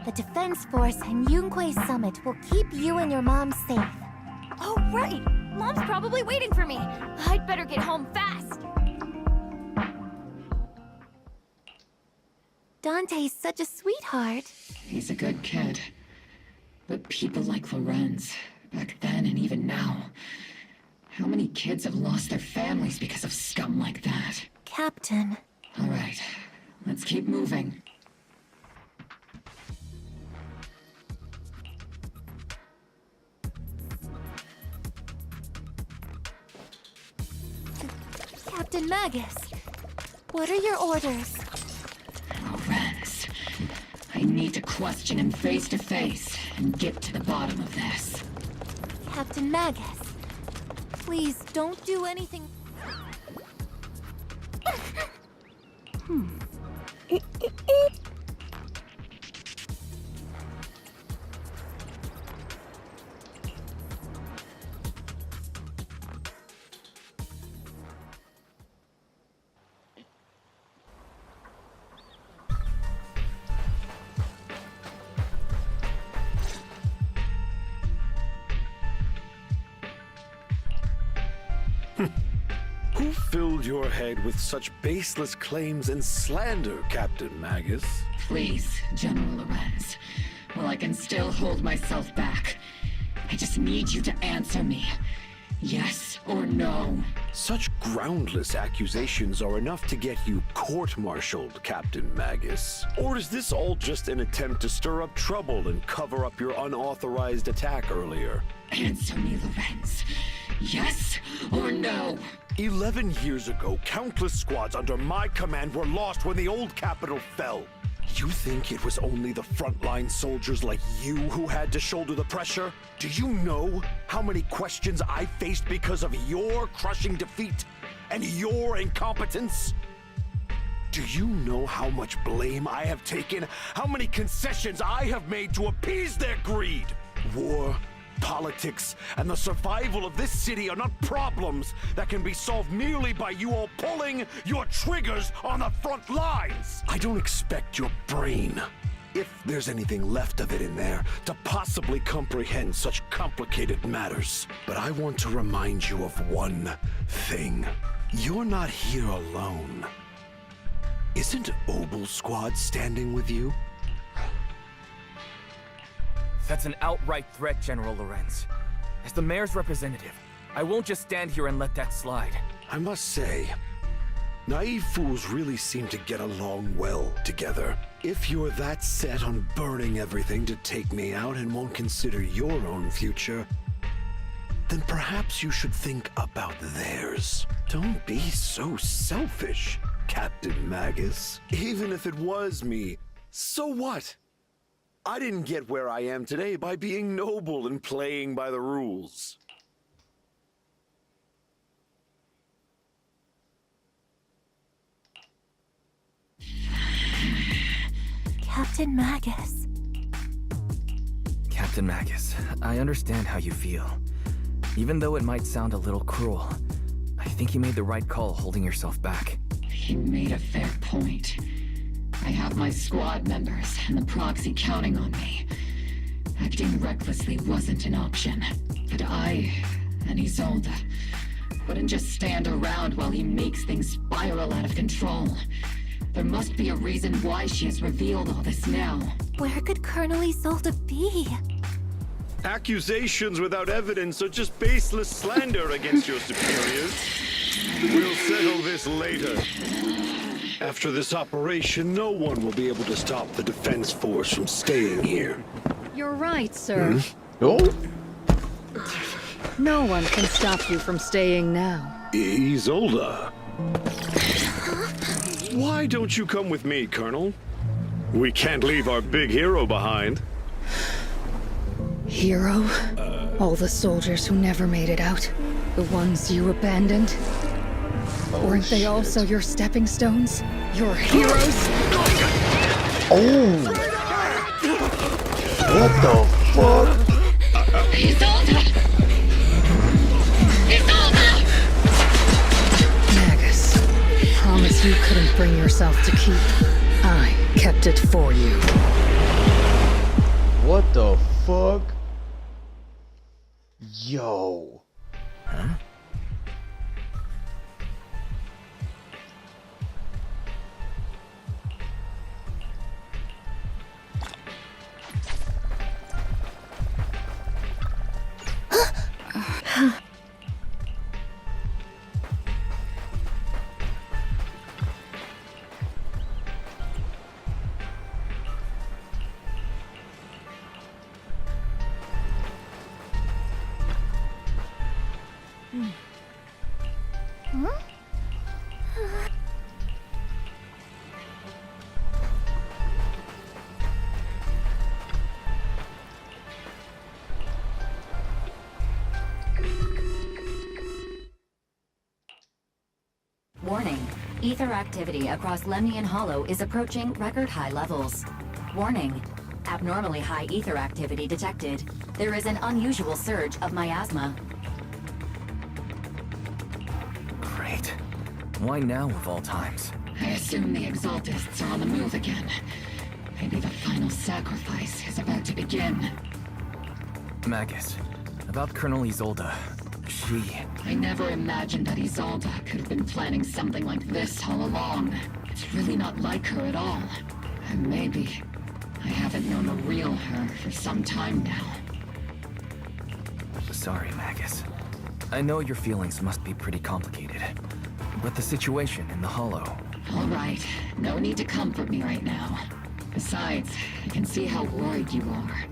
Speaker 4: The Defense Force and Yunquei Summit will keep you and your mom safe.
Speaker 2: Oh, right! Mom's probably waiting for me. I'd better get home fast.
Speaker 4: Dante's such a sweetheart.
Speaker 12: He's a good kid. But people like Lorenz, back then and even now, how many kids have lost their families because of scum like that?
Speaker 4: Captain.
Speaker 12: All right, let's keep moving.
Speaker 4: Captain Magus, what are your orders?
Speaker 12: Lorenz, I need to question him face to face and get to the bottom of this.
Speaker 4: Captain Magus, please don't do anything.
Speaker 22: Who filled your head with such baseless claims and slander, Captain Magus?
Speaker 12: Please, General Lorenz. Well, I can still hold myself back. I just need you to answer me. Yes or no?
Speaker 22: Such groundless accusations are enough to get you court-martialed, Captain Magus. Or is this all just an attempt to stir up trouble and cover up your unauthorized attack earlier?
Speaker 12: Answer me, Lorenz. Yes or no?
Speaker 22: 11 years ago, countless squads under my command were lost when the old capital fell. You think it was only the frontline soldiers like you who had to shoulder the pressure? Do you know how many questions I faced because of your crushing defeat and your incompetence? Do you know how much blame I have taken? How many concessions I have made to appease their greed? War, politics, and the survival of this city are not problems that can be solved merely by you all pulling your triggers on the front lines. I don't expect your brain, if there's anything left of it in there, to possibly comprehend such complicated matters. But I want to remind you of one thing. You're not here alone. Isn't Obel's squad standing with you?
Speaker 3: That's an outright threat, General Lorenz. As the mayor's representative, I won't just stand here and let that slide.
Speaker 22: I must say, naive fools really seem to get along well together. If you're that set on burning everything to take me out and won't consider your own future, then perhaps you should think about theirs. Don't be so selfish, Captain Magus. Even if it was me, so what? I didn't get where I am today by being noble and playing by the rules.
Speaker 4: Captain Magus.
Speaker 3: Captain Magus, I understand how you feel. Even though it might sound a little cruel, I think you made the right call holding yourself back.
Speaker 12: He made a fair point. I have my squad members and the proxy counting on me. Acting recklessly wasn't an option. But I and Isolde wouldn't just stand around while he makes things spiral out of control. There must be a reason why she has revealed all this now.
Speaker 4: Where could Colonel Isolde be?
Speaker 22: Accusations without evidence are just baseless slander against your superiors. We'll settle this later. After this operation, no one will be able to stop the defense force from staying here.
Speaker 13: You're right, sir.
Speaker 19: Oh?
Speaker 13: No one can stop you from staying now.
Speaker 22: Isolde. Why don't you come with me, Colonel? We can't leave our big hero behind.
Speaker 13: Hero? All the soldiers who never made it out? The ones you abandoned? Weren't they also your stepping stones? Your heroes?
Speaker 19: Oh! What the fuck?
Speaker 12: Isolde! Isolde!
Speaker 13: Magus, promise you couldn't bring yourself to keep. I kept it for you.
Speaker 19: What the fuck? Yo.
Speaker 3: Huh?
Speaker 18: Warning. Ether activity across Lemnian Hollow is approaching record high levels. Warning. Abnormally high ether activity detected. There is an unusual surge of miasma.
Speaker 3: Great. Why now of all times?
Speaker 12: I assume the Exaltists are on the move again. Maybe the final sacrifice is about to begin.
Speaker 3: Magus, about Colonel Isolde.
Speaker 12: I never imagined that Isolde could have been planning something like this all along. It's really not like her at all. And maybe I haven't known the real her for some time now.
Speaker 3: Sorry, Magus. I know your feelings must be pretty complicated. But the situation in the Hollow...
Speaker 12: All right. No need to comfort me right now. Besides, I can see how worried you are.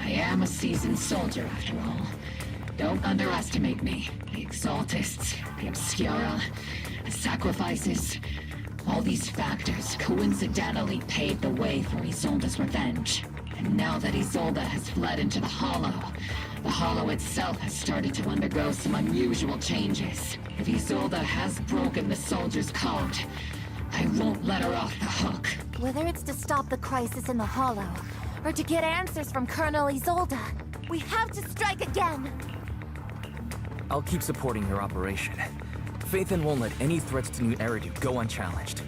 Speaker 12: I am a seasoned soldier, after all. Don't underestimate me. The Exaltists, the Obscura, the sacrifices... All these factors coincidentally paved the way for Isolde's revenge. And now that Isolde has fled into the Hollow itself has started to undergo some unusual changes. If Isolde has broken the soldier's code, I won't let her off the hook.
Speaker 4: Whether it's to stop the crisis in the Hollow, or to get answers from Colonel Isolde, we have to strike again!
Speaker 3: I'll keep supporting your operation. Phaethon won't let any threats to New Eridu go unchallenged.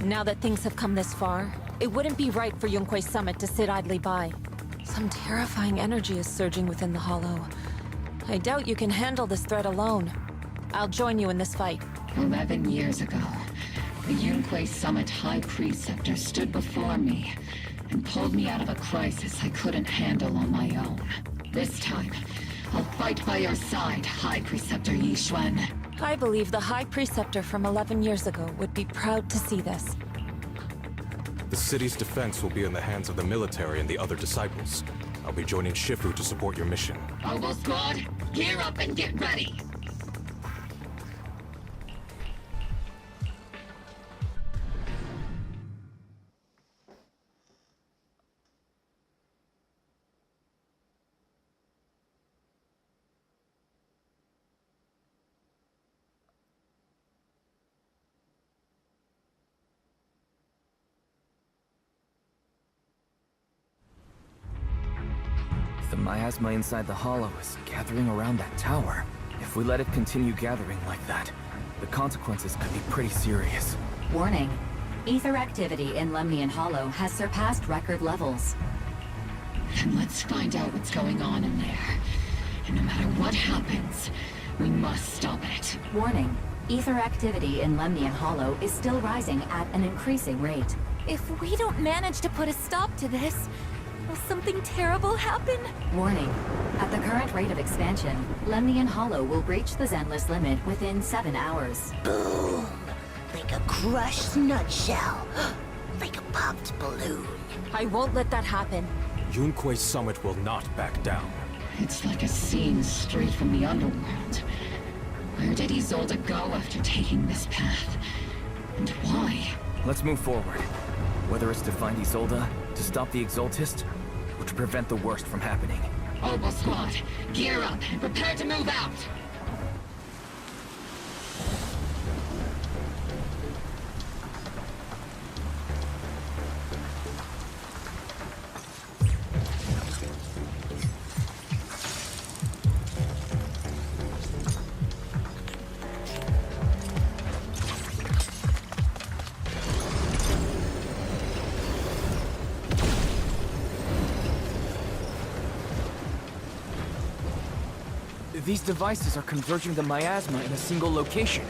Speaker 7: Now that things have come this far, it wouldn't be right for Yunque's summit to sit idly by. Some terrifying energy is surging within the Hollow. I doubt you can handle this threat alone. I'll join you in this fight.
Speaker 12: 11 years ago, the Yunque Summit High Preceptor stood before me and pulled me out of a crisis I couldn't handle on my own. This time, I'll fight by your side, High Preceptor Yixuan.
Speaker 7: I believe the High Preceptor from 11 years ago would be proud to see this.
Speaker 6: The city's defense will be in the hands of the military and the other disciples. I'll be joining Shifu to support your mission.
Speaker 12: Oboe Squad, gear up and get ready!
Speaker 3: The miasma inside the Hollow is gathering around that tower. If we let it continue gathering like that, the consequences could be pretty serious.
Speaker 18: Warning. Ether activity in Lemnian Hollow has surpassed record levels.
Speaker 12: Then let's find out what's going on in there. And no matter what happens, we must stop it.
Speaker 18: Warning. Ether activity in Lemnian Hollow is still rising at an increasing rate.
Speaker 4: If we don't manage to put a stop to this, will something terrible happen?
Speaker 18: Warning. At the current rate of expansion, Lemnian Hollow will breach the Zenless limit within 7 hours.
Speaker 17: Boom! Like a crushed nutshell. Like a popped balloon.
Speaker 7: I won't let that happen.
Speaker 6: Yunque's summit will not back down.
Speaker 12: It's like a scene straight from the underworld. Where did Isolde go after taking this path? And why?
Speaker 3: Let's move forward. Whether it's to find Isolde, to stop the Exaltist, or to prevent the worst from happening.
Speaker 12: Oboe Squad, gear up and prepare to move out!
Speaker 3: These devices are converging the miasma in a single location.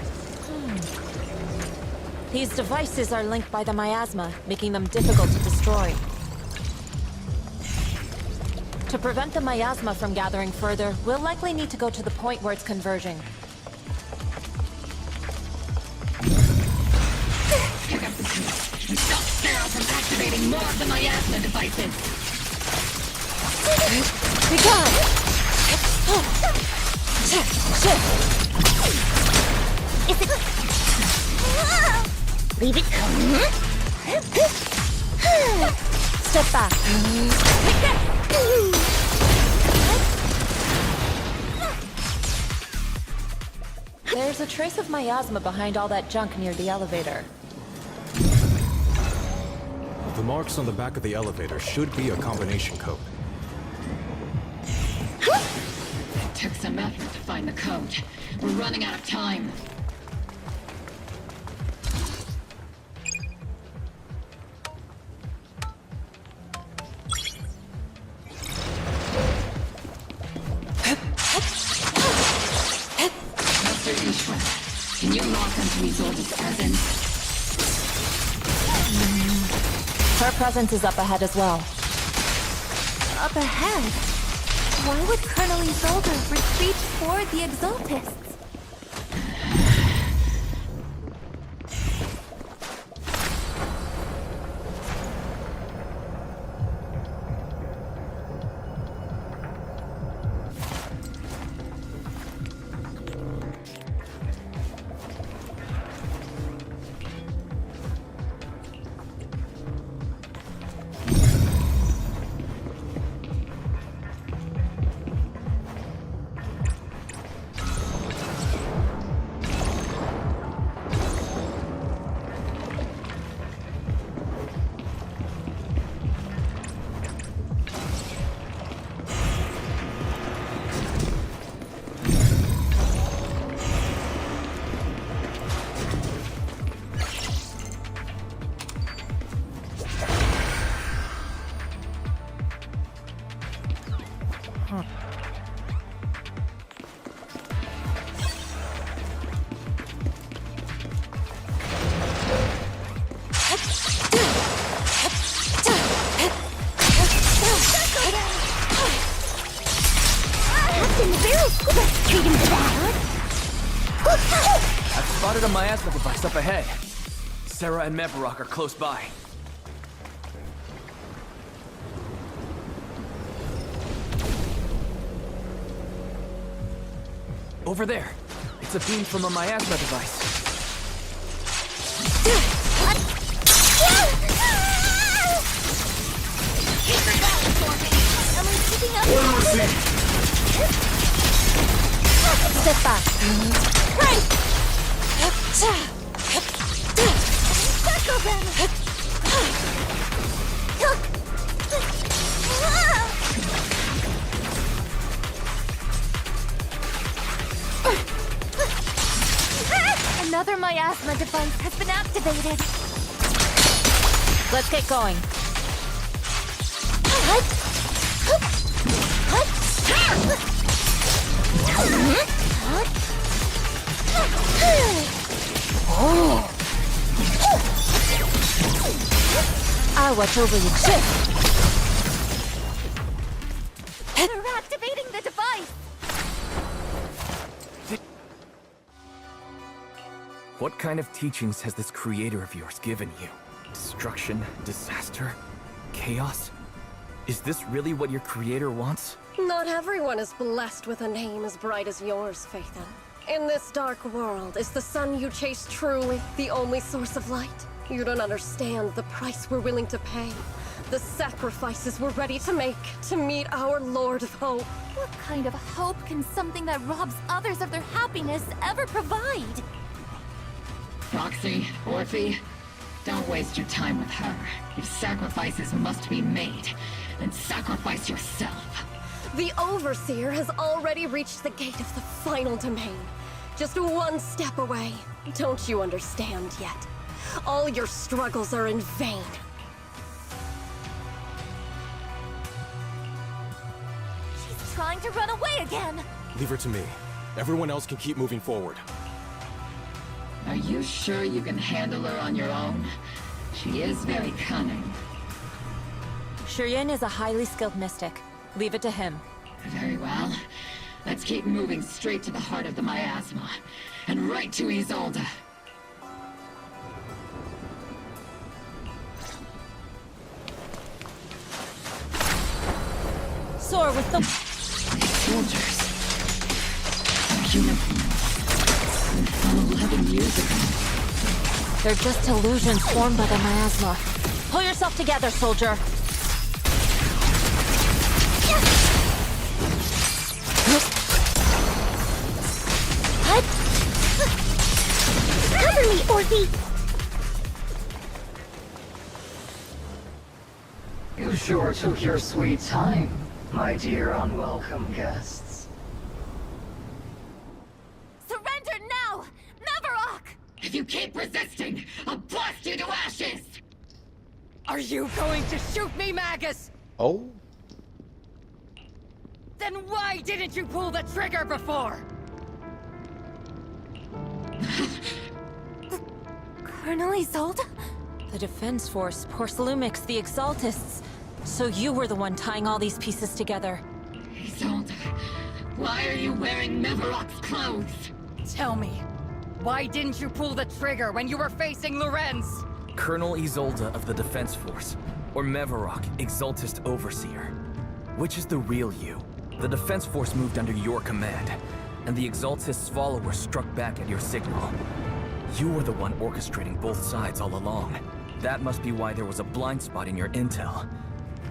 Speaker 7: These devices are linked by the miasma, making them difficult to destroy. To prevent the miasma from gathering further, we'll likely need to go to the point where it's converging.
Speaker 12: Pick up the tools and stop Sparrow from activating more of the miasma devices!
Speaker 7: Be gone!
Speaker 17: Leave it come.
Speaker 7: Step back. There's a trace of miasma behind all that junk near the elevator.
Speaker 6: The marks on the back of the elevator should be a combination code.
Speaker 12: It took some effort to find the code. We're running out of time. Master Ishwa, can you lock onto Isolde's presence?
Speaker 7: Her presence is up ahead as well.
Speaker 4: Up ahead? Why would Colonel Isolde retreat toward the Exaltists?
Speaker 3: I've spotted a miasma device up ahead. Sarah and Mevarok are close by. Over there. It's a beam from a miasma device.
Speaker 4: Step back. Right! Circle them! Another miasma device has been activated.
Speaker 7: Let's get going. I'll watch over you.
Speaker 4: They're activating the device!
Speaker 3: What kind of teachings has this creator of yours given you? Destruction, disaster, chaos? Is this really what your creator wants?
Speaker 9: Not everyone is blessed with a name as bright as yours, Phaethon. In this dark world, is the sun you chase truly the only source of light? You don't understand the price we're willing to pay, the sacrifices we're ready to make to meet our Lord of Hope.
Speaker 4: What kind of hope can something that robs others of their happiness ever provide?
Speaker 12: Roxy, Orphe, don't waste your time with her. If sacrifices must be made, then sacrifice yourself.
Speaker 9: The Overseer has already reached the gate of the final domain. Just one step away. Don't you understand yet? All your struggles are in vain.
Speaker 4: She's trying to run away again!
Speaker 6: Leave her to me. Everyone else can keep moving forward.
Speaker 12: Are you sure you can handle her on your own? She is very cunning.
Speaker 7: Shiryen is a highly skilled mystic. Leave it to him.
Speaker 12: Very well. Let's keep moving straight to the heart of the miasma. And right to Isolde.
Speaker 7: Soar with the...
Speaker 12: Soldiers. Uniforms. 11 years ago.
Speaker 7: They're just illusions formed by the miasma. Pull yourself together, soldier.
Speaker 17: Or he...
Speaker 11: You sure took your sweet time, my dear unwelcome guests.
Speaker 4: Surrender now! Mavarok!
Speaker 12: If you keep resisting, I'll blast you to ashes!
Speaker 15: Are you going to shoot me, Magus?
Speaker 19: Oh?
Speaker 15: Then why didn't you pull the trigger before?
Speaker 4: Colonel Isolde?
Speaker 7: The Defense Force, Porcelumix, the Exaltists. So you were the one tying all these pieces together.
Speaker 12: Isolde, why are you wearing Mavarok's clothes?
Speaker 15: Tell me, why didn't you pull the trigger when you were facing Lorenz?
Speaker 3: Colonel Isolde of the Defense Force, or Mavarok, Exaltist Overseer. Which is the real you? The Defense Force moved under your command, and the Exaltist's followers struck back at your signal. You were the one orchestrating both sides all along. That must be why there was a blind spot in your intel.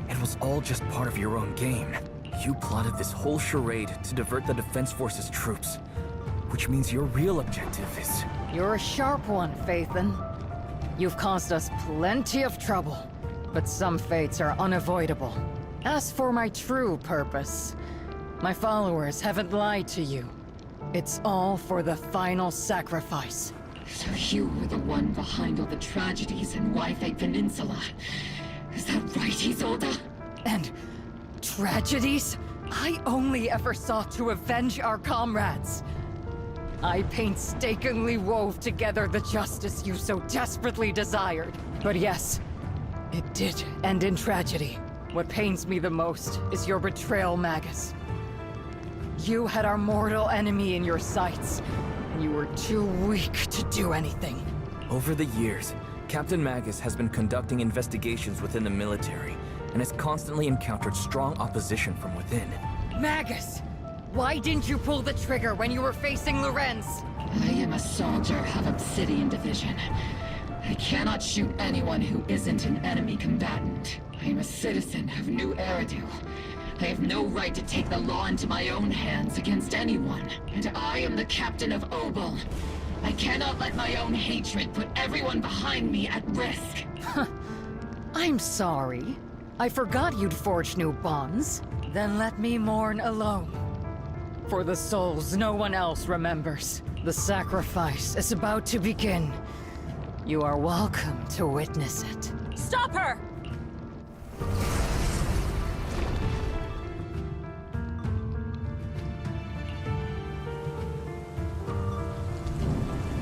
Speaker 3: It was all just part of your own game. You plotted this whole charade to divert the Defense Force's troops, which means your real objective is...
Speaker 15: You're a sharp one, Phaethon. You've caused us plenty of trouble, but some fates are unavoidable. As for my true purpose, my followers haven't lied to you. It's all for the final sacrifice.
Speaker 12: So you were the one behind all the tragedies in Wi-Fi Peninsula. Is that right, Isolde?
Speaker 15: And tragedies? I only ever sought to avenge our comrades. I painstakingly wove together the justice you so desperately desired. But yes, it did end in tragedy. What pains me the most is your betrayal, Magus. You had our mortal enemy in your sights, and you were too weak to do anything.
Speaker 3: Over the years, Captain Magus has been conducting investigations within the military, and has constantly encountered strong opposition from within.
Speaker 15: Magus! Why didn't you pull the trigger when you were facing Lorenz?
Speaker 12: I am a soldier of Obsidian Division. I cannot shoot anyone who isn't an enemy combatant. I am a citizen of New Eridu. I have no right to take the law into my own hands against anyone. And I am the captain of Obel. I cannot let my own hatred put everyone behind me at risk.
Speaker 15: I'm sorry. I forgot you'd forged new bonds. Then let me mourn alone. For the souls no one else remembers. The sacrifice is about to begin. You are welcome to witness it.
Speaker 7: Stop her!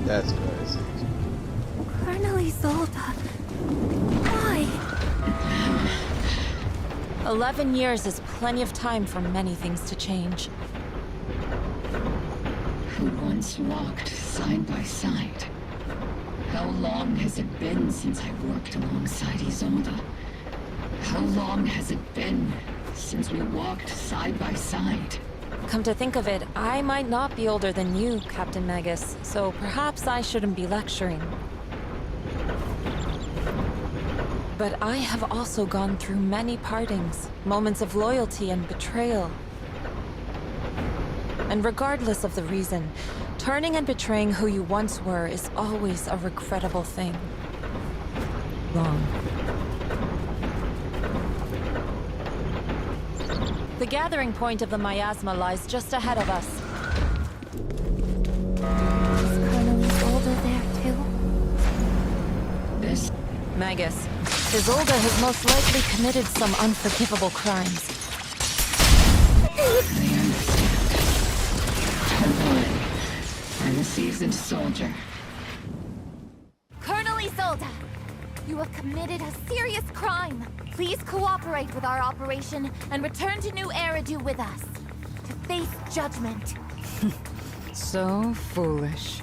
Speaker 19: That's crazy.
Speaker 4: Colonel Isolde. Why?
Speaker 7: 11 years is plenty of time for many things to change.
Speaker 12: Who once walked side by side? How long has it been since I worked alongside Isolde? How long has it been since we walked side by side?
Speaker 7: Come to think of it, I might not be older than you, Captain Magus, so perhaps I shouldn't be lecturing. But I have also gone through many partings, moments of loyalty and betrayal. And regardless of the reason, turning and betraying who you once were is always a regrettable thing. Wrong. The gathering point of the miasma lies just ahead of us.
Speaker 4: Is Colonel Isolde there too?
Speaker 12: This...
Speaker 7: Magus, Isolde has most likely committed some unforgivable crimes.
Speaker 12: I'm a seasoned soldier.
Speaker 4: Colonel Isolde! You have committed a serious crime. Please cooperate with our operation and return to New Eridu with us. To face judgment.
Speaker 15: So foolish.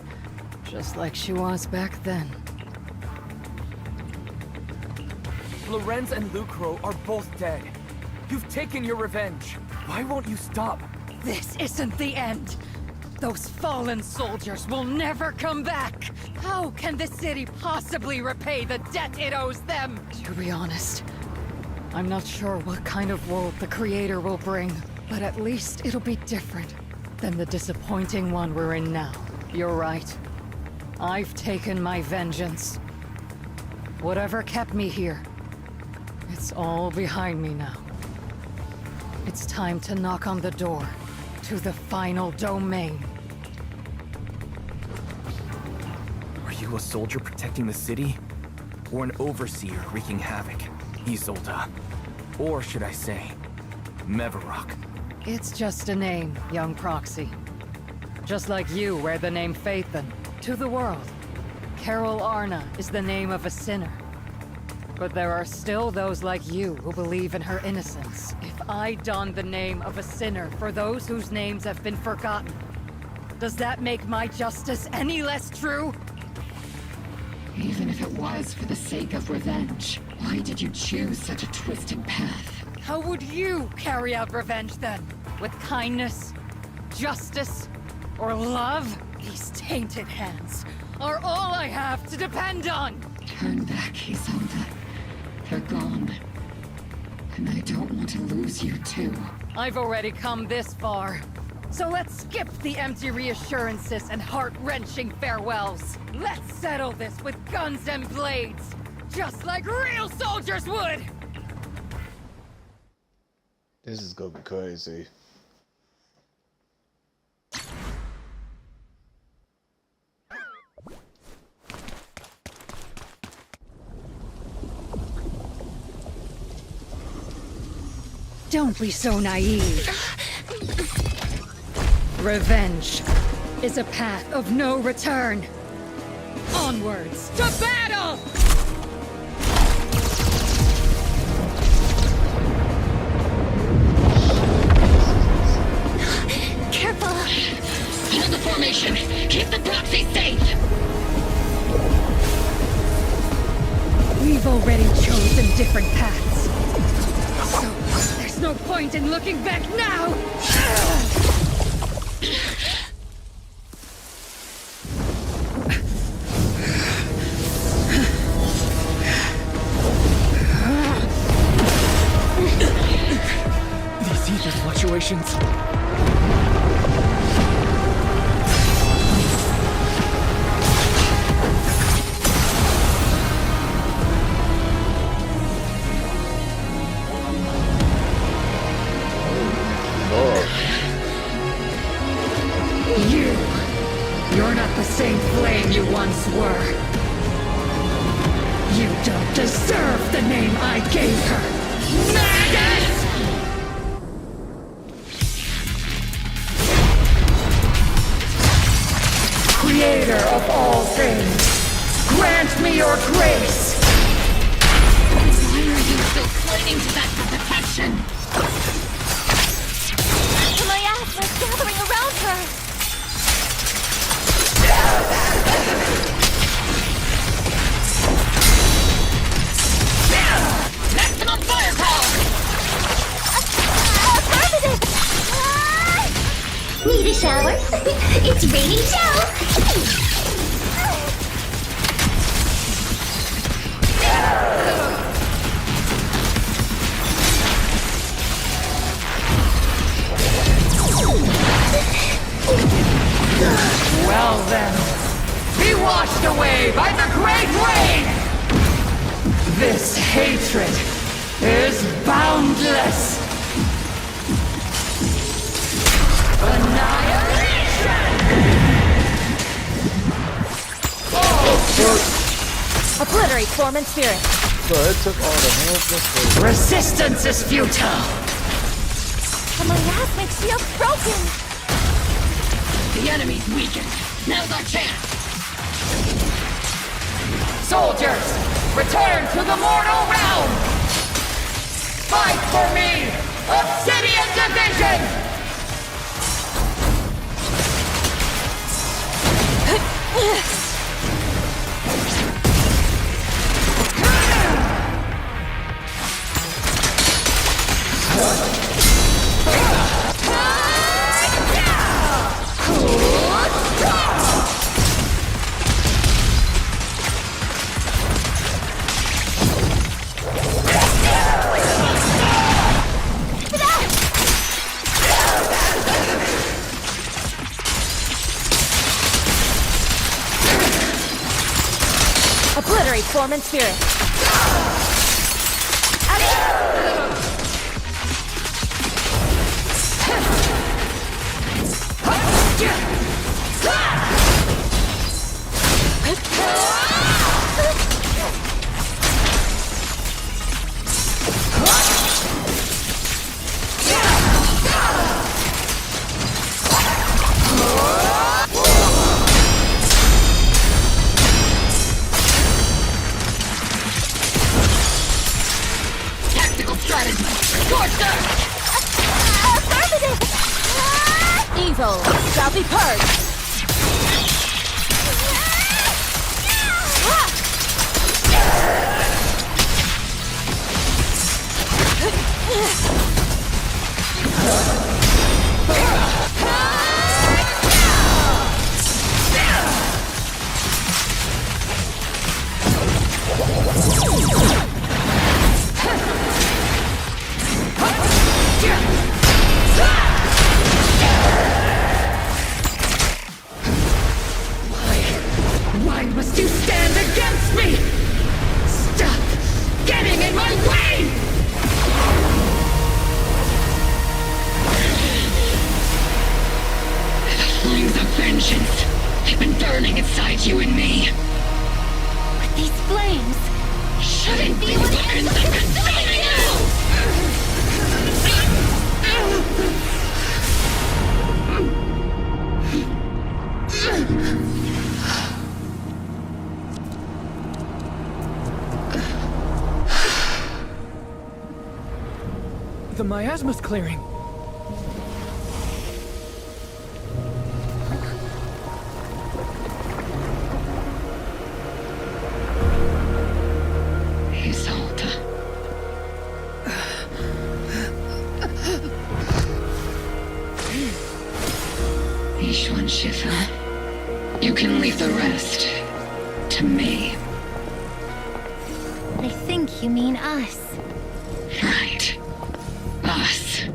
Speaker 15: Just like she was back then.
Speaker 3: Lorenz and Lucro are both dead. You've taken your revenge. Why won't you stop?
Speaker 15: This isn't the end. Those fallen soldiers will never come back. How can the city possibly repay the debt it owes them? To be honest, I'm not sure what kind of world the Creator will bring, but at least it'll be different than the disappointing one we're in now. You're right.
Speaker 13: I've taken my vengeance. Whatever kept me here, it's all behind me now. It's time to knock on the door to the final domain.
Speaker 3: Are you a soldier protecting the city? Or an overseer wreaking havoc? Isolde. Or should I say, Mevarok?
Speaker 13: It's just a name, young Proxy. Just like you wear the name Phaethon to the world. Carol Arna is the name of a sinner. But there are still those like you who believe in her innocence. If I don the name of a sinner for those whose names have been forgotten, does that make my justice any less true?
Speaker 12: Even if it was for the sake of revenge, why did you choose such a twisted path?
Speaker 13: How would you carry out revenge then? With kindness, justice, or love? These tainted hands are all I have to depend on!
Speaker 12: Turn back, Isolde. They're gone. And I don't want to lose you too.
Speaker 13: I've already come this far. So let's skip the empty reassurances and heart-wrenching farewells. Let's settle this with guns and blades, just like real soldiers would!
Speaker 19: This is gonna be crazy.
Speaker 13: Don't be so naive. Revenge is a path of no return. Onwards to battle!
Speaker 17: Careful!
Speaker 12: Hold the formation! Keep the proxy safe!
Speaker 13: We've already chosen different paths. So there's no point in looking back now!
Speaker 3: These ether fluctuations.
Speaker 13: You're not the same flame you once were. You don't deserve the name I gave her. Magus! Creator of all things, grant me your grace!
Speaker 12: Why are you still clinging to that for protection?
Speaker 17: My ass was gathering around her!
Speaker 12: Maximum firepower!
Speaker 17: Affirmative! Need a shower? It's raining show!
Speaker 13: Well then, be washed away by the great rain! This hatred is boundless! Annihilation!
Speaker 2: Obliterate form and spirit.
Speaker 19: So it took all the help.
Speaker 13: Resistance is futile!
Speaker 17: And my ass makes shield broken!
Speaker 12: The enemy's weakened. Now's our chance.
Speaker 13: Soldiers, return to the mortal realm! Fight for me! Obsidian Division!
Speaker 7: Obliterate form and spirit.
Speaker 12: Tactical strategy. Scorcher!
Speaker 7: Evil shall be purged.
Speaker 12: Why must you stand against me? Stop getting in my way! The flames of vengeance have been burning inside you and me.
Speaker 4: But these flames
Speaker 12: Shouldn't be weapons of consuming
Speaker 3: The miasma's clearing.
Speaker 12: Isolde. Ishwan Shifa, you can leave the rest to me.
Speaker 4: I think you mean us.
Speaker 12: Right. Us.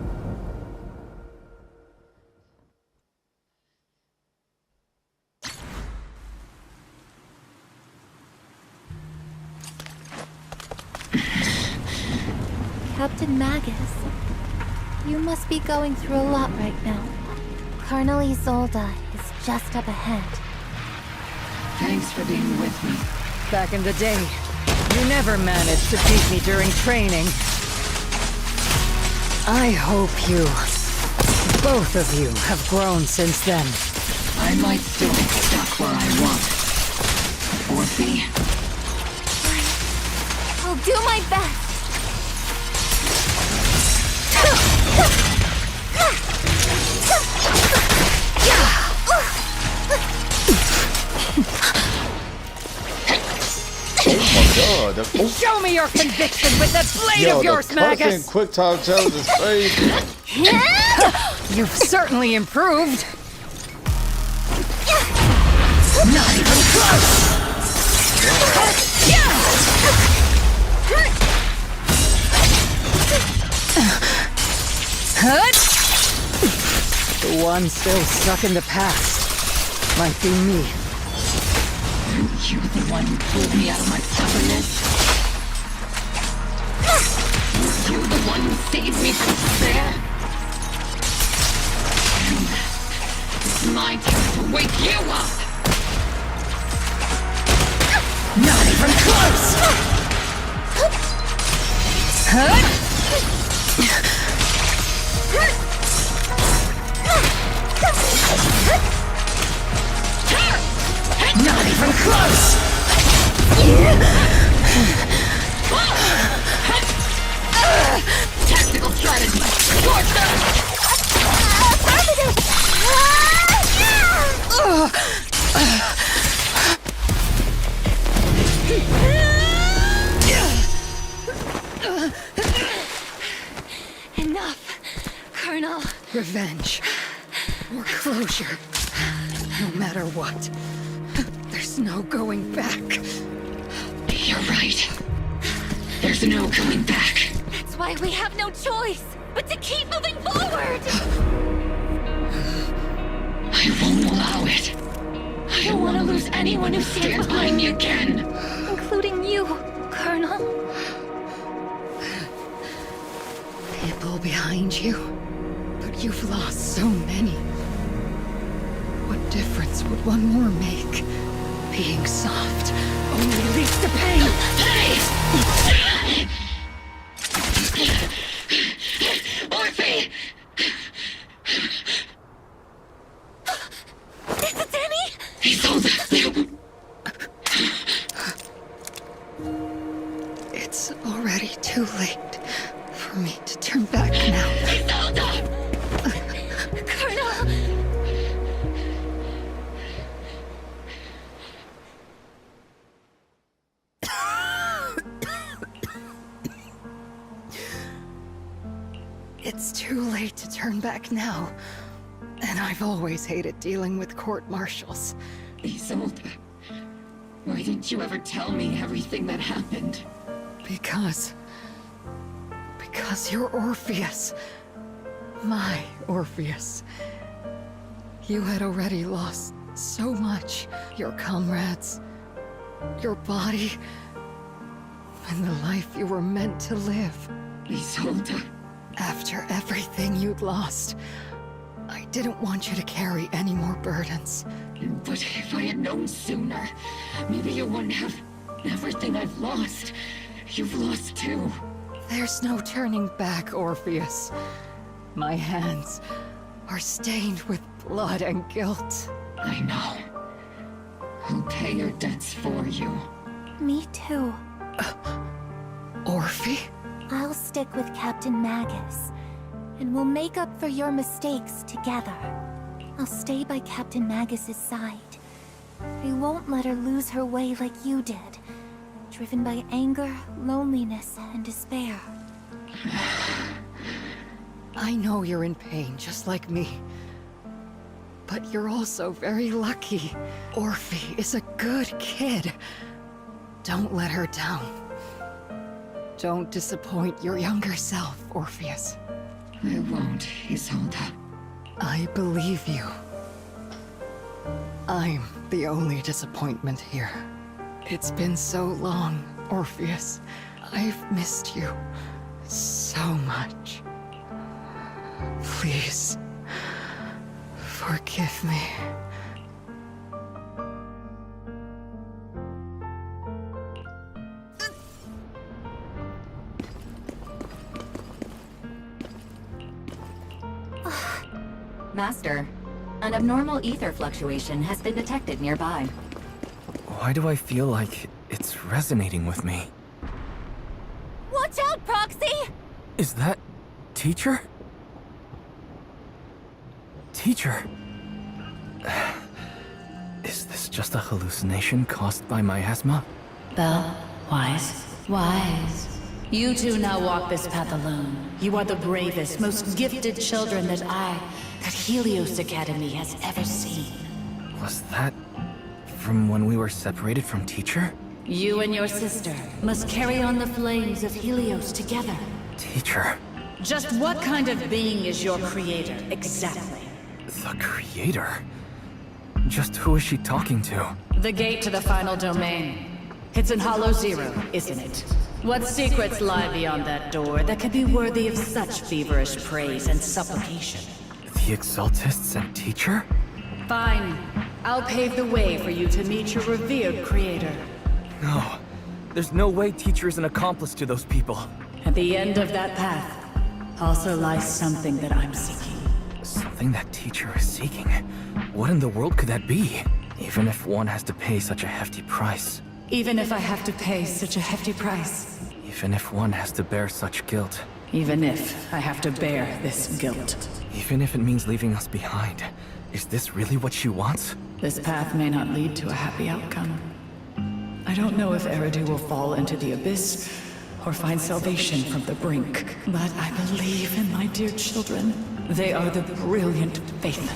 Speaker 4: Captain Magus, you must be going through a lot right now. Colonel Isolde is just up ahead.
Speaker 12: Thanks for being with me.
Speaker 13: Back in the day, you never managed to beat me during training. I hope you, both of you, have grown since then.
Speaker 12: I might still be stuck where I want. Or be.
Speaker 4: I'll do my best.
Speaker 19: Oh my god. Oh.
Speaker 13: Show me your conviction with that blade of yours, Magus!
Speaker 19: Quick time tells is crazy.
Speaker 13: You've certainly improved.
Speaker 12: Not even close!
Speaker 13: The one still stuck in the past might be me.
Speaker 12: You the one who pulled me out of my stubbornness? You the one who saved me from despair? It's my turn to wake you up! Not even close! Not even close! Tactical strategy! Scorcher!
Speaker 4: Enough, Colonel.
Speaker 13: Revenge. Or closure. No matter what. There's no going back.
Speaker 12: You're right. There's no going back.
Speaker 4: That's why we have no choice but to keep moving forward.
Speaker 12: I won't allow it. I don't want to lose anyone who stands by me again.
Speaker 4: including you, Colonel.
Speaker 15: People behind you, but you've lost so many. What difference would one more make? Being soft only leads to pain.
Speaker 12: Orphe!
Speaker 4: Is it Danny?
Speaker 12: Isolde!
Speaker 15: It's already too late for me to turn back now.
Speaker 12: Isolde!
Speaker 4: Colonel!
Speaker 15: It's too late to turn back now. And I've always hated dealing with court-martials.
Speaker 12: Isolde, why didn't you ever tell me everything that happened?
Speaker 15: Because you're Orpheus. My Orpheus. You had already lost so much. Your comrades, your body, and the life you were meant to live.
Speaker 12: Isolde.
Speaker 15: After everything you'd lost, I didn't want you to carry any more burdens.
Speaker 12: But if I had known sooner, maybe you wouldn't have everything I've lost. You've lost too.
Speaker 15: There's no turning back, Orpheus. My hands are stained with blood and guilt.
Speaker 12: I know. I'll pay your debts for you.
Speaker 2: Me too.
Speaker 15: Orphe?
Speaker 2: I'll stick with Captain Magus, and we'll make up for your mistakes together. I'll stay by Captain Magus's side. I won't let her lose her way like you did, driven by anger, loneliness, and despair.
Speaker 15: I know you're in pain, just like me. But you're also very lucky. Orphe is a good kid. Don't let her down. Don't disappoint your younger self, Orpheus.
Speaker 12: I won't, Isolde.
Speaker 15: I believe you. I'm the only disappointment here. It's been so long, Orpheus. I've missed you so much. Please, forgive me.
Speaker 18: Master, an abnormal ether fluctuation has been detected nearby.
Speaker 3: Why do I feel like it's resonating with me?
Speaker 4: Watch out, Proxy!
Speaker 3: Is that... Teacher? Teacher? Is this just a hallucination caused by miasma?
Speaker 8: Belle, Wise, Wise. You two now walk this path alone. You are the bravest, most gifted children that Helios Academy has ever seen.
Speaker 3: Was that from when we were separated from Teacher?
Speaker 8: You and your sister must carry on the flames of Helios together.
Speaker 3: Teacher?
Speaker 8: Just what kind of being is your creator, exactly?
Speaker 3: The Creator? Just who is she talking to?
Speaker 8: The gate to the final domain. It's in Hollow Zero, isn't it? What secrets lie beyond that door that could be worthy of such feverish praise and supplication?
Speaker 3: The Exaltists and Teacher?
Speaker 8: Fine. I'll pave the way for you to meet your revered creator.
Speaker 3: No. There's no way Teacher is an accomplice to those people.
Speaker 8: At the end of that path also lies something that I'm seeking.
Speaker 3: Something that Teacher is seeking? What in the world could that be? Even if one has to pay such a hefty price.
Speaker 8: Even if I have to pay such a hefty price.
Speaker 3: Even if one has to bear such guilt.
Speaker 8: Even if I have to bear this guilt.
Speaker 3: Even if it means leaving us behind. Is this really what she wants?
Speaker 8: This path may not lead to a happy outcome. I don't know if Eridu will fall into the abyss or find salvation from the brink, but I believe in my dear children. They are the brilliant Faithen.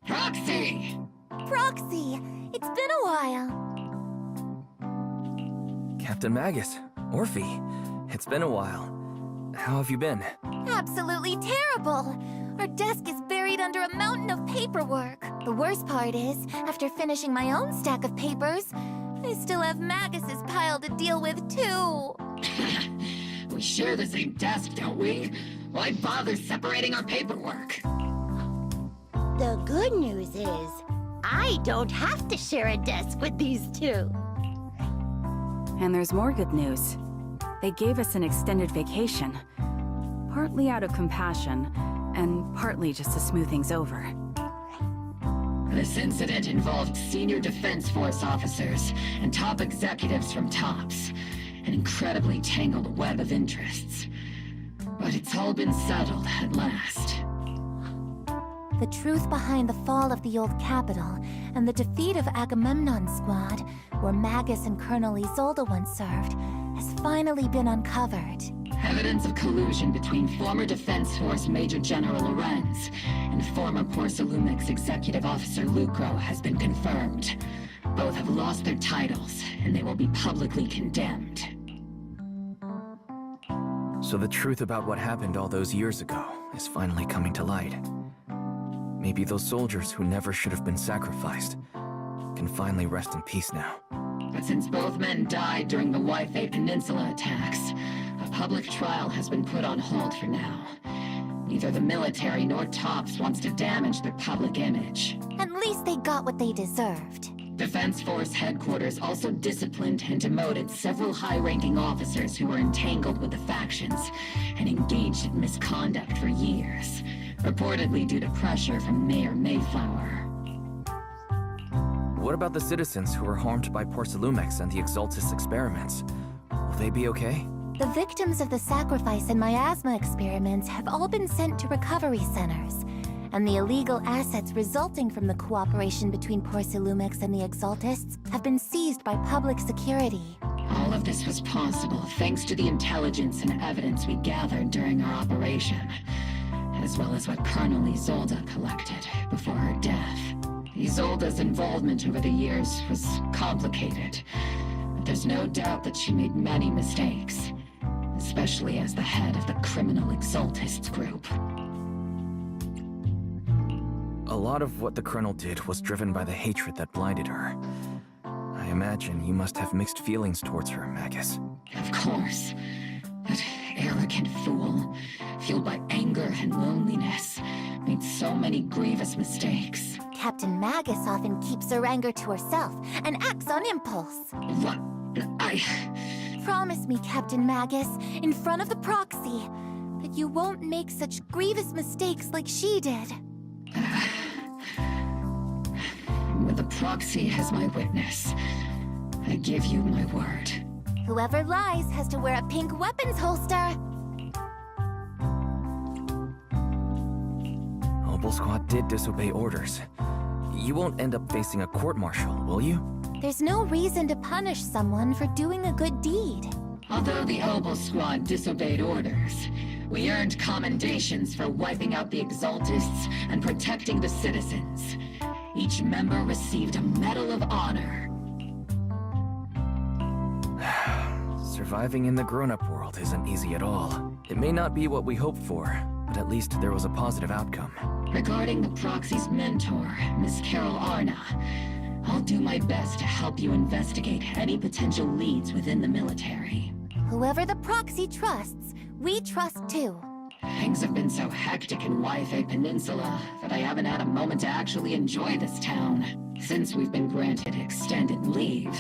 Speaker 12: Proxy!
Speaker 2: Proxy, it's been a while.
Speaker 3: Captain Magus, Orphe, it's been a while. How have you been?
Speaker 2: Absolutely terrible. Our desk is buried under a mountain of paperwork. The worst part is, after finishing my own stack of papers, I still have Magus's pile to deal with too.
Speaker 12: We share the same desk, don't we? Why bother separating our paperwork?
Speaker 17: The good news is, I don't have to share a desk with these two.
Speaker 14: And there's more good news. They gave us an extended vacation. Partly out of compassion, and partly just to smooth things over.
Speaker 12: This incident involved senior Defense Force officers and top executives from TOPS. An incredibly tangled web of interests. But it's all been settled at last.
Speaker 2: The truth behind the fall of the old capital and the defeat of Agamemnon's squad, where Magus and Colonel Isolde once served, has finally been uncovered.
Speaker 12: Evidence of collusion between former Defense Force Major General Lorenz and former Porcelumix Executive Officer Lucro has been confirmed. Both have lost their titles, and they will be publicly condemned.
Speaker 3: So the truth about what happened all those years ago is finally coming to light. Maybe those soldiers who never should have been sacrificed can finally rest in peace now.
Speaker 12: But since both men died during the Waifei Peninsula attacks, a public trial has been put on hold for now. Neither the military nor TOPS wants to damage their public image.
Speaker 2: At least they got what they deserved.
Speaker 12: Defense Force headquarters also disciplined and demoted several high-ranking officers who were entangled with the factions and engaged in misconduct for years, reportedly due to pressure from Mayor Mayflower.
Speaker 3: What about the citizens who were harmed by Porcelumix and the Exaltis experiments? Will they be okay?
Speaker 2: The victims of the sacrifice and miasma experiments have all been sent to recovery centers, and the illegal assets resulting from the cooperation between Porcelumix and the Exaltists have been seized by public security.
Speaker 12: All of this was possible thanks to the intelligence and evidence we gathered during our operation, as well as what Colonel Isolde collected before her death. Isolde's involvement over the years was complicated, but there's no doubt that she made many mistakes, especially as the head of the criminal Exaltists group.
Speaker 3: A lot of what the Colonel did was driven by the hatred that blinded her. I imagine you must have mixed feelings towards her, Magus.
Speaker 12: Of course. That arrogant fool, fueled by anger and loneliness, made so many grievous mistakes.
Speaker 2: Captain Magus often keeps her anger to herself and acts on impulse.
Speaker 12: What?
Speaker 2: Promise me, Captain Magus, in front of the proxy, that you won't make such grievous mistakes like she did.
Speaker 12: With the proxy as my witness, I give you my word.
Speaker 2: Whoever lies has to wear a pink weapons holster.
Speaker 3: Obel Squad did disobey orders. You won't end up facing a court-martial, will you?
Speaker 2: There's no reason to punish someone for doing a good deed.
Speaker 12: Although the Obel Squad disobeyed orders, we earned commendations for wiping out the Exaltists and protecting the citizens. Each member received a Medal of Honor.
Speaker 3: Surviving in the grown-up world isn't easy at all. It may not be what we hoped for, but at least there was a positive outcome.
Speaker 12: Regarding the Proxy's mentor, Miss Carol Arna, I'll do my best to help you investigate any potential leads within the military.
Speaker 2: Whoever the proxy trusts, we trust too.
Speaker 12: Things have been so hectic in Waifei Peninsula that I haven't had a moment to actually enjoy this town. Since we've been granted extended leave,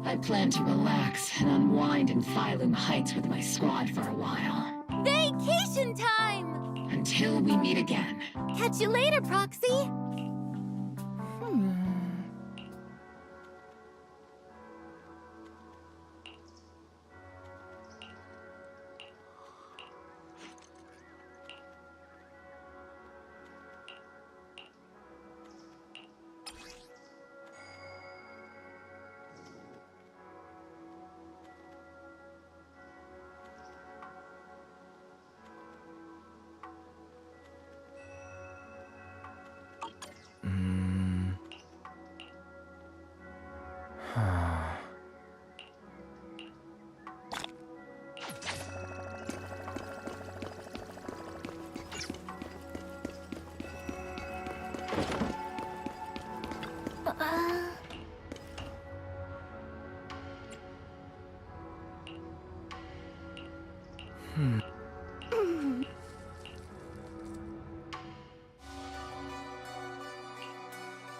Speaker 12: I plan to relax and unwind in Phylum Heights with my squad for a while.
Speaker 2: Vacation time!
Speaker 12: Until we meet again.
Speaker 2: Catch you later, Proxy!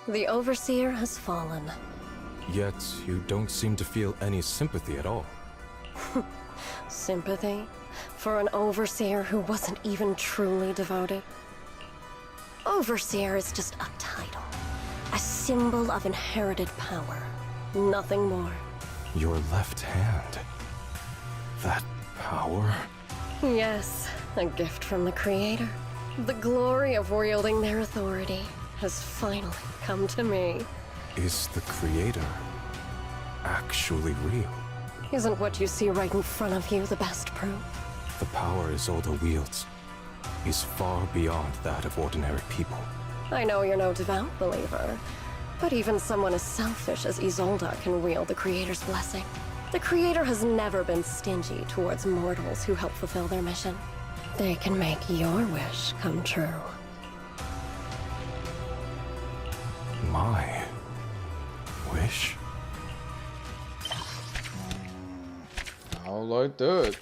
Speaker 9: The Overseer has fallen.
Speaker 6: Yet, you don't seem to feel any sympathy at all.
Speaker 9: Sympathy? For an Overseer who wasn't even truly devoted? Overseer is just a title. A symbol of inherited power. Nothing more.
Speaker 6: Your left hand. That power?
Speaker 9: Yes, a gift from the Creator. The glory of wielding their authority has finally come to me.
Speaker 6: Is the Creator actually real?
Speaker 9: Isn't what you see right in front of you the best proof?
Speaker 6: The power Isolde wields is far beyond that of ordinary people.
Speaker 9: I know you're no devout believer, but even someone as selfish as Isolde can wield the Creator's blessing. The Creator has never been stingy towards mortals who help fulfill their mission. They can make your wish come true.
Speaker 6: My wish?
Speaker 19: I'll like do it.